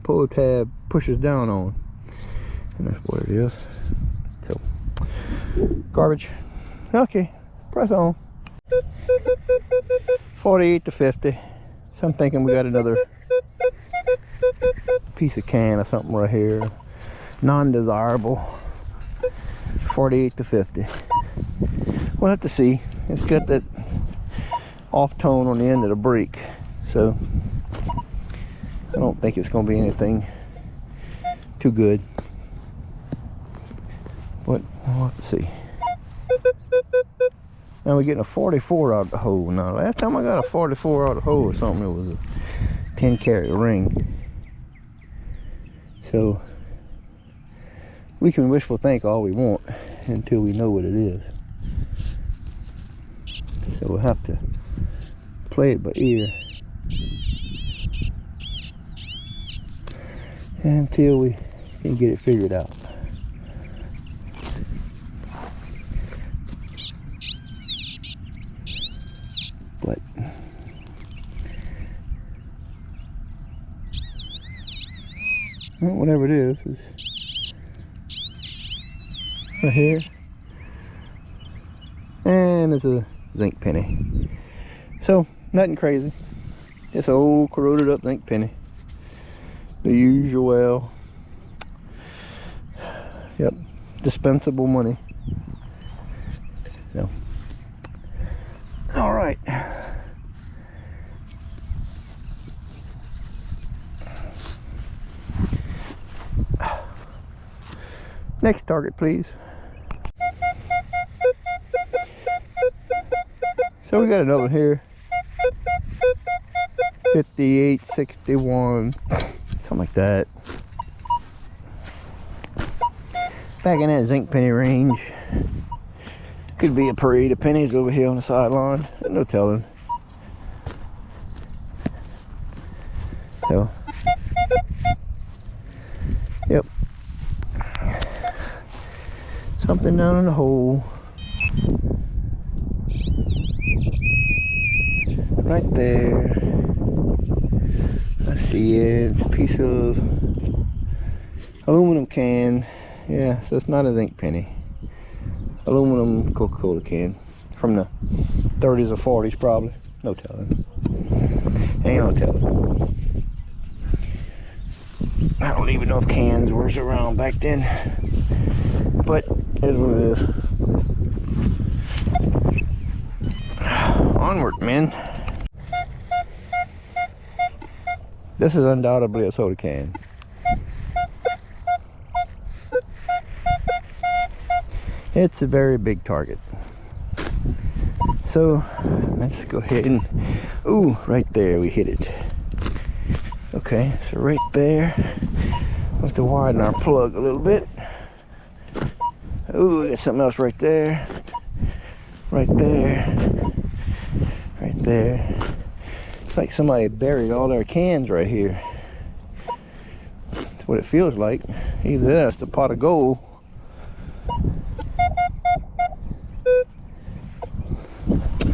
pull tab pushes down on, and that's what it is. So, garbage. Okay, press on. 48 to 50. So I'm thinking we got another piece of can or something right here. Non-desirable. 48 to 50. We'll have to see. It's got that off tone on the end of the brake, so I don't think it's going to be anything too good, but we'll have to see. Now we're getting a 44 out of the hole. Now last time I got a 44 out of the hole or something, it was a 10 carat ring. So We can wishful think all we want until we know what it is. So we'll have to play it by ear until we can get it figured out. But well, whatever it is right here, and it's a zinc penny. So nothing crazy, just an old corroded up zinc penny, the usual. Yep, dispensable money. So all right, next target please. So we got another one here, 5861, something like that. Back in that zinc penny range. Could be a parade of pennies over here on the sideline, no telling. So, yep, something down in the hole. Right there, I see it. It's a piece of aluminum can. Yeah, so it's not a zinc penny. Aluminum Coca-Cola can from the 30s or 40s probably. No telling. Ain't no telling. I don't even know if cans were around back then, but it's what it is. Onward, men. This is undoubtedly a soda can. It's a very big target. So let's go ahead and, ooh, right there we hit it. Okay, so right there, we'll have to widen our plug a little bit. Ooh, we got something else right there. Right there. Right there. It's like somebody buried all their cans right here. That's what it feels like. Either that's the pot of gold.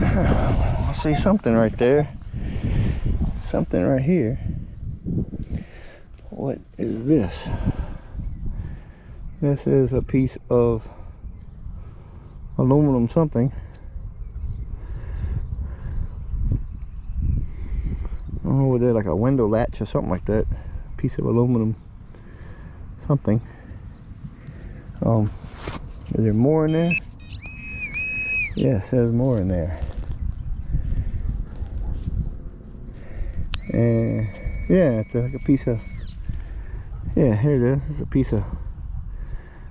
I see something right there. Something right here. What is this? This is a piece of aluminum something. I don't know whether they're like a window latch or something like that. Piece of aluminum something. Is there more in there? Yeah, it says more in there. And yeah, it's like a piece of, yeah, here it is. It's a piece of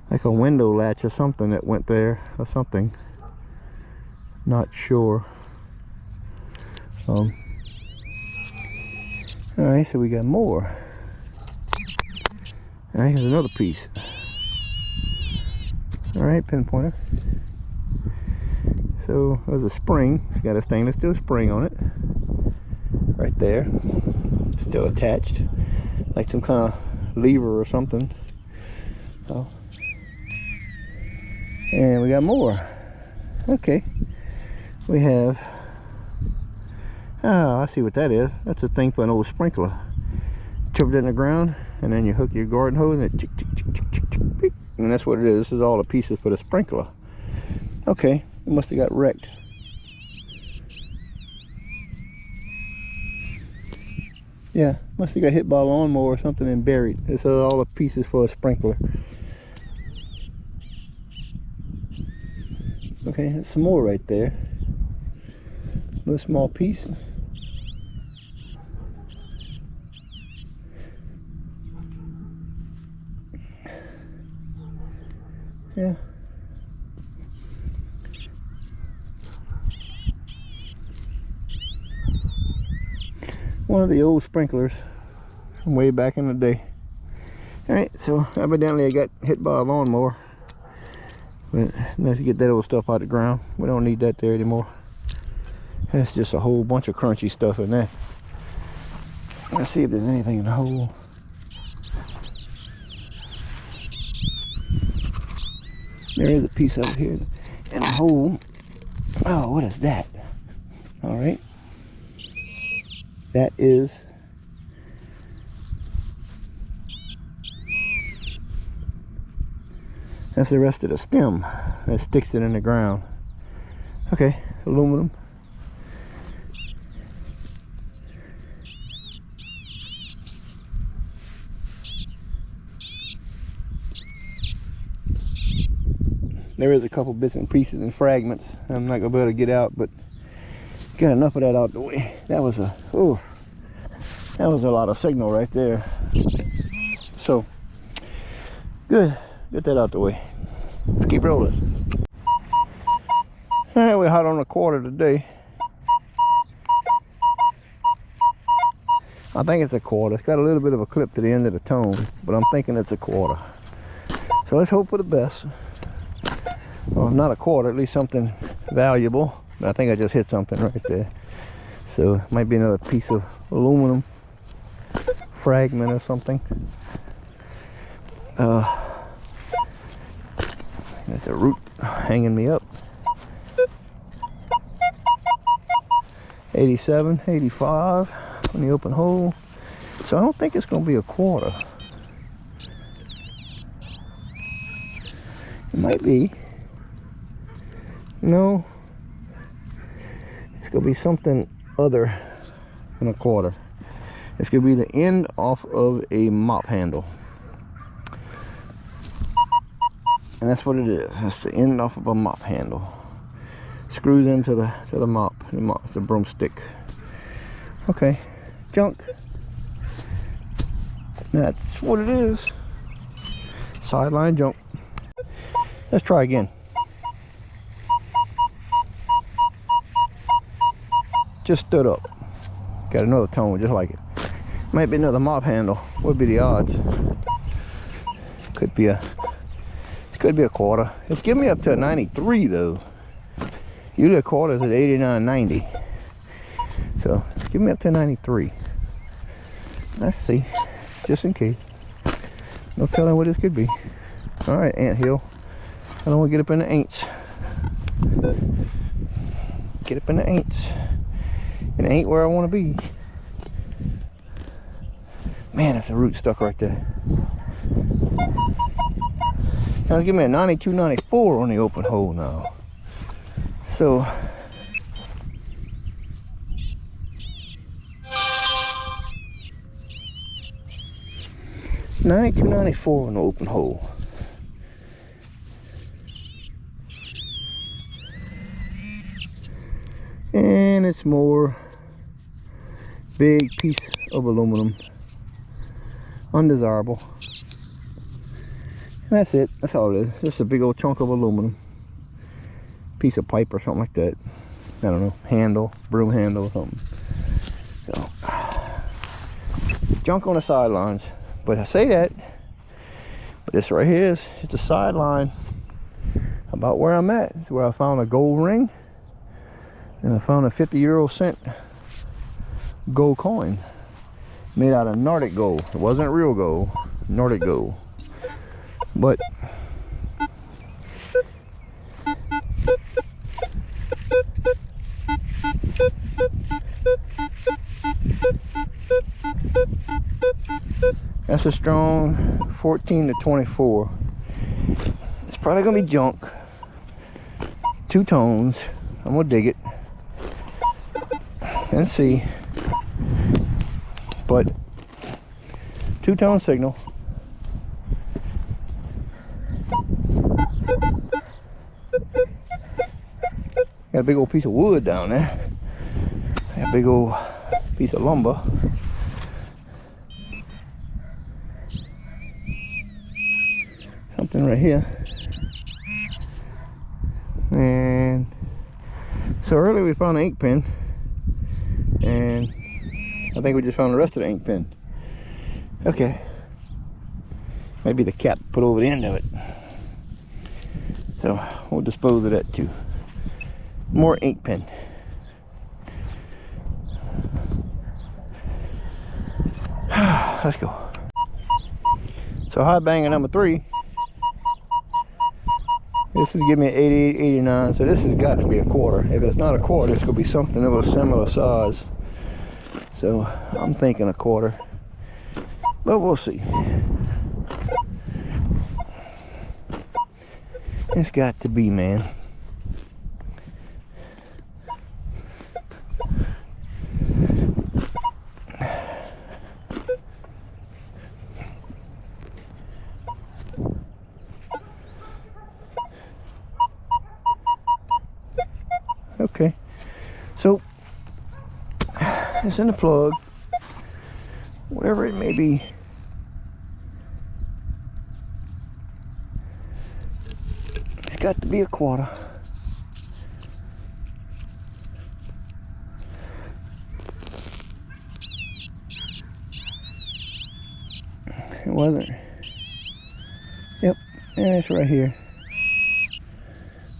like a window latch or something that went there or something. Not sure. Alright, so we got more. Alright, here's another piece. Alright, pinpointer. So there's a spring. It's got a stainless steel spring on it. Right there. Still attached. Like some kind of lever or something. So. And we got more. Okay. We have, oh, I see what that is. That's a thing for an old sprinkler. Chip it in the ground, and then you hook your garden hose, and it tick, tick, tick, tick, tick, tick, tick, and that's what it is. This is all the pieces for the sprinkler. Okay, it must have got wrecked. Yeah, must have got hit by a lawnmower or something and buried. This is all the pieces for a sprinkler. Okay, there's some more right there. Another small piece. Yeah. One of the old sprinklers from way back in the day. Alright, so evidently I got hit by a lawnmower. But let's get that old stuff out of the ground. We don't need that there anymore. That's just a whole bunch of crunchy stuff in there. Let's see if there's anything in the hole. There is a piece of it here in the hole. Oh, what is that? Alright. That is that's the rest of the stem that sticks it in the ground. Okay, aluminum. There is a couple bits and pieces and fragments I'm not gonna be able to get out, but got enough of that out the way. That was a lot of signal right there. So good, get that out the way. Let's keep rolling. All right, we're hot on a quarter today. I think it's a quarter. It's got a little bit of a clip to the end of the tone, but I'm thinking it's a quarter. So let's hope for the best. Well, if not a quarter, at least something valuable. I think I just hit something right there. So it might be another piece of aluminum fragment or something. There's a root hanging me up. 87, 85 on the open hole. So I don't think it's going to be a quarter. It might be. No, it's gonna be something other than a quarter. It's gonna be the end off of a mop handle, and that's what it is. That's the end off of a mop handle. Screws into the mop. It's a broomstick. Okay, junk. That's what it is. Sideline junk. Let's try again. Just stood up. Got another tone just like it. Might be another mop handle. What would be the odds? Could be a quarter. It's giving me up to a 93 though. Usually a quarter is at 89, 90. So it's giving me up to 93. Let's see. Just in case. No telling what this could be. Alright, anthill. I don't want to get up in the aints. Get up in the aints. It ain't where I want to be. Man, that's a root stuck right there. Now give me a 92, 94 on the open hole now. So $92, $94 on the open hole. And it's more big piece of aluminum, undesirable, and that's it. That's all it is. Just a big old chunk of aluminum, piece of pipe or something like that. I don't know, handle, broom handle or something. So junk on the sidelines. But I say that, but this right here is, it's a sideline about where I'm at. It's where I found a gold ring, and I found a 50 cent gold coin made out of Nordic gold. It wasn't real gold, Nordic gold. But that's a strong 14 to 24. It's probably gonna be junk. 2 tones. I'm gonna dig it and see. But 2-tone signal. Got a big old piece of wood down there. Got a big old piece of lumber. Something right here. And so earlier we found an ink pen, and I think we just found the rest of the ink pen. Okay. Maybe the cap put over the end of it. So we'll dispose of that too. More ink pen. Let's go. So high banger number 3. This is giving me 88, 89. So this has got to be a quarter. If it's not a quarter, it's gonna be something of a similar size. So I'm thinking a quarter, but we'll see. It's got to be, man. Okay, so it's in the plug, whatever it may be. It's got to be a quarter. It wasn't. Yep, and it's right here.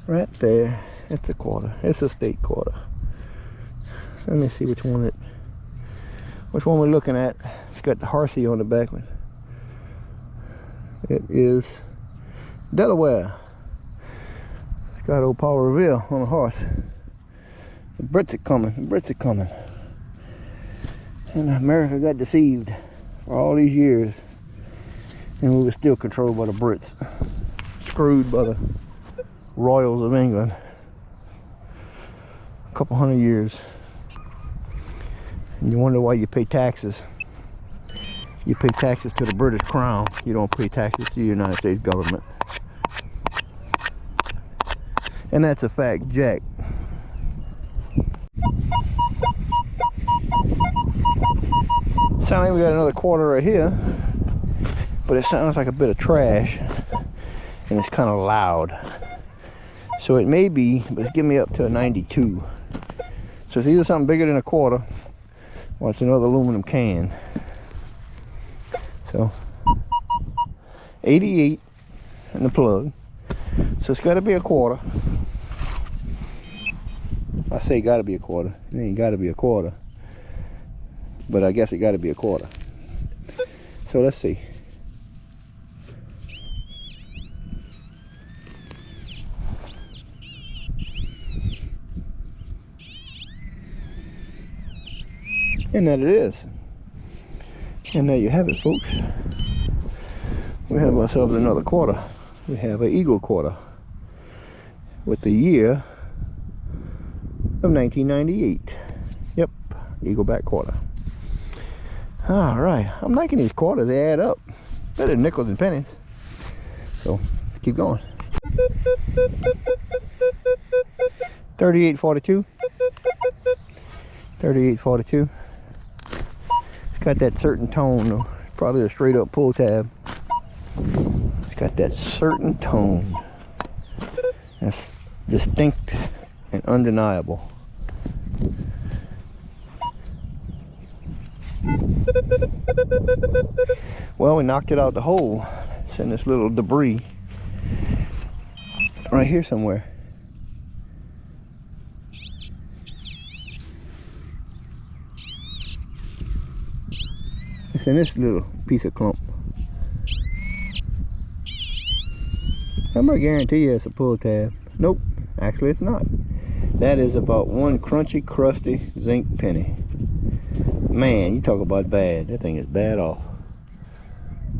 Right there. It's a quarter. It's a state quarter. Let me see which one we're looking at. It's got the Harsey on the back one. It is Delaware. It's got old Paul Revere on the horse. The Brits are coming. The Brits are coming. And America got deceived for all these years, and we were still controlled by the Brits, screwed by the royals of England. Couple hundred years, and you wonder why you pay taxes. You pay taxes to the British Crown. You don't pay taxes to the United States government, and that's a fact, Jack. Sounds like we got another quarter right here, but it sounds like a bit of trash, and it's kind of loud. So it may be, but it's giving me up to a 92. So it's either something bigger than a quarter, or it's another aluminum can. So 88 in the plug. So it's got to be a quarter. I say got to be a quarter. It ain't got to be a quarter, but I guess it got to be a quarter. So let's see. And that it is. And there you have it, folks. We have ourselves another quarter. We have an Eagle quarter with the year of 1998. Yep, Eagle back quarter. All right, I'm liking these quarters. They add up better than nickels and pennies. So let's keep going. 38.42. 38.42. Got that certain tone though. Probably a straight up pull tab. It's got that certain tone that's distinct and undeniable. Well, we knocked it out the hole. It's in this little debris right here somewhere. It's in this little piece of clump. I'm gonna guarantee you it's a pull tab. Nope, actually it's not. That is about one crunchy, crusty zinc penny. Man, you talk about bad. That thing is bad off.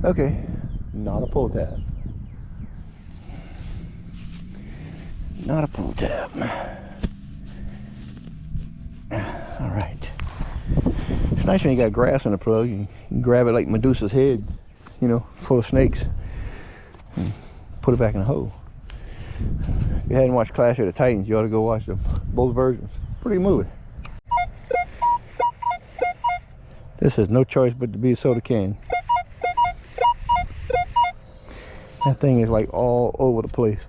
Okay, not a pull tab. Not a pull tab. All right. It's nice when you got grass on the plug. You can grab it like Medusa's head, you know, full of snakes, and put it back in the hole. If you hadn't watched Clash of the Titans, you ought to go watch them. Both versions. Pretty movie. This has no choice but to be a soda can. That thing is like all over the place.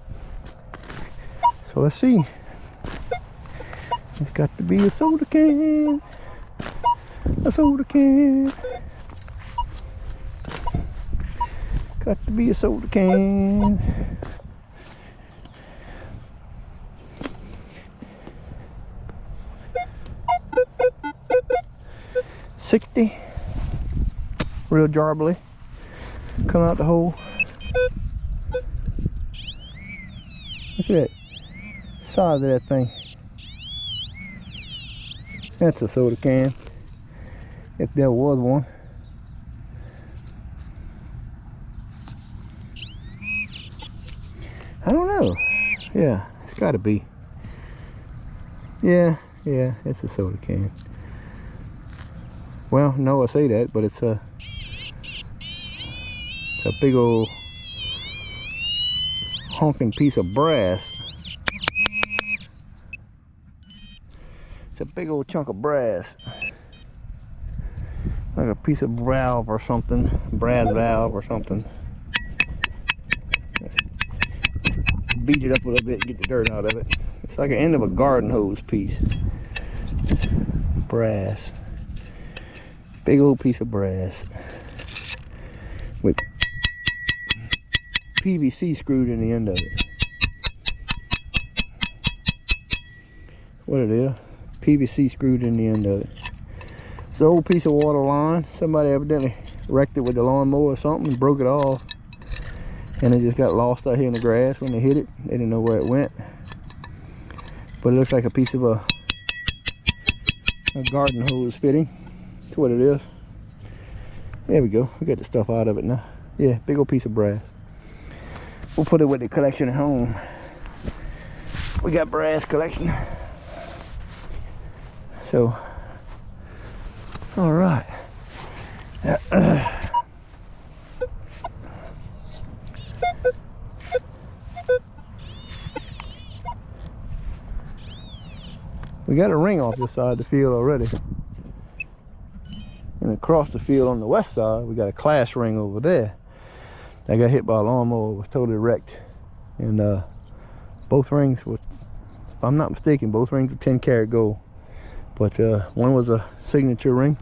So let's see. It's got to be a soda can. A soda can. Got to be a soda can. $60. Real jarbly. Come out the hole. Look at that size of that thing. That's a soda can, if there was one. I don't know. Yeah, it's got to be. Yeah, it's a soda can. Well, no, I say that, but it's a big old honking piece of brass. It's a big old chunk of brass, like a piece of valve or something, brass valve or something. Beat it up a little bit and get the dirt out of it. It's like an end of a garden hose piece. Brass. Big old piece of brass with PVC screwed in the end of it. What it is? PVC screwed in the end of it. It's an old piece of water line. Somebody evidently wrecked it with the lawnmower or something and broke it off. And it just got lost out here in the grass when they hit it. They didn't know where it went. But it looks like a piece of a garden hose fitting. That's what it is. There we go. We got the stuff out of it now. Yeah, big old piece of brass. We'll put it with the collection at home. We got brass collection. So, all right. We got a ring off this side of the field already. And across the field on the west side, we got a class ring over there. That got hit by a lawnmower, was totally wrecked. And both rings were, if I'm not mistaken, both rings were 10-karat gold. But one was a signature ring,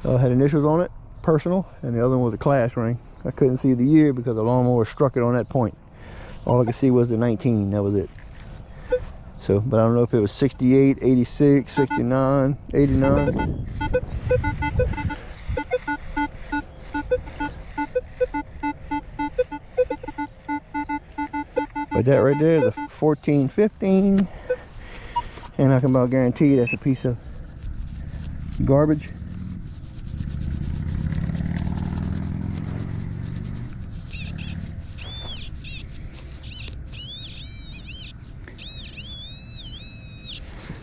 had initials on it, personal, and the other one was a class ring. I couldn't see the year because the lawnmower struck it on that point. All I could see was the 19, that was it. So, but I don't know if it was 68, 86, 69, 89. But that right there is a 14, 15. And I can about guarantee that's a piece of garbage.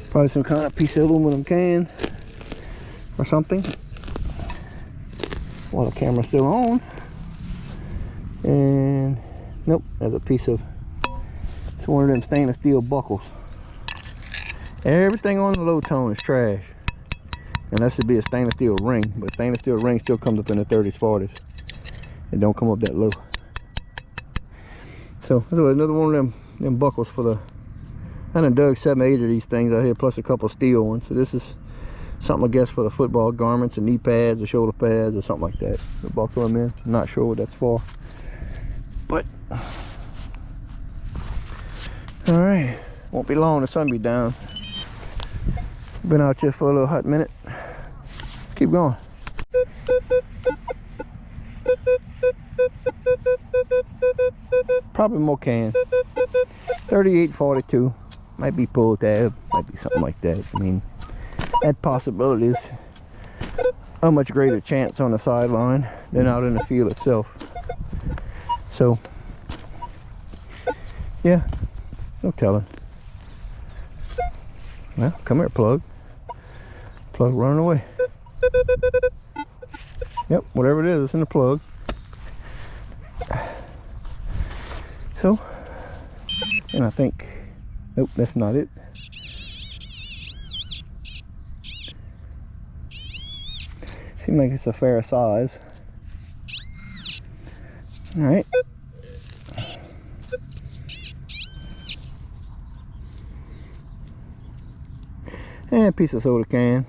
Probably some kind of piece of aluminum can or something. While the camera's still on. And nope, that's a piece of, it's one of them stainless steel buckles. Everything on the low tone is trash. Unless it be a stainless steel ring, but stainless steel ring still comes up in the 30s, 40s. It don't come up that low. So another one of them buckles for the, I done dug 7, 8 of these things out here, plus a couple steel ones. So this is something, I guess, for the football garments and knee pads or shoulder pads or something like that. The buckle them in. I'm not sure what that's for. But all right, won't be long, the sun be down. Been out here for a little hot minute. Keep going. Probably more can. 38.42. Might be pull tab. Might be something like that. I mean, that possibility is a much greater chance on the sideline than out in the field itself. So, yeah, no telling. Well, come here, plug. Plug running away. Yep, whatever it is, it's in the plug. So, and I think, nope, that's not it. Seems like it's a fair size. All right. And a piece of soda can,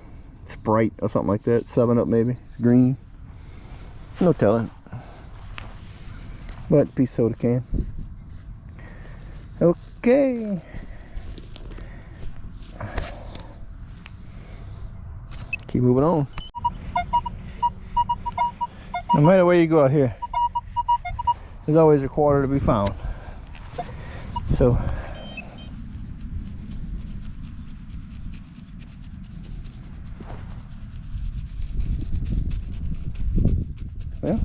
Sprite or something like that, 7-Up maybe, green. No telling. but piece soda can. Okay. Keep moving on. No matter where you go out here, there's always a quarter to be found. So well,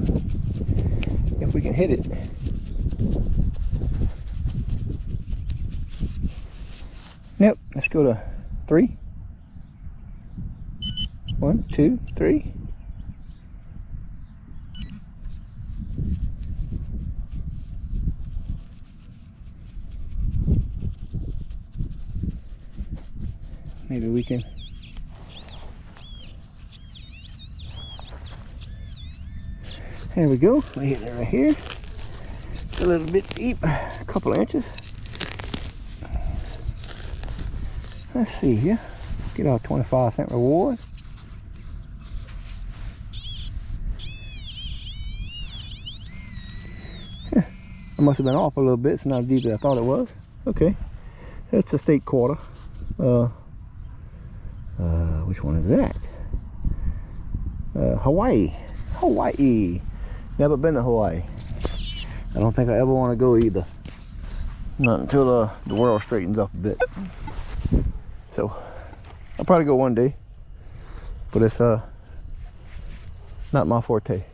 if we can hit it. Yep, let's go to 3. 1, 2, 3. Maybe we can. There we go. We hit it right here. It's a little bit deep, a couple of inches. Let's see here. Get our 25-cent reward. I must have been off a little bit. It's not as deep as I thought it was. Okay, that's a state quarter. Which one is that? Hawaii. Hawaii. Never been to Hawaii. I don't think I ever want to go either. Not until the world straightens up a bit. So I'll probably go one day, but it's not my forte.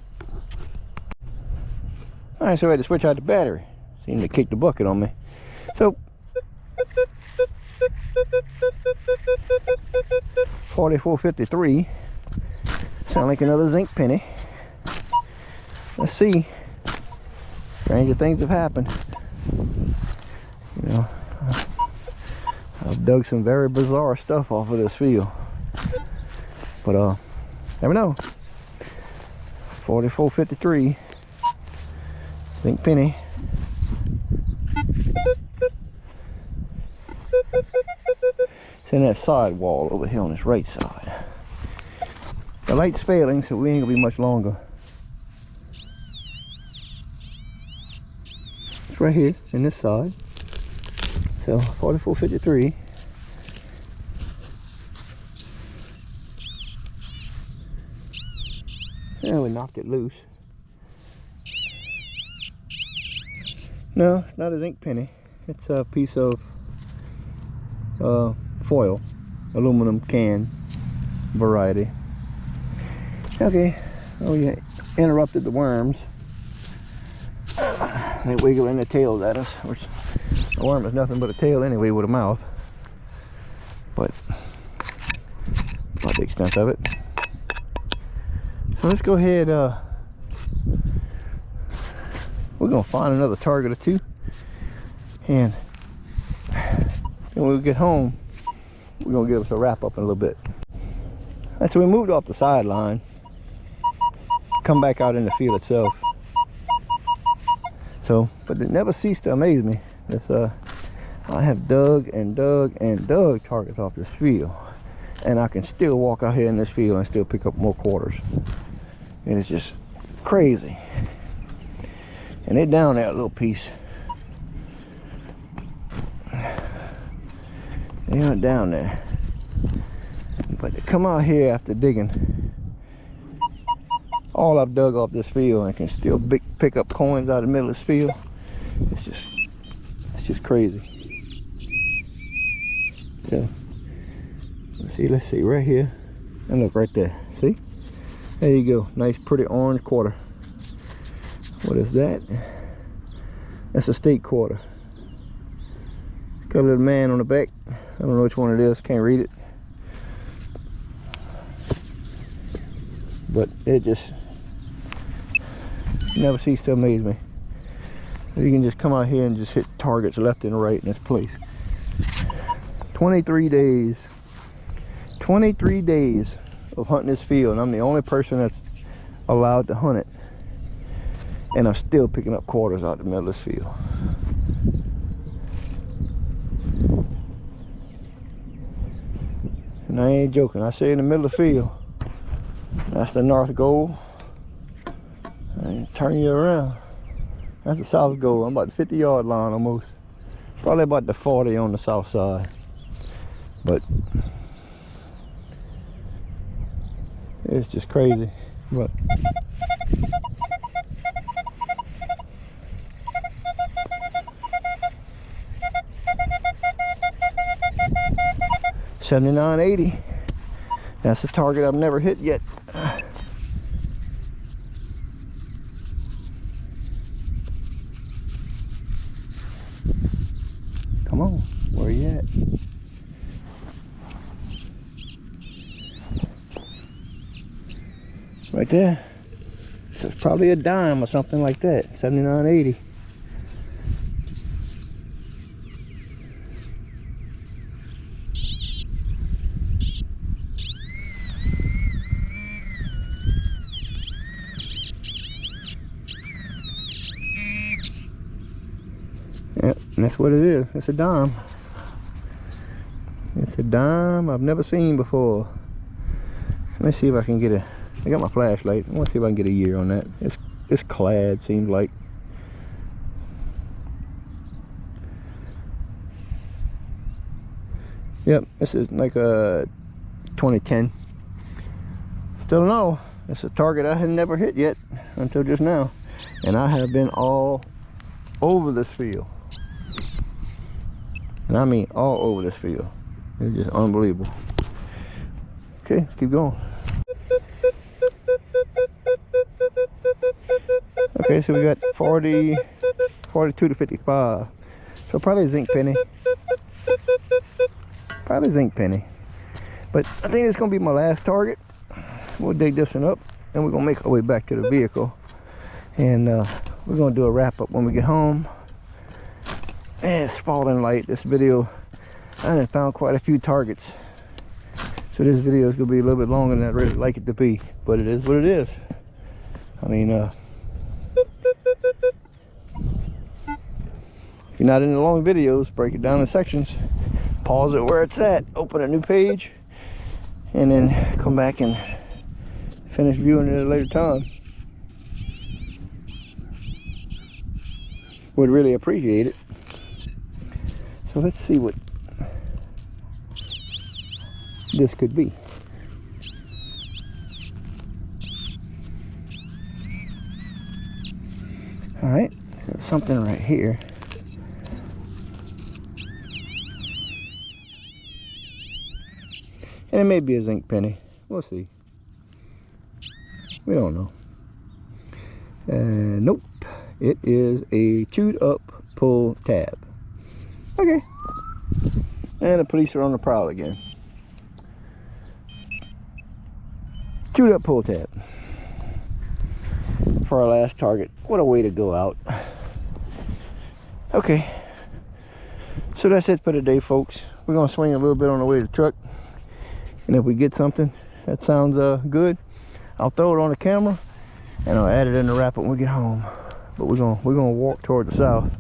Alright, so I had to switch out the battery. Seemed to kick the bucket on me. So 44.53. Sound like another zinc penny. Let's see. Stranger things have happened. You know, I've dug some very bizarre stuff off of this field. But never know. 44.53. Zinc penny. It's in that side wall over here on this right side. The light's failing, so we ain't gonna be much longer. It's right here in this side. So 44.53. Yeah, we knocked it loose. No, it's not a zinc penny. It's a piece of foil, aluminum can variety. Okay, oh yeah, interrupted the worms. They wiggling their tails at us, which a worm is nothing but a tail anyway with a mouth. But not the extent of it. So let's go ahead. We're gonna find another target or two, and when we get home, we're gonna give us a wrap up in a little bit. And so we moved off the sideline, come back out in the field itself. So, but it never ceased to amaze me. It's, I have dug and dug and dug targets off this field, and I can still walk out here in this field and still pick up more quarters. And it's just crazy. And they're down there a little piece. They aren't down there. But to come out here after digging all I've dug off this field and can still pick up coins out of the middle of this field, it's just crazy. So let's see right here, and look right there. See, there you go. Nice pretty orange quarter. What is that? That's a state quarter. It's got a little man on the back. I don't know which one it is, can't read it. But it just never ceased to amaze me. You can just come out here and just hit targets left and right in this place. 23 days. 23 days of hunting this field, and I'm the only person that's allowed to hunt it. And I'm still picking up quarters out the middle of this field. And I ain't joking. I say in the middle of the field, that's the north goal. And turn you around. That's the south goal. I'm about the 50-yard line almost. Probably about the 40 on the south side. But it's just crazy. But $79.80. That's a target I've never hit yet. Come on, where you at? Right there. So it's probably a dime or something like that. $79.80. Yep, and that's what it is. It's a dime. It's a dime I've never seen before. Let me see if I can get a... I got my flashlight. I want to see if I can get a year on that. It's clad, seems like. Yep, this is like a 2010. Still no. It's a target I had never hit yet until just now. And I have been all over this field. And I mean all over this field. It's just unbelievable. Okay, let's keep going. Okay, so we got 40, 42 to 55. So probably a zinc penny. Probably zinc penny. But I think it's gonna be my last target. We'll dig this one up and we're gonna make our way back to the vehicle. And we're gonna do a wrap up when we get home. And it's falling light. This video, I done found quite a few targets. So this video is gonna be a little bit longer than I'd really like it to be. But it is what it is. I mean, if you're not into long videos, break it down in sections. Pause it where it's at, open a new page, and then come back and finish viewing it at a later time. Would really appreciate it. So let's see what this could be. All right, there's something right here. And it may be a zinc penny. We'll see. We don't know. Nope. It is a chewed up pull tab. Okay. And the police are on the prowl again. Chewed up pull tab. For our last target. What a way to go out. Okay. So that's it for today, folks. We're going to swing a little bit on the way to the truck. And if we get something that sounds good, I'll throw it on the camera and I'll add it in the wrap up when we get home. But we're gonna walk toward the south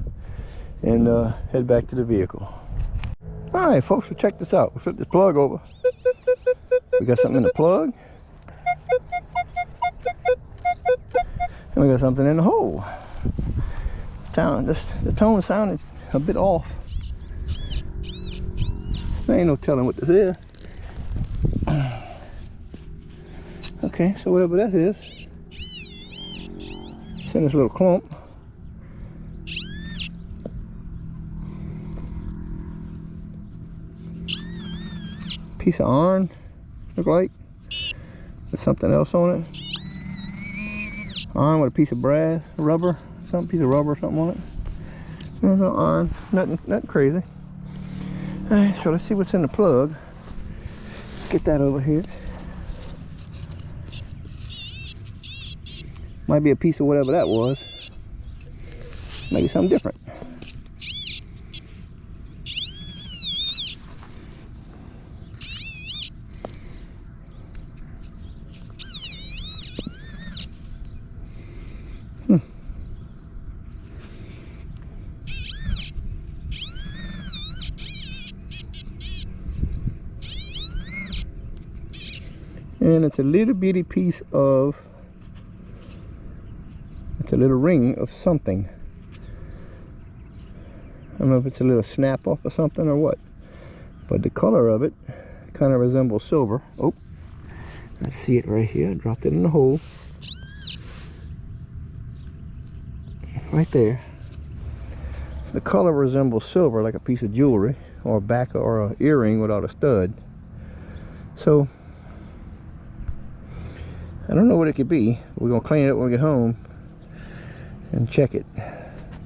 and head back to the vehicle. All right, folks, so check this out. We'll flip this plug over. We got something in the plug. And we got something in the hole. The tone sounded a bit off. There ain't no telling what this is. Okay, so whatever that is, it's in this little clump. Piece of iron, look like. There's something else on it. Iron with a piece of brass, rubber, piece of rubber or something on it. There's no iron, nothing crazy. Alright, so let's see what's in the plug. Get that over here. Might be a piece of whatever that was. Maybe something different. And it's a little bitty piece of, it's a little ring of something. don't know if it's a little snap off or something or what, but the color of it kind of resembles silver. Oh, I see it right here. I dropped it in the hole. Right there. The color resembles silver, like a piece of jewelry or a back or an earring without a stud. So I don't know what it could be. We're gonna clean it up when we get home and check it.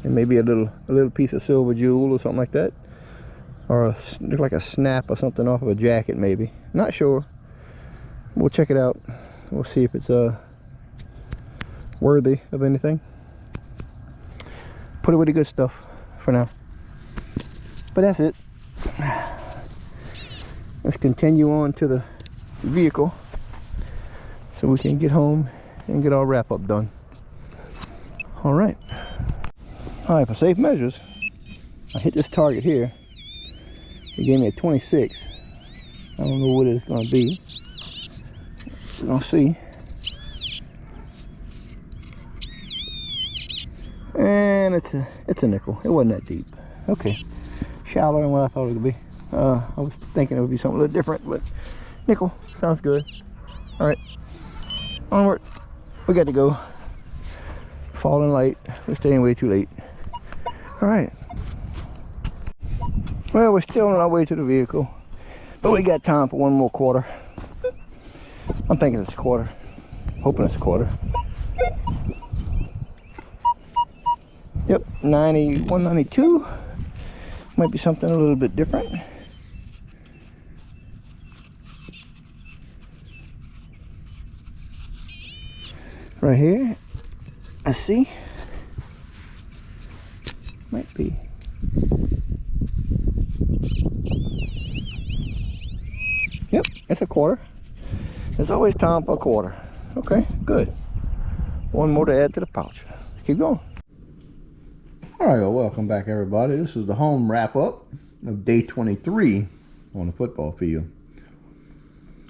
And maybe a little piece of silver jewel or something like that, or look like a snap or something off of a jacket, maybe. Not sure. We'll check it out. We'll see if it's worthy of anything. Put it with the good stuff for now. But that's it. Let's continue on to the vehicle so we can get home and get our wrap up done. All right, for safe measures, I hit this target here. It gave me a 26. I don't know what it's gonna be. We're gonna see. And it's a nickel. It wasn't that deep. Okay, shallower than what I thought it would be. I was thinking it would be something a little different, but nickel sounds good. All right, onward. We got to go. Falling light. We're staying way too late. All right. Well, we're still on our way to the vehicle, but we got time for one more quarter. I'm thinking it's a quarter. Hoping it's a quarter. Yep, 91, 92. Might be something a little bit different. Right here, I see. Might be. Yep, it's a quarter. There's always time for a quarter. Okay, good. One more to add to the pouch. Keep going. All right, well, welcome back, everybody. This is the home wrap up of day 23 on the football field.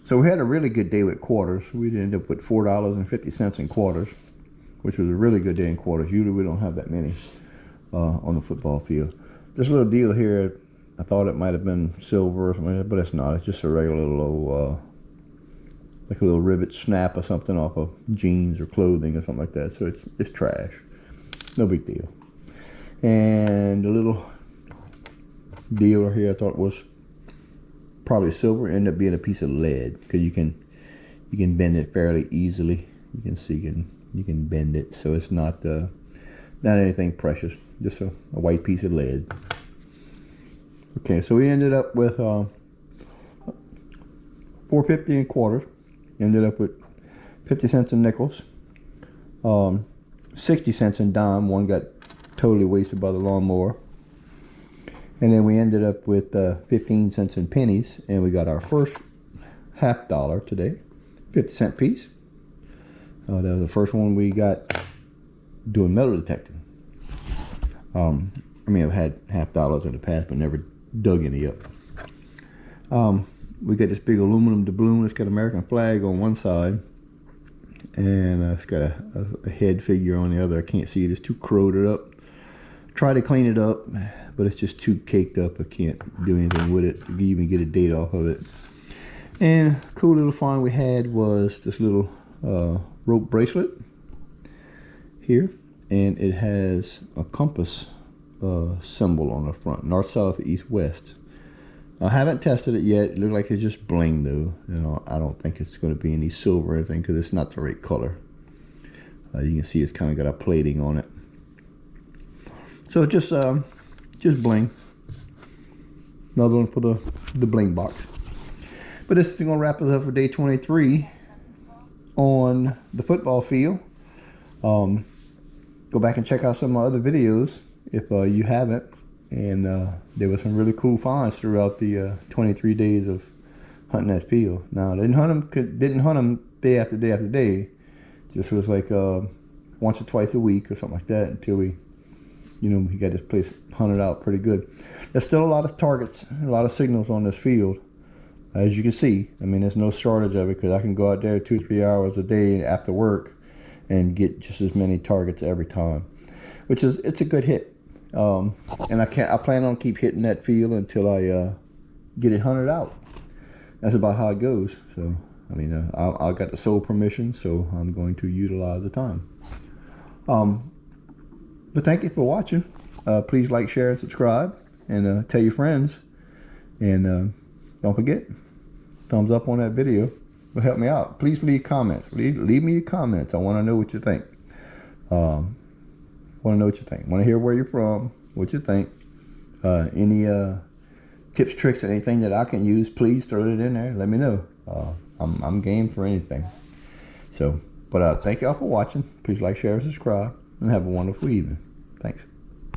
So we had a really good day with quarters. We ended up with $4.50 in quarters, which was a really good day in quarters. Usually we don't have that many on the football field. This little deal here, I thought it might have been silver or something, but it's not. It's just a regular little, like a little rivet snap or something off of jeans or clothing or something like that. So it's trash. No big deal. And the little deal here I thought was probably silver, ended up being a piece of lead, because you can bend it fairly easily. You can see you can bend it, so it's not anything precious, just a white piece of lead. Okay, so we ended up with $4.50 in quarters, ended up with 50 cents in nickels, 60 cents in dime. One got totally wasted by the lawnmower. And then we ended up with 15 cents in pennies, and we got our first $half today, 50-cent piece. That was the first one we got doing metal detecting. I mean, I've had $half in the past, but never dug any up. We got this big aluminum doubloon. It's got American flag on one side, and it's got a head figure on the other. I can't see it. It's too corroded up. Try to clean it up, but it's just too caked up. I can't do anything with it to even get a date off of it. And a cool little find we had was this little rope bracelet here, and it has a compass symbol on the front, north, south, east, west. I haven't tested it yet. It looks like it's just bling though. You know, I don't think it's going to be any silver or anything, because it's not the right color. You can see it's kind of got a plating on it. So just bling. Another one for the bling box. But this is going to wrap us up for day 23 on the football field. Go back and check out some of my other videos if you haven't. And there were some really cool finds throughout the 23 days of hunting that field. Now, I didn't hunt them day after day after day. Just was like once or twice a week or something like that, until we got this place hunted out pretty good. There's still a lot of targets, a lot of signals on this field, as you can see. I mean, there's no shortage of it, because I can go out there 2-3 hours a day after work and get just as many targets every time, it's a good hit. And I plan on keep hitting that field until I get it hunted out. That's about how it goes. So I mean, I got the sole permission, so I'm going to utilize the time. But thank you for watching. Please like, share, and subscribe, and tell your friends. And don't forget, thumbs up on that video will help me out. Please leave comments. Leave me your comments. I want to know what you think. Want to know what you think. Want to hear where you're from, what you think. Any tips, tricks, and anything that I can use, please throw it in there. Let me know. I'm game for anything. So, but thank y'all for watching. Please like, share, and subscribe, and have a wonderful evening. Thanks.